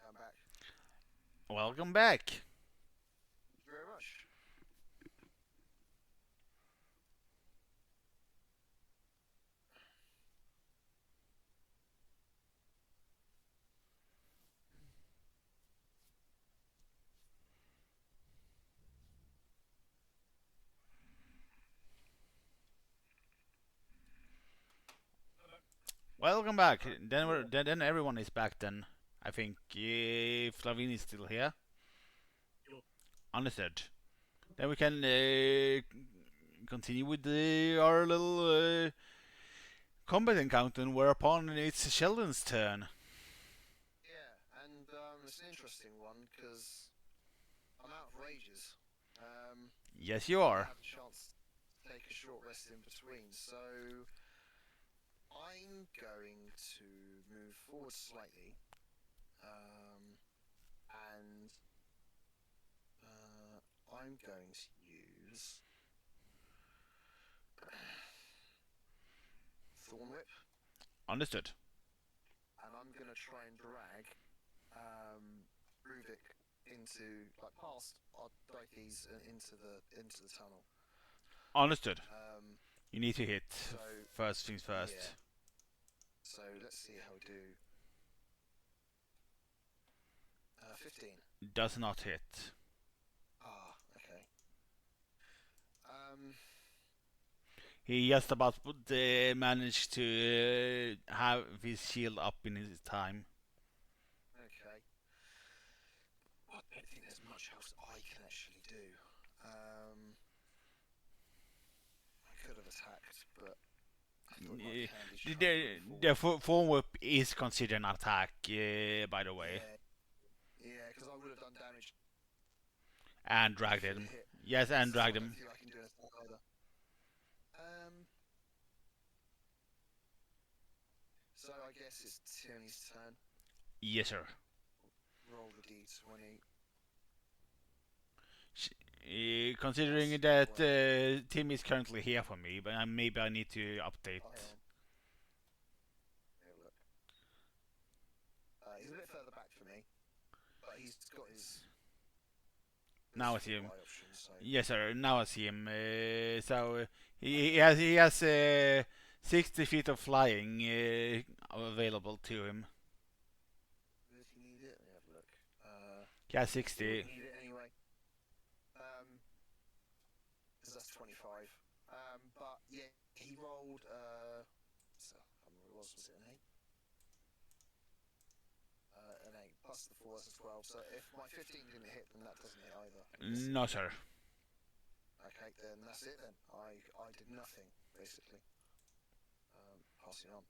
I'm back. Welcome back. Thank you very much. Welcome back. Then everyone is back. Then I think if Lavin is still here, Yo. understood. Then we can continue with our little combat encounter. Whereupon it's Sheldon's turn. Yeah, and it's an interesting one because I'm out of rages. Yes, you I are. had a chance to take a short rest in between, so I'm going to move forward slightly, and I'm going to use Thorn Whip, Understood. and I'm going to try and drag Ruvik into like past Dikes and into the tunnel. Understood. Um, You need to hit. so First things first. yeah. So let's see how we do. 15. Does not hit. Ah, okay. He just about managed to have his shield up in his time. Okay. I don't think there's much else I can actually do. I could have attacked, but I thought it might be handy to try and pull The forward. form whip is considered an attack, by the way. Yeah, because I would have done damage And dragged if it him. hit. Yes, and So I dragged don't him. think I can do anything either. So I guess it's Tierney's turn. Yes, sir. Roll the d20. Considering that Tim is currently here for me, but maybe I need to update. Oh, hang on. Have a look. He's a bit further back for me, but he's got his. Now I see him. Options, so. Yes, sir. Now I see him. So he has 60 feet of flying available to him. Does he need it? Let me have a look. He has He 60. would need it anyway. Because that's 25. But yeah, he rolled. So, I can't remember what it was. Was it an 8? An 8 plus the 4, that's a 12. So if my 15 didn't hit, then that doesn't hit either. No, sir. Okay, then that's it then. I did nothing, basically. Passing on.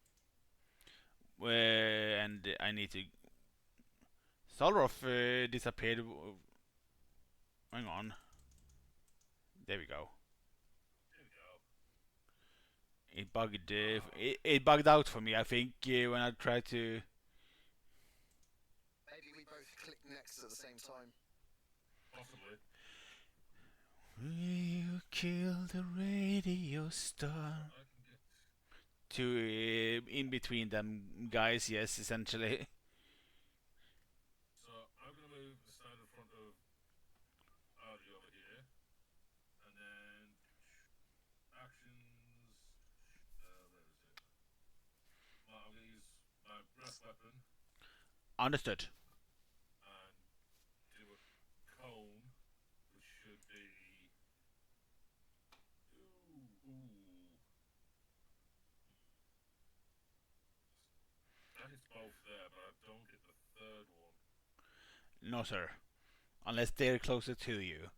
And I need to. Solroth disappeared. Hang on. There we go. Here we go. It bugged. It bugged out for me. I think when I tried to. Maybe we both clicked next at the same time. Possibly. You kill the radio star. I can get. To in between them guys, yes, essentially. So I'm gonna move the stand in front of Artie over here, and then actions. Where is it? Well, I'm gonna use my breath weapon Understood. and do a cone, which should be. Ooh. That hits both there, but I don't get the third one. No, sir. Unless they're closer to you.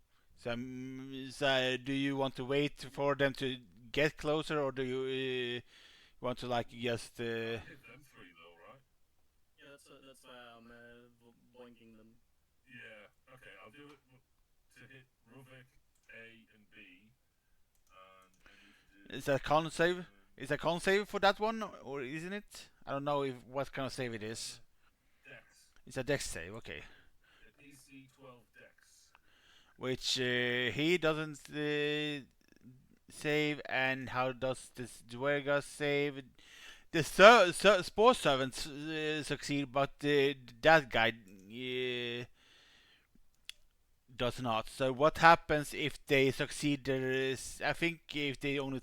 So do you want to wait for them to get closer, or do you want to like just? I hit them 3 though, right? Yeah, that's why I'm boinking them. Yeah. Okay, I'll do it to hit Ruvik A and B, and I need to do. Is that con save? Is that con save for that one, or isn't it? I don't know if what kind of save it is. Dex. It's a dex save, okay. A DC 12 Dex. Which he doesn't save, and how does this Dwerga save? The Spore Servants succeed, but that guy does not. So what happens if they succeed? There is, I think, if they only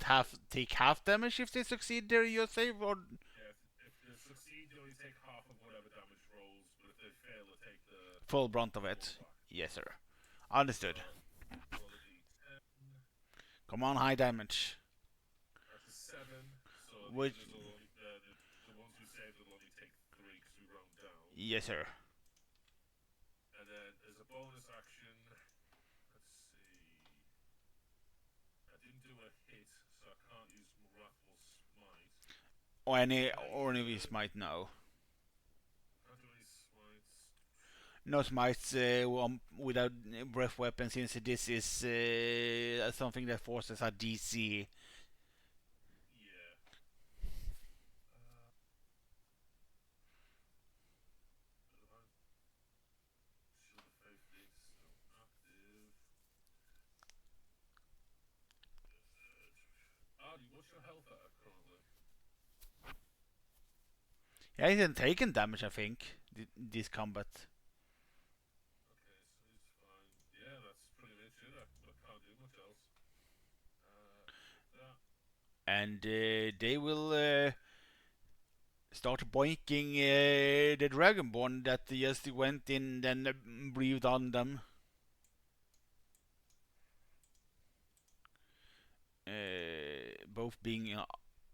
take half damage if they succeed their your save, or Yeah, if they succeed, they only take half of whatever damage rolls, but if they fail, they take the full brunt of it. full whack. Yes, sir. Understood. Roll a D10. Come on, high damage. That's a 7. So the Which- others will only, the ones who saved will only take 3 because we round down. Yes, sir. And then as a bonus action, let's see. I didn't do a hit, so I can't use Wrathful Smite. Or any of these might know. Can't do any smites. No smites without breath weapon, since this is something that forces a DC. Yeah. Shield of Faith is still active. Artie, what's your health at currently? Yeah, he hasn't taken damage, I think, this combat. much else. Yeah. And they will start boinking the Dragonborn that just went in and breathed on them. Both being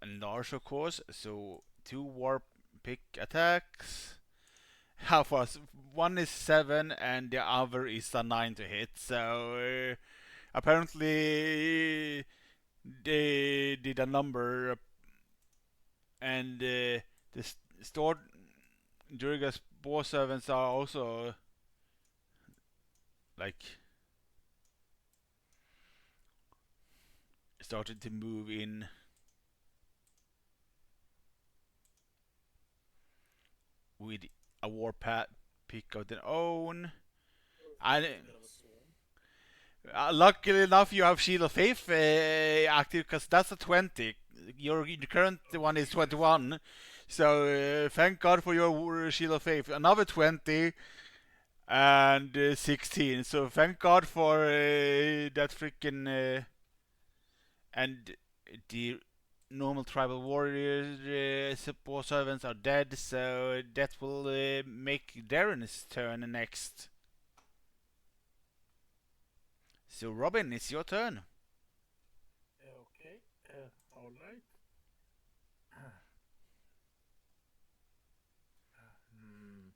large, of course. So two warp pick attacks. How fast? One is 7 and the other is a 9 to hit. So apparently they did a number, and the stored Durga's boar servants are also like started to move in with a war pick of their own. And A bit of a swarm. luckily enough, you have Shield of Faith active because that's a 20. Your current one is 21. So thank God for your Shield of Faith. Another 20 and 16. So thank God for that freaking. And the normal tribal warrior support servants are dead, so that will make Darren's turn next. So Robin, it's your turn. Okay, alright. Hmm.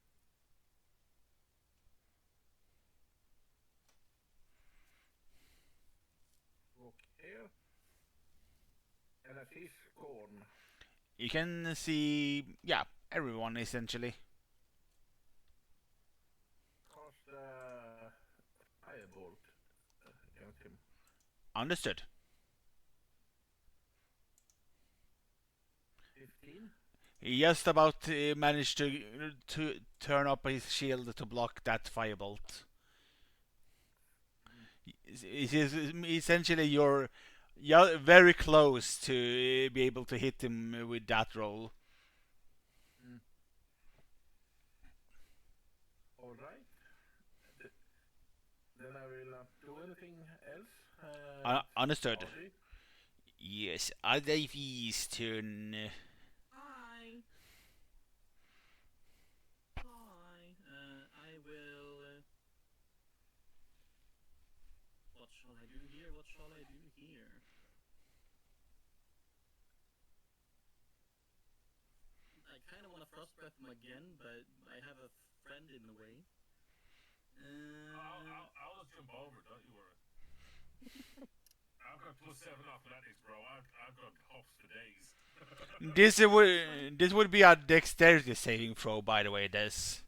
Look here. And a fish gone. You can see, yeah, everyone essentially. Cast firebolt against him. Understood. 15. He just about managed to turn up his shield to block that firebolt. It is essentially you're very close to be able to hit him with that roll. Mm. Alright. Then I will not do anything else. Understood. Audrey. Yes, Adavi's turn. Hi. Hi. I will. What shall I do here? What shall I do here? I kind of want to frost breath him again, but I have a friend in the way. I'll just jump over, don't you worry. I've got +7 athletics, bro. I've got hops for days. This would be a dexterity saving throw, by the way. This.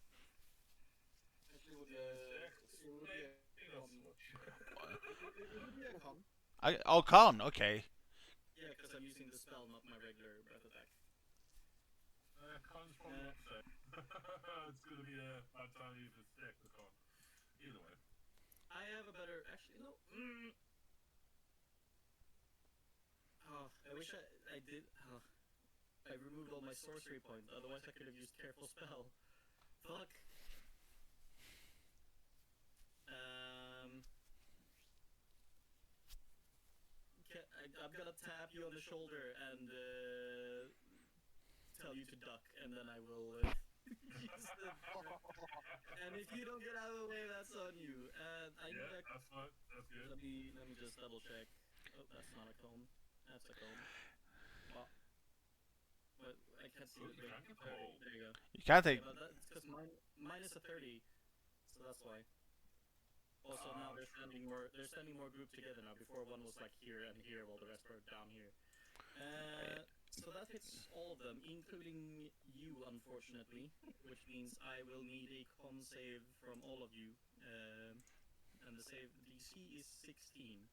Actually, would so it would be a Maybe not so much. it would be a con. Oh, con. Okay. Yeah, because I'm using the spell, not my regular breath attack. Con's probably not the same. It's gonna be a bad time if it's deck the con. Either way. I have a better. Actually, no. Oh, I wish I did. Oh, I removed all my sorcery points. Otherwise, I could have used careful spell. Fuck. I'm gonna tap you on the shoulder and tell you to duck, and then I will use the. And if you don't get out of the way, that's on you. Yeah, that's fine. That's good. Let me just double check. Oh, that's not a cone. That's a cone. Well, but I can't see the big. There you go. You can't take. Yeah, but that's because mine is a 30, so that's why. Also now they're standing more grouped together now. Before one was like here and here, while the rest were down here. So that hits all of them, including you, unfortunately, which means I will need a con save from all of you. And the save DC is 16.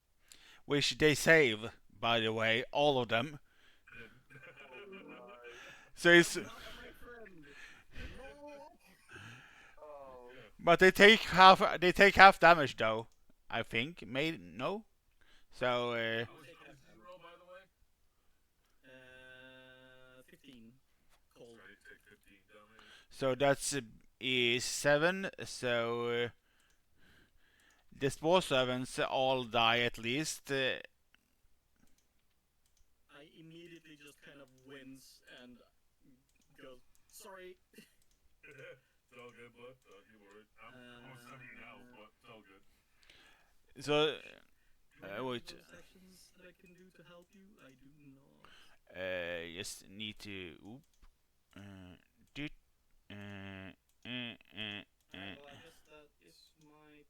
Which they save, by the way, all of them. So it's. Not my friend. No. Oh. But they take half. They take half damage though. I think. Maybe no. So. How much damage did you roll, by the way? 15 cold. Sorry, take 15 damage. So that's is 7. So The spore servants all die at least. I immediately just kind of wince and go, sorry. It's all good, bud. Don't you worry. I'm something else, but it's all good. So, Do I have wait. those actions that I can do to help you? I do not. Just need to. Oop. Did. Well, I guess that is my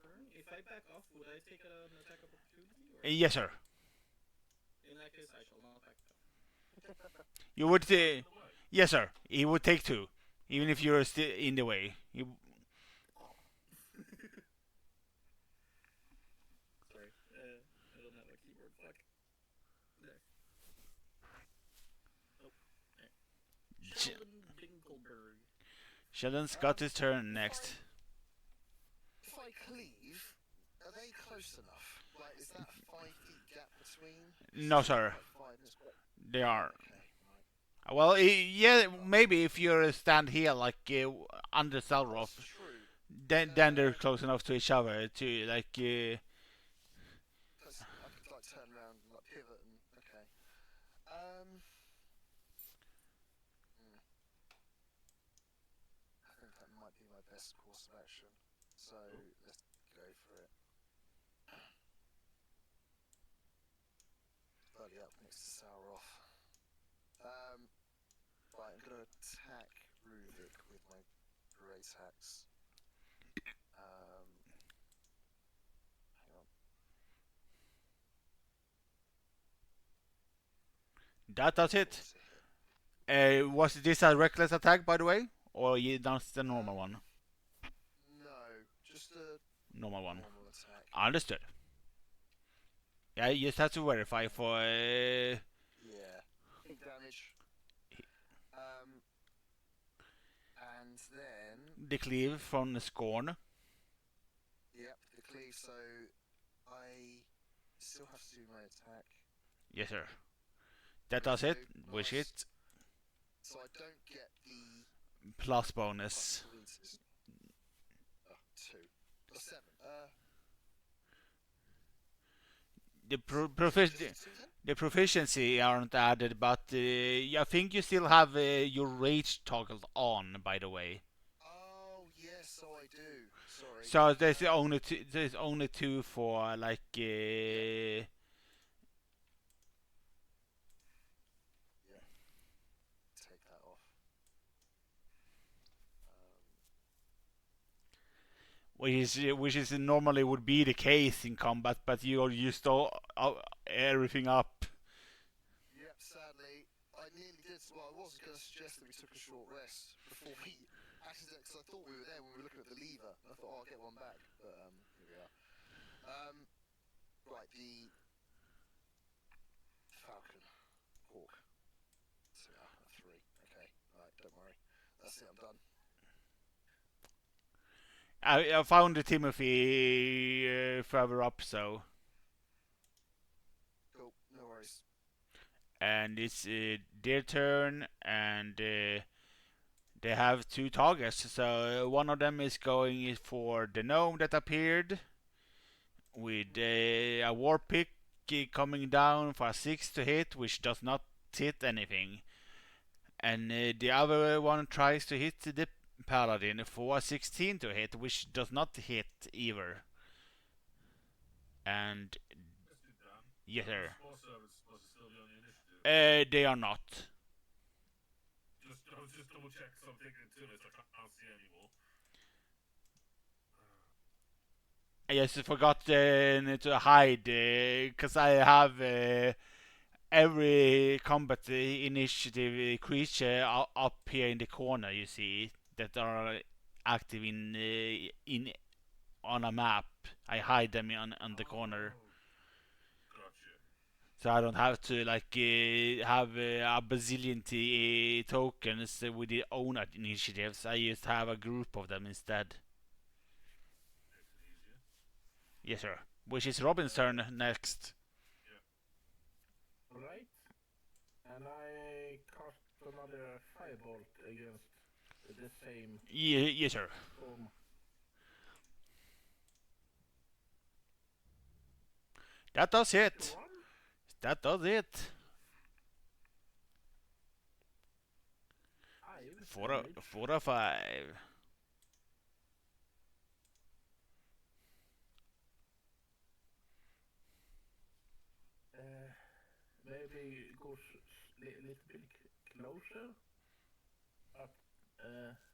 turn. If I back off, would I take an attack of opportunity? Or? Yes, sir. In that case, I shall not back off. You would. In the way. Yes, sir. He would take 2, even if you're still in the way. Sorry, I don't have a keyboard. Fuck. There. Oh, there. Sheldon Dinkelberg. Sheldon's got his turn next. If I cleave, are they close enough? Like, is that a 5 feet gap between? No, sir. Like 5 and it's quite... They are. Okay, right. Well, yeah, maybe if you stand here like under Salroth, That's true. then they're close enough to each other to like. 'Cause I could like turn around and like pivot and okay. I think that might be my best course of action. So let's go for it. Bloody up next to Sauroff. Right, I'm gonna attack Ruvik with my great axe. Hang on. That does it. What's it hit? Was this a reckless attack, by the way, or that's the normal one? No, just a Normal one. normal attack. Understood. Yeah, you just have to verify for. Yeah. Damage. And then, The cleave from the scorn. yep, the cleave, so I still have to do my attack. Yes, sir. That does it. Wish it. So I don't get the Plus bonus. plus 2. Plus 7. The Just 2 then? the proficiency aren't added, but I think you still have your rage toggled on. By the way. Oh, yes, so I do. Sorry. So there's only 2 for like. Take that off. Which is normally would be the case in combat, but you used everything up. Yep, sadly, I nearly did. Well, I was going to suggest that we took a short rest before we accidentally, because I thought we were there when we were looking at the lever. I thought, oh, I'll get one back, but here we are. Right, the Falcon Hawk. So, 3. Okay, right, don't worry. That's it. I'm done. I found the Timothy further up, so. Cool, no worries. And it's their turn, and they have 2 targets. So one of them is going for the gnome that appeared with a war pick coming down for a 6 to hit, which does not hit anything. And the other one tries to hit the paladin for a 16 to hit, which does not hit either. And Let's do Dan. yes, sir. Spore servants was still the only initiative. They are not. I was just double check something until I can't see anymore. I just forgot to hide because I have every combat initiative creature up here in the corner. You see that are active in on a map. I hide them on the corner, Gotcha. so I don't have to like have a bazillion tokens with their own initiatives. I just have a group of them instead. Makes it easier. Yes, sir. Which is Robin's turn next. Right. And I cast another firebolt against the same Yes, sir. storm. That does it. One? That does it. 5 Four, damage. 4 or 5. Maybe goes little bit closer. Up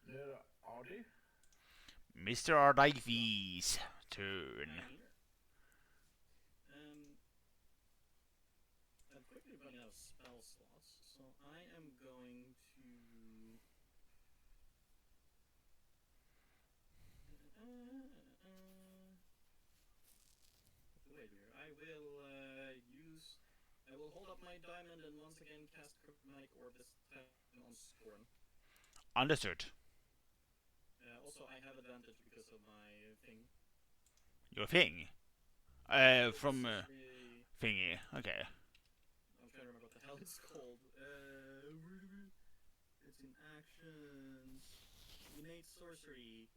near Artie. Mr. Ardivey's turn. I'm here. I'm quickly running out of spell slots, so I am going to. Wait here. I will use. I will hold up my diamond and once again cast Chromatic Orb, this time on Scorn. Understood. Also, I have advantage because of my thing. Your thing. From thingy. Okay. I'm trying to remember what the hell it's called. It's in actions. Innate sorcery.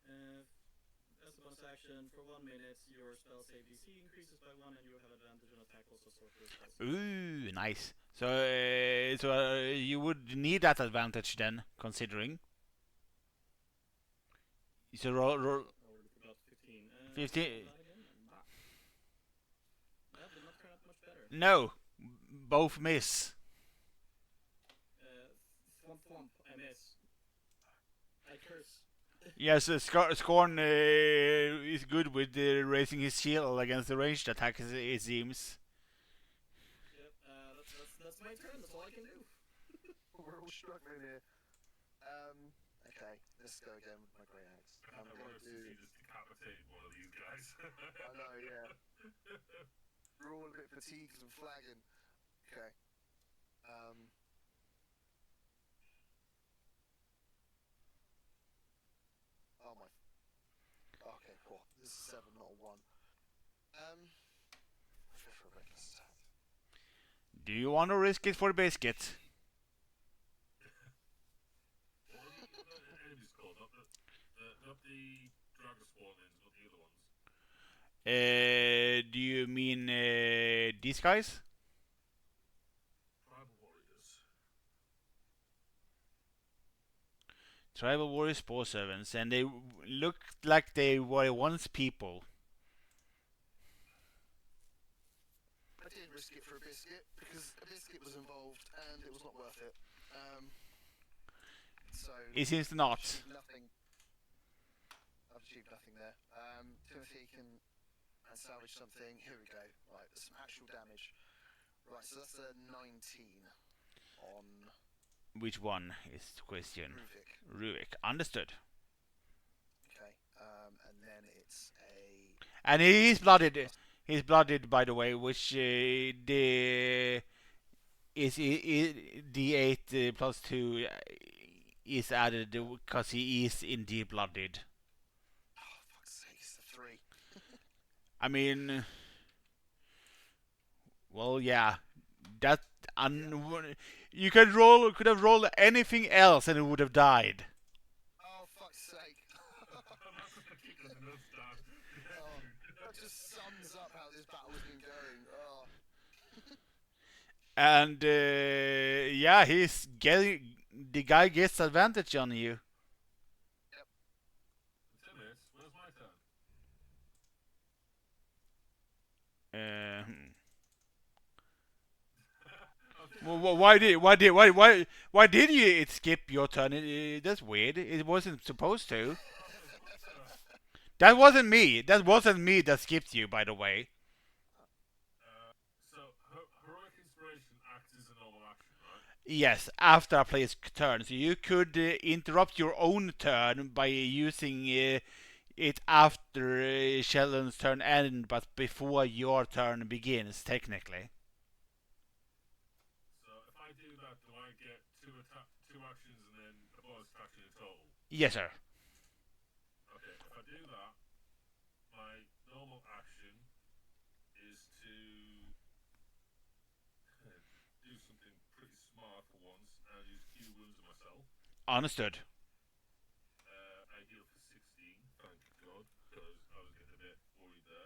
As a bonus action, for 1 minute, your spell save DC increases by 1 and you have advantage on attack also sorcerer spells. Ooh, nice. So, you would need that advantage then, considering. So roll Already forgot 15. 15. That did not turn out much better. No, both miss. Thwomp thwomp, I miss. I curse. Yes, Scorn is good with raising his shield against the ranged attack, it seems. Yep, that's my turn, that's all I can do. We're all struggling here. Okay, let's go again with my grey axe. I'm I gonna want to do. see just decapitate one of these guys. I know, yeah. We're all a bit fatigued and flagging. Okay. Oh my. Okay, cool. This is 7, not a 1. Let's go for a reckless attack. Do you want to risk it for biscuit? What are the enemies called? Not the Dragon Spawnings, but the other ones. Do you mean these guys? Tribal Warriors. Tribal Warriors Spore Servants, and they looked like they were once people. I didn't risk it for a biscuit because a biscuit was involved and it was not worth it. So It seems not. I've achieved nothing there. Timothy can salvage something. Here we go. Right, there's some actual damage. Right, so that's a 19 on Which one is the question? Ruvik. Ruvik. Understood. Okay, and then it's a. And he's blooded. He's blooded, by the way, which the is D8 plus 2 is added because he is indeed blooded. Oh, fuck's sake, it's a 3. I mean, well, yeah, that you could have rolled anything else and it would have died. Oh, fuck's sake. Kick the nuts down. Oh, that just sums up how this battle has been going. Oh. And yeah, he's getting the guy gets advantage on you. Tennis, where's my turn? Why did you skip your turn? That's weird. It wasn't supposed to. That wasn't me. That wasn't me that skipped you, by the way. So, Heroic Inspiration acts as a normal action, right? Yes, after a player's turn, so you could interrupt your own turn by using it after Sheldon's turn ends, but before your turn begins, technically. So, if I do that, do I get two actions and then a bonus action in total? Yes, sir. Okay, if I do that, my normal action is to do something pretty smart for once and use Q wounds on myself. Understood. I heal for 16, thank God, because I was getting a bit worried there.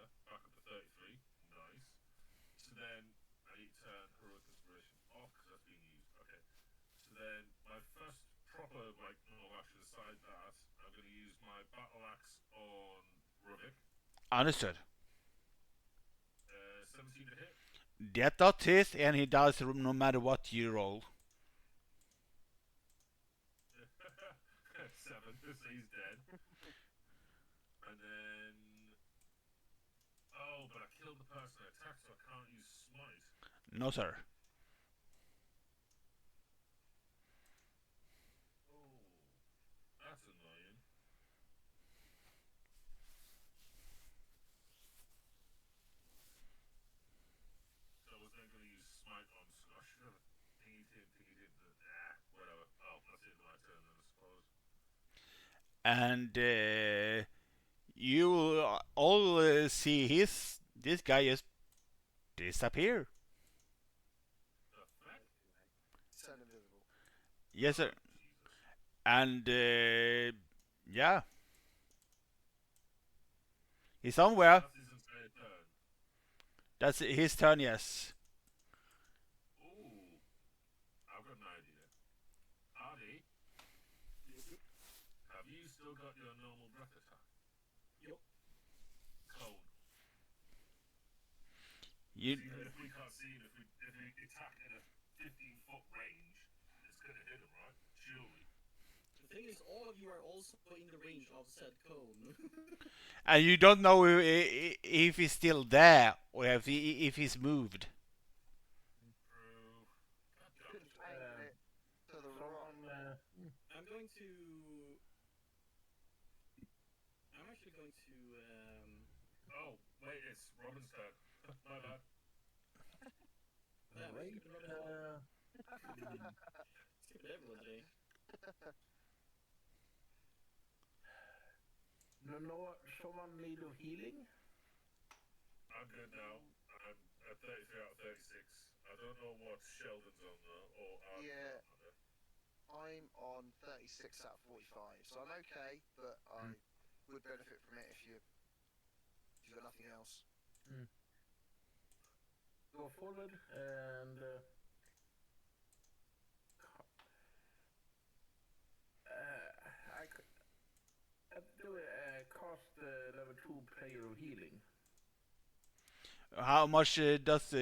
So then I need to turn heroic inspiration off because that's being used. Okay. So then my first proper like normal action aside that I'm going to use my battle axe on Ruvik. Understood. 17 to hit. That dot hit, and he dies no matter what you roll. 7, so he's dead. And then oh, but I killed the person I attacked, so I can't use smite. No, sir. Oh, that's annoying. So I was then going to use smite on. I should have pinged him. Whatever. Oh, that's the end of my turn then, I suppose. And you all see this guy just disappear. The fuck? Turn invisible. Yes, sir. Jesus. And yeah, he's somewhere. That's his entire turn. That's his turn. Yes. Ooh, I've got an idea. Artie, Yep. have you still got your normal breath attack? Yep. Cone. You. So even if we can't see him, if we attack at a 15-foot range, it's gonna hit him, right? Surely. The thing is, all of you are also in the range of said cone. And you don't know if he's still there or if he's moved. True. God damn Could it. aim it to the right. Someone, I'm going to. I'm actually going to. Oh, wait, it's Robin's turn. My bad. Yeah, wait, skipping everyone today. no, someone need of healing? I'm good now. I'm at 33 out of 36. I don't know what Sheldon's on though, or Artie's Yeah. on there. I'm on 36 out of 45, so I'm okay, but I would benefit from it if you've got nothing else. Go forward and I do cast level 2 prayer of healing. How much does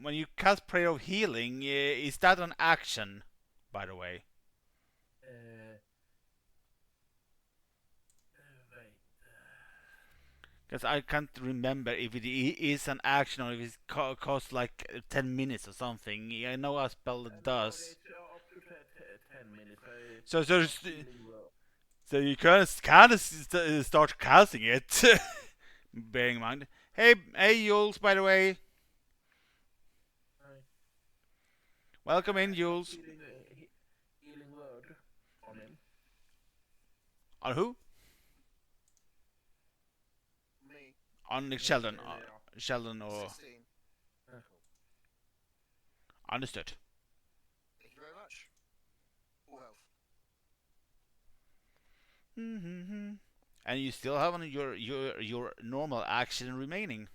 when you cast prayer of healing? Is that an action, by the way? Wait. Because I can't remember if it is an action or if it costs like 10 minutes or something. I know a spell that No, does. it's up to 10 minutes. Healing word. So you can kind of start casting it. Bearing in mind. Hey, Jules, by the way. Welcome in, Jules. Healing word on him. On who? Me, On Sheldon. Yeah. Sheldon or 16. understood. Thank you very much. Full health. And you still have your normal action remaining.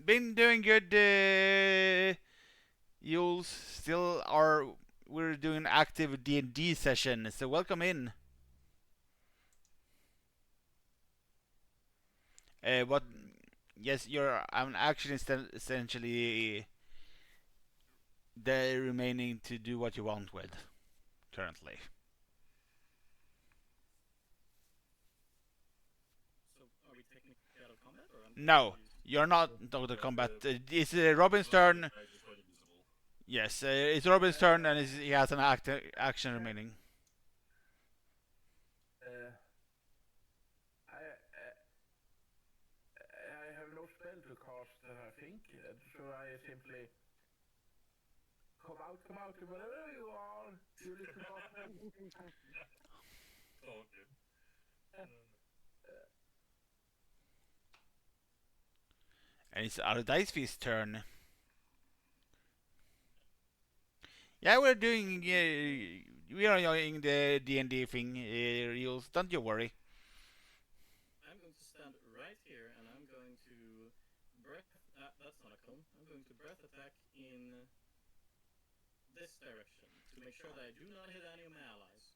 Been doing good, Jules. Still are we're doing an active D&D session, so welcome in. What? Yes, you're. I'm actually essentially the remaining to do what you want with currently. So, are we technically out of combat, or I'm No, confused? you're not out of combat. It's Robin's turn. I just went invisible. Yes, it's Robin's turn, and he has an action remaining. I have no spell to cast, I think, so I simply come out, wherever you are, you little bastard. Talking. And it's Ardicefist's turn. Yeah, we're doing. We are doing the D&D thing, Reels. Don't you worry. I'm going to stand this direction to make sure that I do not hit any of my allies.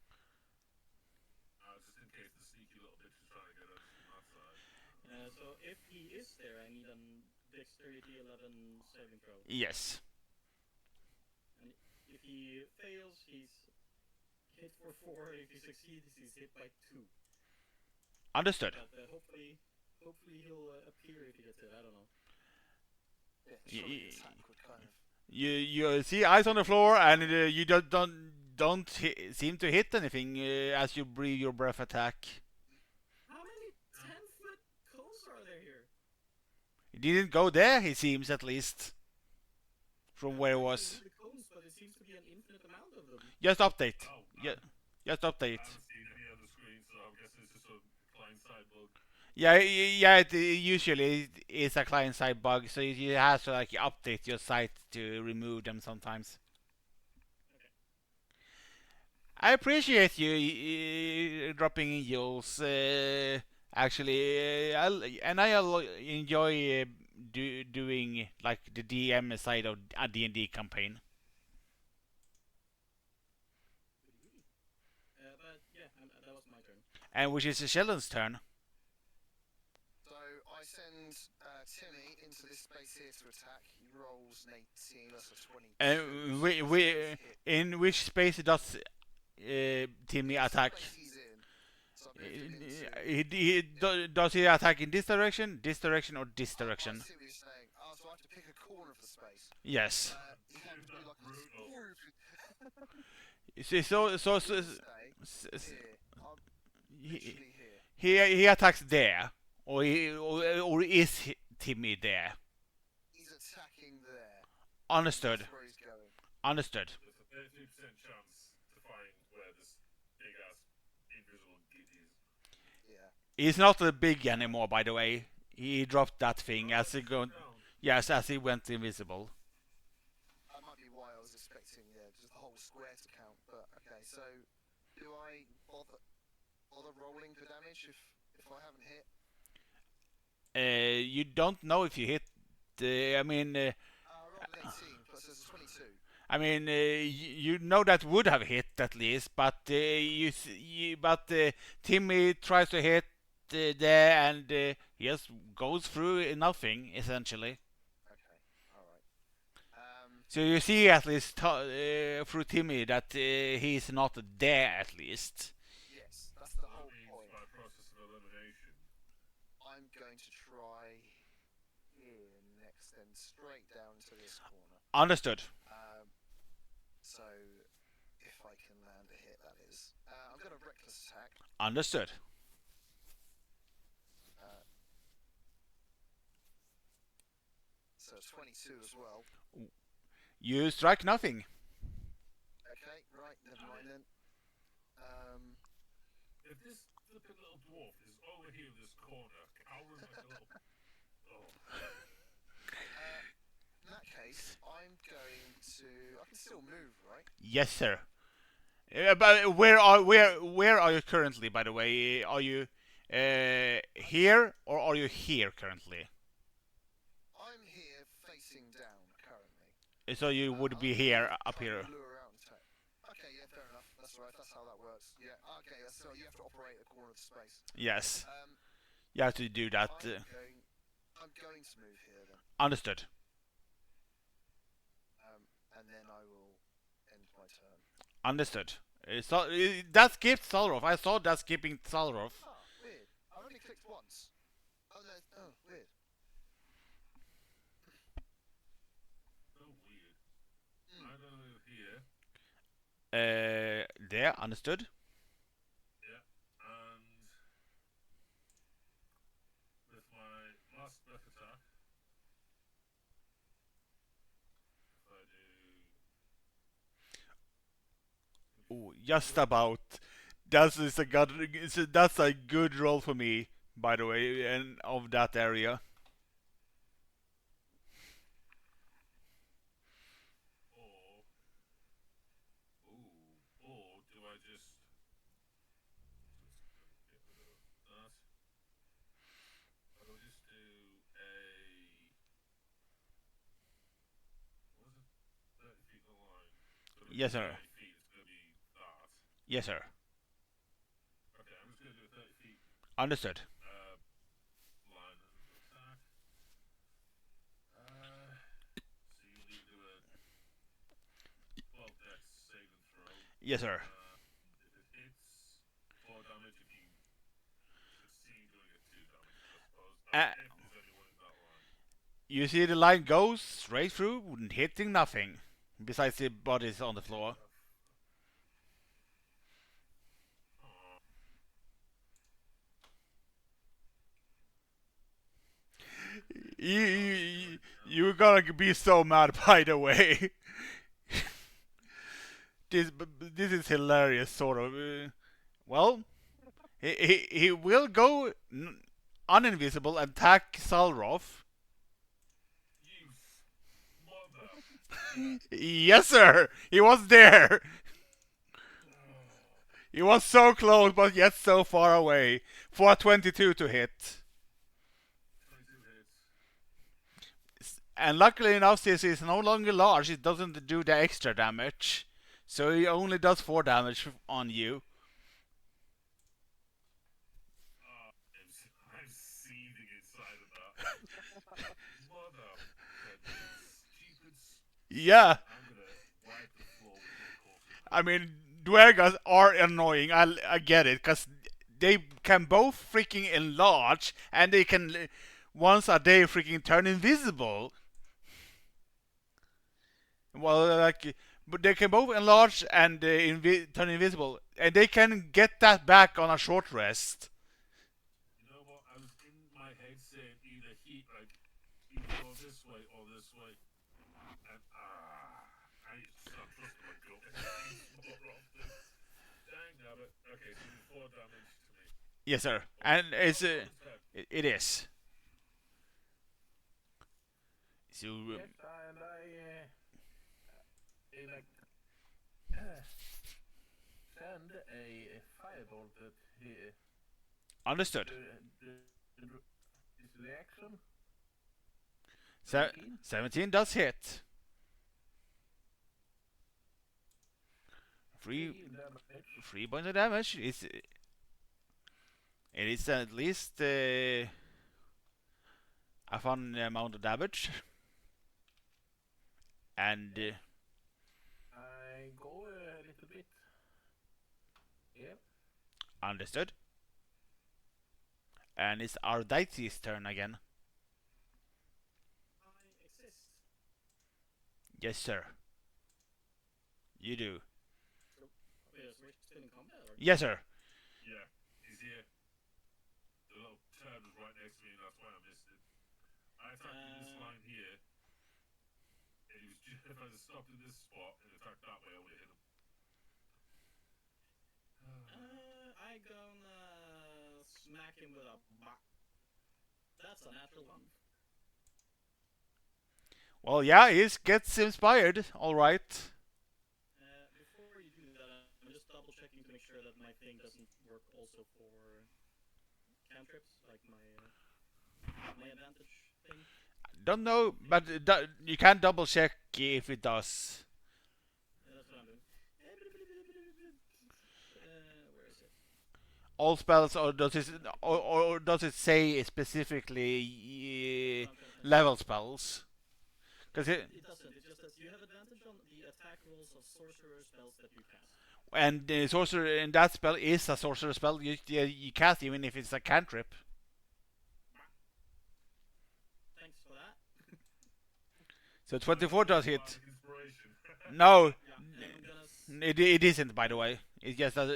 Just in case the sneaky little bitch is trying to get us from that side. So if he is there, I need a dexterity 11 saving throw. Yes. And if he fails, he's hit for 4. If he succeeds, he's hit by 2. Understood. But hopefully he'll appear if he gets hit. I don't know. Yeah, surely the attack would kind of. You see eyes on the floor, and you don't seem to hit anything as you breathe your breath attack. How many 10-foot cones are there here? He didn't go there, he seems, at least, from where it I was. the cones, but it seems to be an infinite amount of them. Just update. Oh, Just update. I haven't seen any other screens, so I'm guessing it's just a client-side bug. Yeah. It usually is a client-side bug, so you have to like update your site to remove them sometimes. Okay. I appreciate you dropping in Jules. Actually, I enjoy doing like the DM side of a D&D campaign. But yeah, that was my turn. And which is Sheldon's turn. So I send Timmy into this space here to attack. He rolls an 18, that's a 22. And so we hit. in which space does Timmy It's the attack? space he's in. So I moved him into. Does he attack in this direction, or this Oh, I direction? see what you're saying. Oh, so I have to pick a corner of the space. Yes. He had to do like a So stay s- here. I'm he, literally here. he attacks there, or is Timmy there? He's attacking there. Understood. That's where he's going. Understood. There's a 33% chance to find where this big-ass invisible git is. Yeah. He's not a big anymore, by the way. He dropped that thing as he Down. as he went invisible. That might be why I was expecting, just the whole square to count. But okay, so do I bother rolling for damage if I haven't hit? You don't know if you hit. I mean, I rolled an 18 plus there's a 22. you know that would have hit at least, but Timmy tries to hit there, and he just goes through nothing essentially. Okay, all right. So you see at least through Timmy that he's not there at least. Yes, that's the That whole means point. by process of elimination. I'm going to try here next, then straight down to this corner. Understood. So if I can land a hit, that is. I'm going to reckless attack. Understood. So 22 as well. You strike nothing. Okay, right, never mind then. If this flipping little dwarf is over here in this corner, cowering like a little. Oh. In that case, I'm going to. I can still move, right? Yes, sir. But where are you currently? By the way, are you here or are you here currently? I'm here facing down currently. So you would be I'm here gonna up try here. and lure out and attack. Okay, yeah, fair enough. That's right. That's how that works. Yeah. Okay, so you have to operate a corner of space. Yes, Um, you have to do that. I'm going to move here then. Understood. And then I will end my turn. Understood. So that skipped Solroth. I saw that skipping Solroth. Oh, weird. I only clicked once. Oh, no. Oh, weird. So weird. I'm gonna move here. There. Understood. Yeah. And with my last breath attack, if I do. Ooh, just about. That's a good roll for me, by the way, and of that area. Or do I just get rid of that? I will just do a. What is it? 30 feet of line. So Yes, sir. 30 feet is going to be that. Yes, sir. Okay, I'm just going to do a 30 feet Understood. line of attack. So you need to do a 12 dex saving throw. Yes, sir. If it hits, 4 damage. If you succeed, you'll get 2 damage, I suppose. Uh, If there's anyone in that line. You see the line goes straight through, hitting nothing. Besides the bodies on the floor. Oh, You're gonna be so mad, by the way. This is hilarious, sort of. Well, he will go uninvisible and attack Salroth. you mother! Yes, sir. He was there. He was so close, but yet so far away. For a 22 to hit. 22 hits. And luckily enough, since he's no longer large, it doesn't do the extra damage. So he only does 4 damage on you. I'm seething inside of that. Mother! Stupid. Yeah, I'm gonna wipe the floor with your corpse. I mean, Duergas are annoying. I get it, because they can both freaking enlarge, and they can once a day freaking turn invisible. Well, like, but they can both enlarge and turn invisible, and they can get that back on a short rest. You know what? I was in my head saying either go this way or this way. And I need to start trusting my gut more often. Dang nabbit. Okay, so you do 4 damage to me. Yes, sir. And it's Oh, it's dead. it is. So Yes, and I like send a firebolt at he understood. his reaction. Se- 17 does hit. 3 Damage. 3 points of damage. It is at least a fun amount of damage. And I go a little bit. Yep. understood. And it's Ardaity's turn again. I exist. Yes, sir. You do. Wait, so we're still in combat? Or? Yes, sir. Yeah, he's here. The little turd was right next to me, and that's why I missed it. I attacked in this line here, and he was just, if I had stopped in this spot and attacked that way, I would have hit him. I gonna smack him with a bat. That's a natural one. Well, yeah, he gets inspired. All right. Before you do that, I'm just double checking to make sure that my thing doesn't work also for cantrips, like my advantage thing. Don't know, but you can double check if it does. Yeah, that's what I'm doing. Where is it? All spells, or does it say specifically level spells? Because It doesn't. It just says you have advantage on the attack rolls of sorcerer spells that you cast. and sorcerer in that spell is a sorcerer spell. You cast even if it's a cantrip. Thanks for that. So 24 does hit. Inspiration. No, Yeah, and I'm gonna. it isn't. By the way, it's just an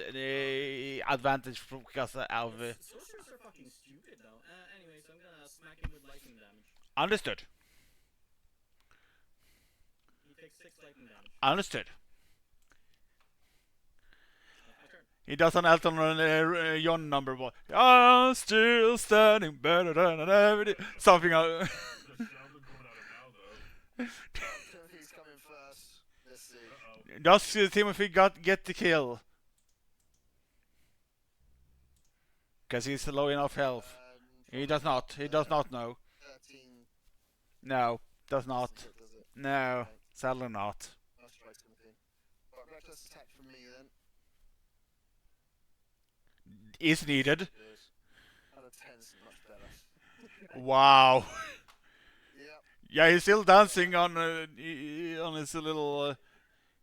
advantage because of. Sorcerers are fucking stupid though. Anyways, I'm gonna smack him with lightning damage. Understood. He takes 6 lightning damage. Understood. My turn. He does an Elton John number one. I'm still standing better than ever did. Something. The Sheldon coming out of now, though. Timothy's coming first. Let's see. Uh-oh. Does Timothy get the kill? Because he's low enough health. He does not. He does not know. 13. No, does not. Doesn't hit, does it? No, Okay. sadly not. Nice try, Timothy. first attack from me then. Is needed. Good. Out of 10's much better. Wow. Yep. Yeah, he's still dancing on his little.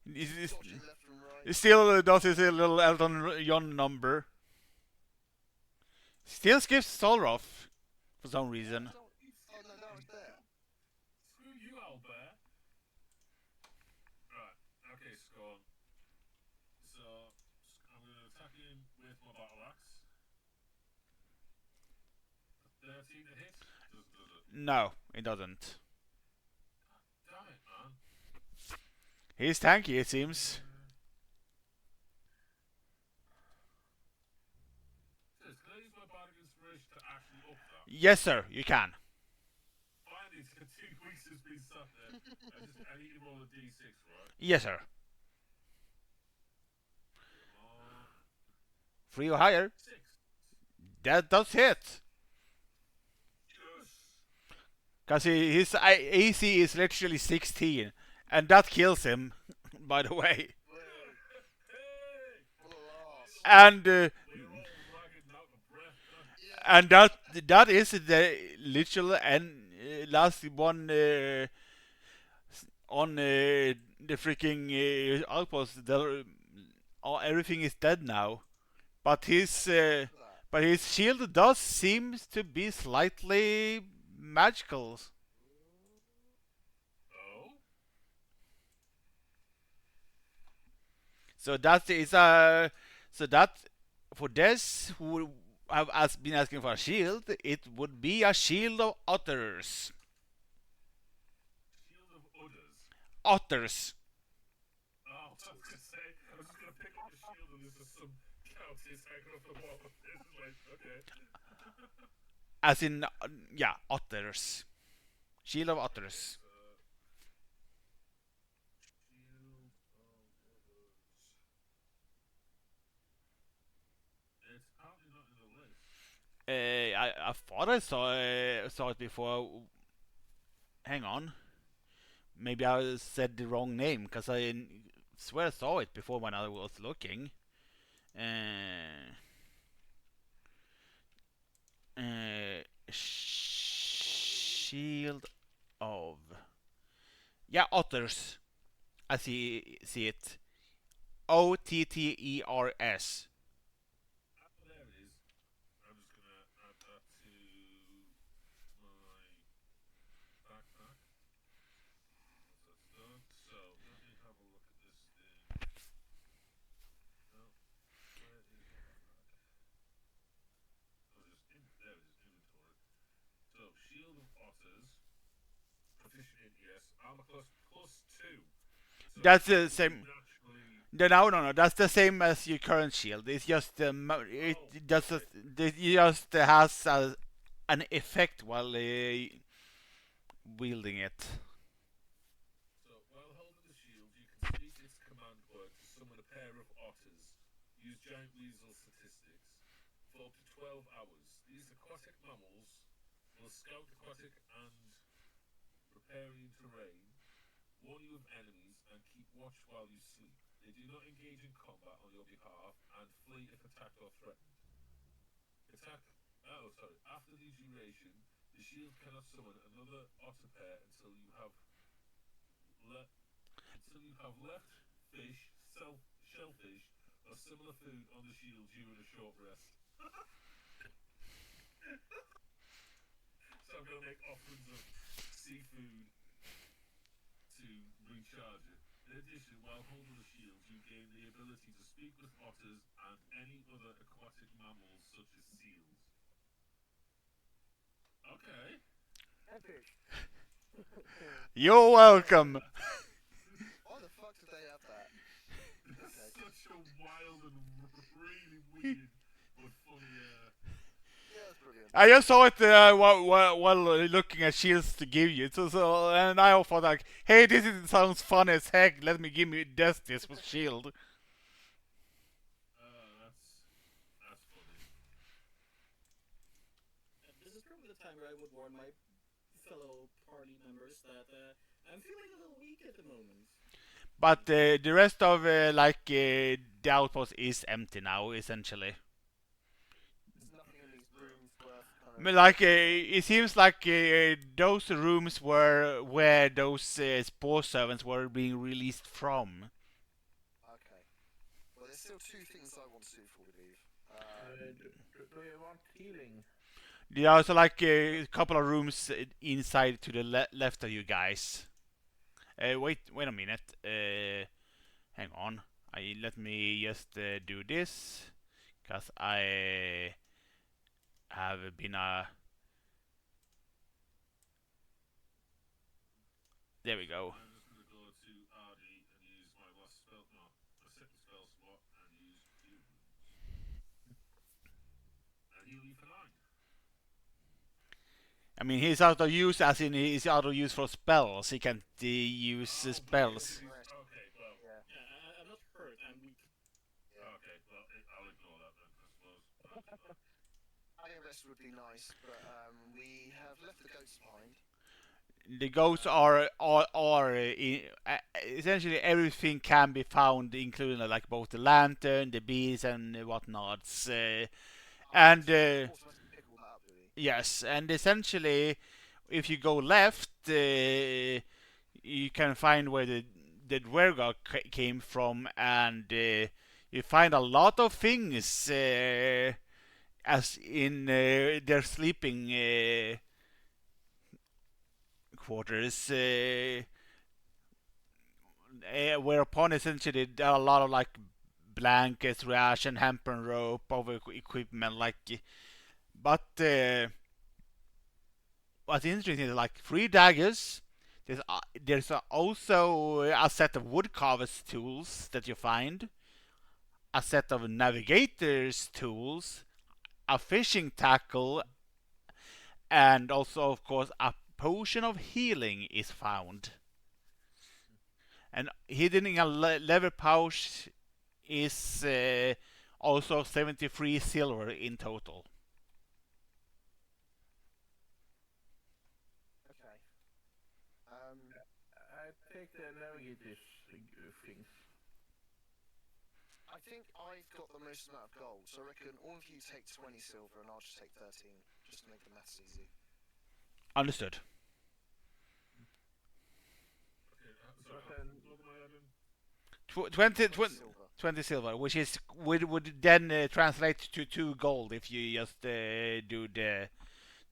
Dodging left and right. He still does his little Elton John number. Still skips Solroth for some reason. Oh no, that was there. Screw you, Albert. Right, okay, Scorn. So, I'm going to attack him with my battle axe. 13 to hit. Does it? No, he doesn't. Damn it, man. He's tanky, it seems. Can I use my bardic inspiration to actually up that? Yes, sir, you can. Finally, 2 weeks has been sat there. I need to roll a d6, right? Yes, sir. Come on. 3 or higher. 6. That does hit. Yes. Because his AC is literally 16. And that kills him, by the way. Hey! Blast. And We're all ragged out of breath. Yeah. and that is the literal and last one on the freaking outpost. Everything is dead now, but his shield does seem to be slightly magical. Oh? So that is so that for this who have been asking for a shield, it would be a shield of otters. Shield of Udders. Otters. Oh, I was going to say, I was just going to pick up the shield and there's just some couches hanging off the wall. This is like, okay. As in, yeah, otters. Shield of otters. Shield of Udders. It's apparently not in the list. I thought I saw it before. Hang on. Maybe I said the wrong name because I swear I saw it before when I was looking. Shield of, yeah, otters. I see it. Otters. There it is. I'm just going to add that to my backpack. Once that's done. So, let me have a look at this thing. No. Where is my backpack? Oh, there it is, inventory. So, Shield of Otters. Proficient in, yes. Armor class +2. So That's the it same. naturally. No. That's the same as your current shield. It's just it just has an effect while wielding it. So, while holding the shield, you can speak its command word to summon a pair of otters. Use giant weasel statistics. For up to 12 hours. These aquatic mammals will scout aquatic and riparian terrain, warn you of enemies, and keep watch while you sleep. They do not engage in combat on your behalf and flee if attacked or threatened. After the duration, the shield cannot summon another otter pair until you have left fish, shellfish, or similar food on the shield during a short rest. So I'm going to make offerings of seafood to recharge it. In addition, while holding the shield, you gain the ability to speak with otters and any other aquatic mammals such as seals. Okay. And fish. You're welcome. Why the fuck did they have that? That's such a wild and really weird but funny. Yeah, that's brilliant. I just saw it while looking at shields to give you. So and I thought like, hey, sounds fun as heck. Let me give me this with shield. That's funny. This is probably the time where I would warn my fellow party members that I'm feeling a little weak at the moment. But the rest of the outpost is empty now, essentially. There's nothing in these rooms worth kind I of. mean, like it seems like those rooms were where those spore servants were being released from. Okay. Well, there's still two things I want to do before we leave. Do you want healing? There are also like a couple of rooms inside to the left of you guys. Wait a minute. Hang on. Let me just do this, cause I have been There we go. I'm just gonna go to RD and use my last spell. No, my second spell slot and use heal wounds. And heal you for 9. I mean, he's out of use, as in he's out of use for spells. He can't use Oh, spells. Rest. okay, well, Yeah. Yeah, I'm not hurt. I'm weak. Yeah. okay, well, I'll ignore that then, I suppose. I think rest would be nice, but we have left the goats behind. The ghosts are essentially everything can be found, including like both the lantern, the bees, and whatnots. And Automatically pick all that up, do we? yes, and essentially, if you go left, you can find where the Dwergog came from, and you find a lot of things, as in their sleeping quarters. Whereupon essentially there are a lot of like blankets, ration, hempen rope, other equipment, like. But what's interesting is like 3 daggers. There's also a set of woodcarver's tools that you find, a set of navigator's tools, a fishing tackle, and also, of course, a potion of healing is found. And hidden in a leather pouch is also 73 silver in total. Okay. I take the navigator's things. I think I've got the most amount of gold, so I reckon all of you take 20 silver and I'll just take 13, just to make the maths easy. Understood. Okay, so But what then, am I adding? 20, 20 silver. 20 silver, which is would then translate to 2 gold if you just do the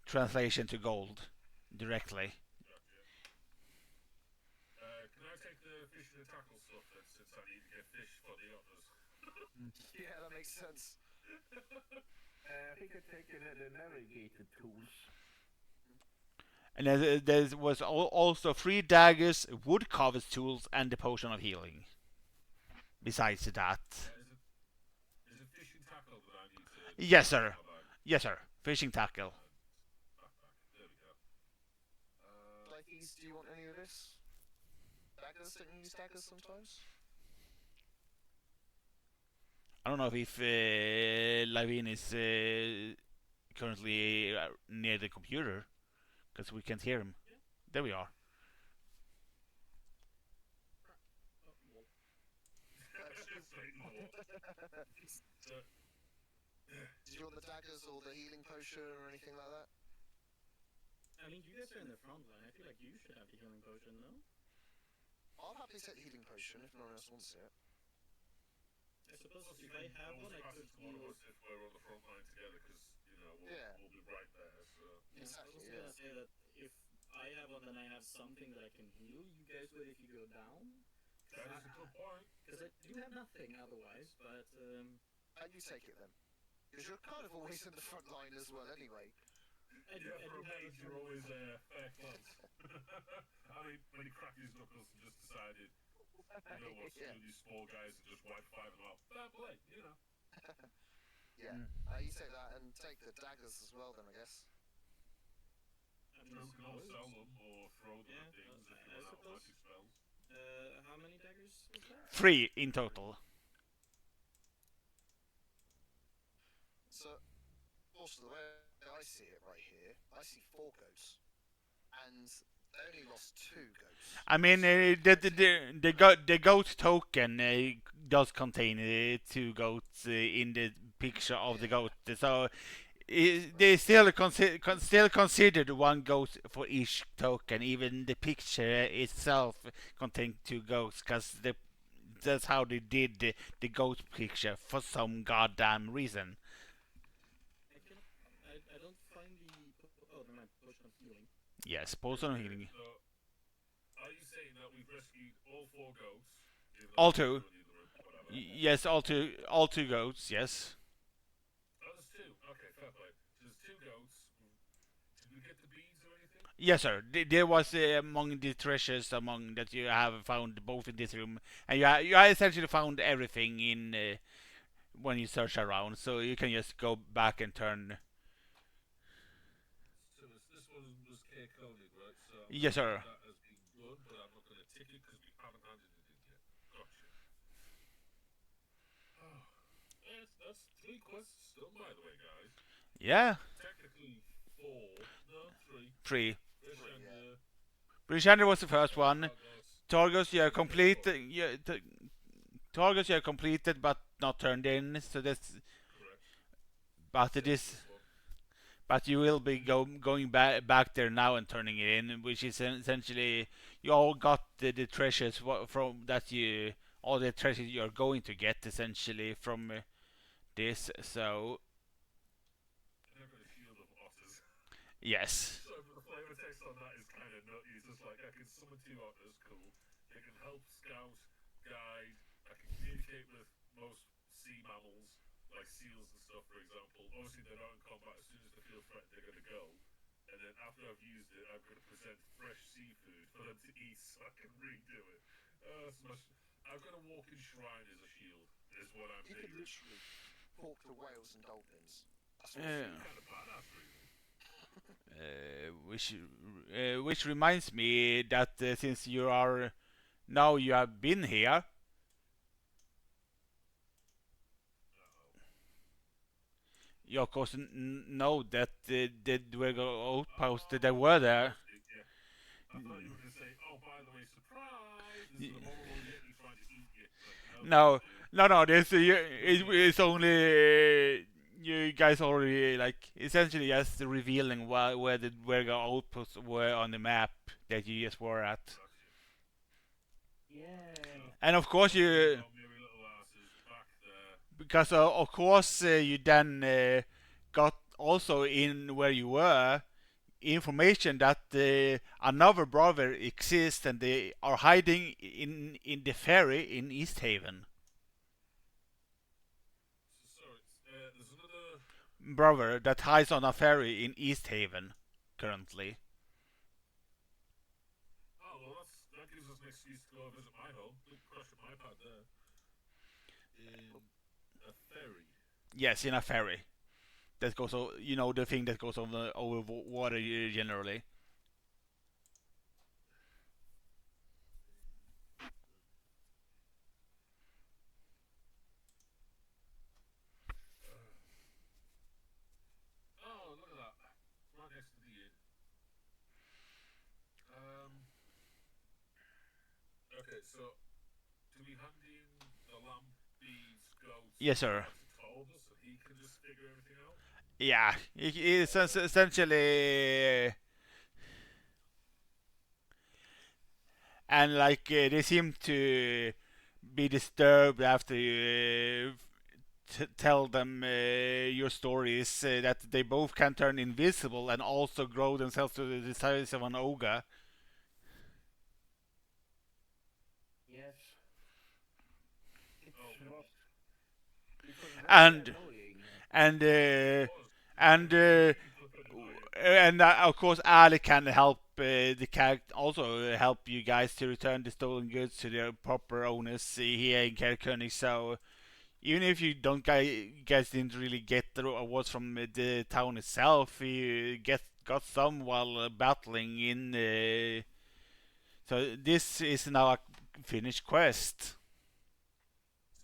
translation to gold directly. Gotcha. Can I take the fish and the tackle stuff then, since I need to get fish for the otters? Yeah, that makes sense. I think I take the navigator tools. And there was also 3 daggers, wood carver's tools, and the potion of healing. Besides that, Is it fishing tackle that I need to yes, put in sir. my bag? Yes, sir. Fishing tackle. Backpack. There we go. Blakey's, do you want any of this? Daggers? Don't you use daggers sometimes? I don't know if Lavin is currently near the computer, because we can't hear him. Yeah. There we are. Oh, well, Just say more. So, Did you want the daggers or the healing potion or anything like that? I mean, you guys are in the front line. I feel like you should have the healing potion, no? I'll happily take the healing potion if no one else wants it. I suppose plus if you I can have always one, I pass could it to one heal. of us if we're on the front line together, because Yeah. we'll be right there. So Yeah, Exactly, I was yeah. gonna say that if I have one, then I have something that I can heal you guys with if you go down. that is a good point. Because I do have nothing otherwise, but And you take it then. Because you're kind of always in the front line as well anyway. I do, Yeah, I for do a have mage, you're always fair close. I mean, when he cracked his knuckles and just decided, what, Yeah. screw these small guys and just wipe 5 of them out. Fair play, Yeah. You take that and take the daggers as well then, I guess. I'm You can all supposed. sell them or throw them Yeah, at things if you I run out of suppose. magic spells. How many daggers was that? 3 in total. So, also the way I see it right here, I see 4 goats. And only lost 2 ghosts. I mean, the goat token does contain 2 goats in the picture of the Yeah. goat, so they still still considered 1 goat for each token. Even the picture itself contained 2 goats, because that's how they did the goat picture for some goddamn reason. I cannot. I don't find the. Oh, never mind. Potion of healing. Yes, poison healing. So, are you saying that we've rescued all 4 ghosts? Even though All there's two. two in the other room, whatever. Yes, all two goats. Yes. Oh, there's 2. Okay, fair play. So there's 2 ghosts. Did we get the beads or anything? Yes, sir. There was among the treasures among that you have found both in this room, and you essentially found everything in when you search around. So you can just go back and turn. So this one was K Koenig, right? So I'm Yes, gonna sir. mark that as being done, but I'm not gonna tick it because we haven't handed it in yet. Gotcha. Oh, that's 3 quests done, by the way, guys. Yeah, Technically 4. No, 3. 3. Fish and Yeah. Brishander was the first one. Targos. Torgos you have completed. Torgos you have completed but not turned in. So that's Correct. but it Same as is. this one. But you will be going back there now and turning it in, which is essentially you all got the treasures from that you all the treasures you're going to get essentially from this. So And I've got a shield of otters. yes, So the flavor text on that is kind of nutty. It's just like I can summon 2 otters, cool. They can help scout, guide. I can communicate with most sea mammals, like seals and stuff, for example. Obviously, they're not in combat. As soon as they feel threatened, they're gonna go. And then after I've used it, I'm gonna present fresh seafood for them to eat, so I can redo it. I've got a walking shrine as a shield. Is what I'm You could thinking. literally talk to whales and dolphins. That's what uh, Kind of badass, really. which reminds me that since you are now you have been here, you of course know that the Dwego outpost that they were there. Yeah. I thought you were gonna say, "Oh, by the way, surprise! This is the moment where we get you trying to eat you." Like, No, dude. no. It's only you guys already like essentially just revealing where the outposts were on the map that you just were at, Gotcha. Yay! and of course you Our merry little asses back there. because of course you then got also in where you were information that another brother exists and they are hiding in the ferry in East Haven. So, sorry, there's another. Brother that hides on a ferry in East Haven currently. Oh well, that gives us an excuse to go visit my home. Good crush at my pad there. In a ferry. Yes, in a ferry. That goes over, the thing that goes over water generally. Oh, look at that! Right next to the inn. Okay, so do we hand in the lamp, beads, goats, Yes, sir. to Torvald so he can just figure everything out? Yeah, it's essentially, and like they seem to be disturbed after you tell them your stories that they both can turn invisible and also grow themselves to the size of an ogre. Yes. It Oh, was. It was And very annoying. and it uh, was. and uh, and of course Ali can help the character also help you guys to return the stolen goods to their proper owners here in Kerkönig. So even if you don't guys didn't really get the awards from the town itself, you got some while battling in. So this is now a finished quest.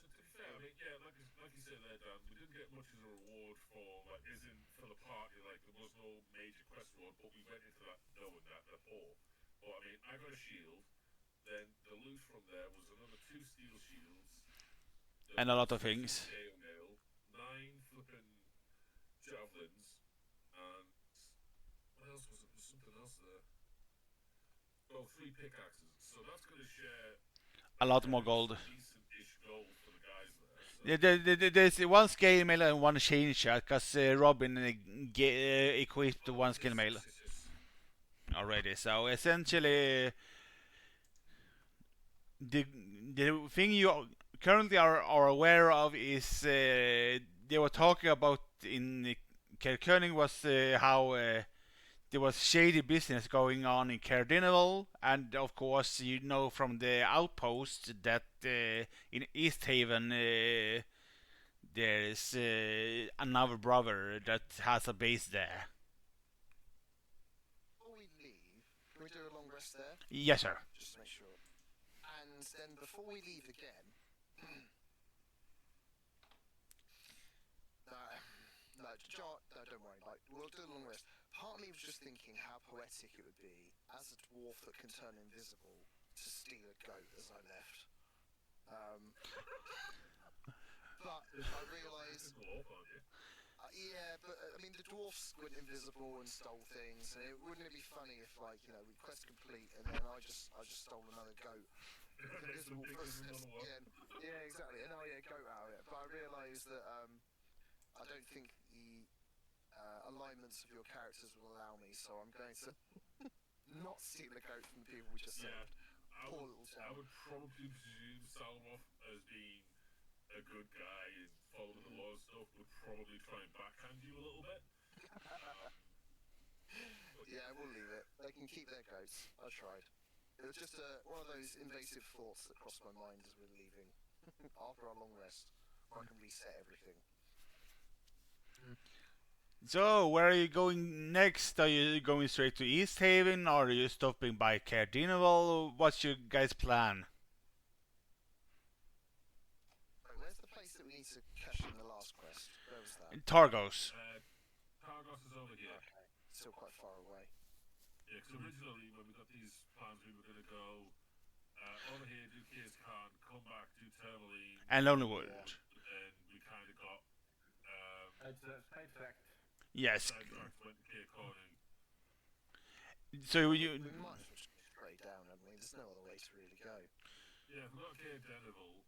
So to be fair, I mean, yeah, like you said there, Dan, we didn't get much as a reward for like, isn't for the party. Like there was no major quest reward, but we went into that knowing that they're poor. But I mean, I got a shield. Then the loot from there was another two steel shields. There And a was lot of 16 things. chain mail, 9 flipping javelins, and what else was it? There was something else there. Oh, 3 pickaxes. So that's going to share A lot more gold. some decent-ish gold for the guys there. So There's one scale mail and one chain shot, because Robin equipped one scale mail yes. already. So essentially, the the thing you currently are aware of is they were talking about in Kerkönig was how there was shady business going on in Cardinal, and of course you know from the outpost that in East Haven there is another brother that has a base there. Before we leave, can we do a long rest there? Yes, sir. Just to make sure. And then before we leave again, no, don't worry. Like, we'll do a long rest. Part of me was just thinking how poetic it would be as a dwarf that can turn invisible to steal a goat as I left. But I realised, yeah, but I mean the dwarfs went invisible and stole things, and wouldn't it be funny if, like, you know, we quest complete and then I just stole another goat. Invisible process. Yeah, exactly. And I get a goat out of it. But I realised that I don't think the alignments of your characters will allow me, so I'm going to not steal a goat from the people we just saved. Poor little I town. would probably presume Salroth as being a good guy and following the law and stuff would probably try and backhand you a little bit. Yeah, we'll leave it. They can keep their goats. I tried. It was just one of those invasive thoughts that crossed my mind as we're leaving. After our long rest, I can reset everything. So, where are you going next? Are you going straight to East Haven, or are you stopping by Cardinal? What's your guys' plan? Right, where's the place that we need to cash in the last quest? Where was that? Targos. Targos is over here. Okay, still quite far away. Yeah, because originally when we got these plans, we were going to go over here, do Kiers Khan, come back, do Tourmaline, And Lonelywood. and we kind of got It's a sidetracked. Yes. sidetracked, went to Kier Corning. So you. We might as well just go straight down, haven't we? There's no other way to really go. Yeah, if we got Kier Deneville,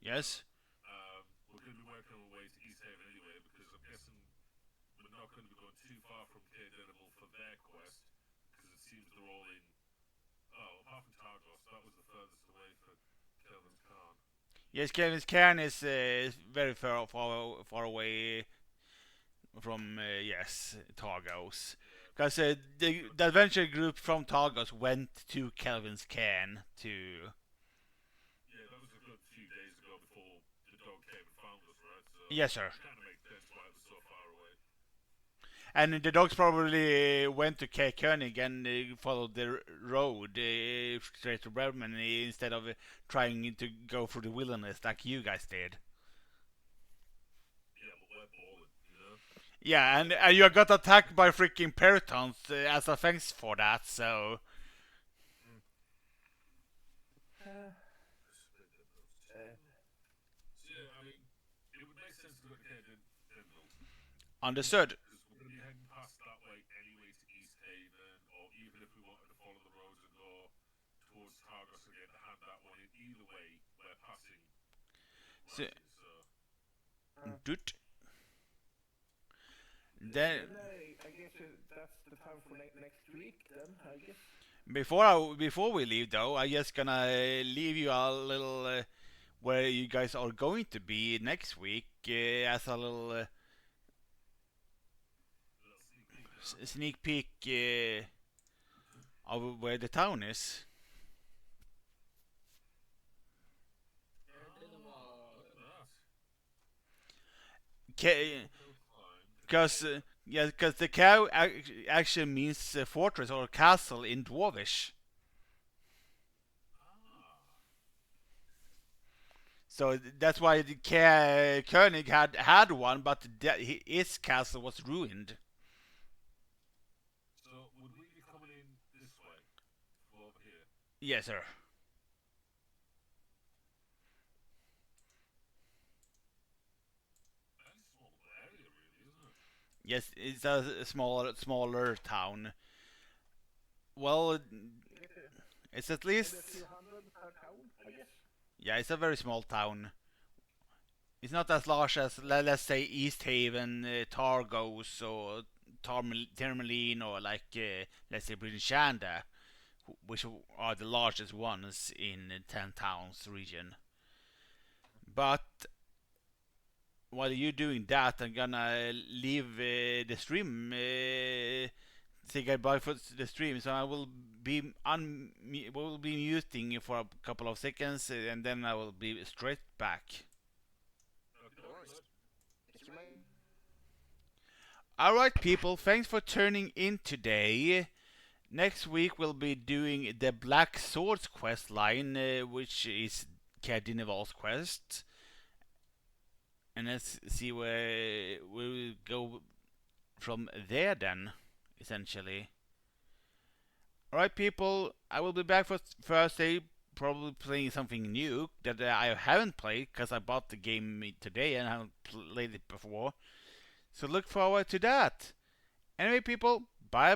Yes. we're going to be working our way to East Haven anyway, because I'm guessing we're not going to be going too far from Kier Deneville for their quest, because it seems they're all in. Oh, apart from Targos, that was the furthest away for Kelvin's Khan. Yes, Kevin's Cairn is very far away from yes Targos, because the adventure group from Targos went to Kelvin's Cairn to. Yeah, that was a good few days ago before the dog came and found us, right? So Yes, sir. it kind of makes sense why it was so far away. And the dogs probably went to König and followed the road straight to Bremen instead of trying to go through the wilderness like you guys did. Yeah, but we're balling, you know? Yeah, and you got attacked by freaking Peritons as a thanks for that, so. So, yeah, I mean, it would make sense to go to Denville. Understood. Because we're going to be heading past that way anyway to East Haven, or even if we wanted to follow the roads and go towards Targos again to hand that one in. Either way, we're passing. So, So Doot. Then I guess that's the time for next week then, I guess. before we leave though, I just gonna leave you a little where you guys are going to be next week as a little little sneak peek, huh? sneak peek of where the town is. Look at that. Hill climb. Because yeah, because the cow actually means fortress or castle in Dwarvish. Ah. So that's why the König had one, but his castle was ruined. So would we be coming in this way? Yes, sir. Fairly small area, really, isn't it? Yes, it's a smaller town. Well, it's at Maybe a least few hundred per town, I guess. yeah, it's a very small town. It's not as large as let's say East Haven, Targos, or Termaline, or like let's say British Shanda, which are the largest ones in the 10 towns region. But while you're doing that, I'm gonna leave the stream. Say goodbye for the stream, so I will be muting for a couple of seconds, and then I will be straight back. Okay, No worries. good. Thank you, mate. Alright, people, thanks for tuning in today. Next week we'll be doing the Black Swords quest line, which is Cardinival's quest. And let's see where we'll go from there then, essentially. Alright, people, I will be back for Thursday, probably playing something new that I haven't played because I bought the game today and I haven't played it before. So look forward to that. Anyway, people,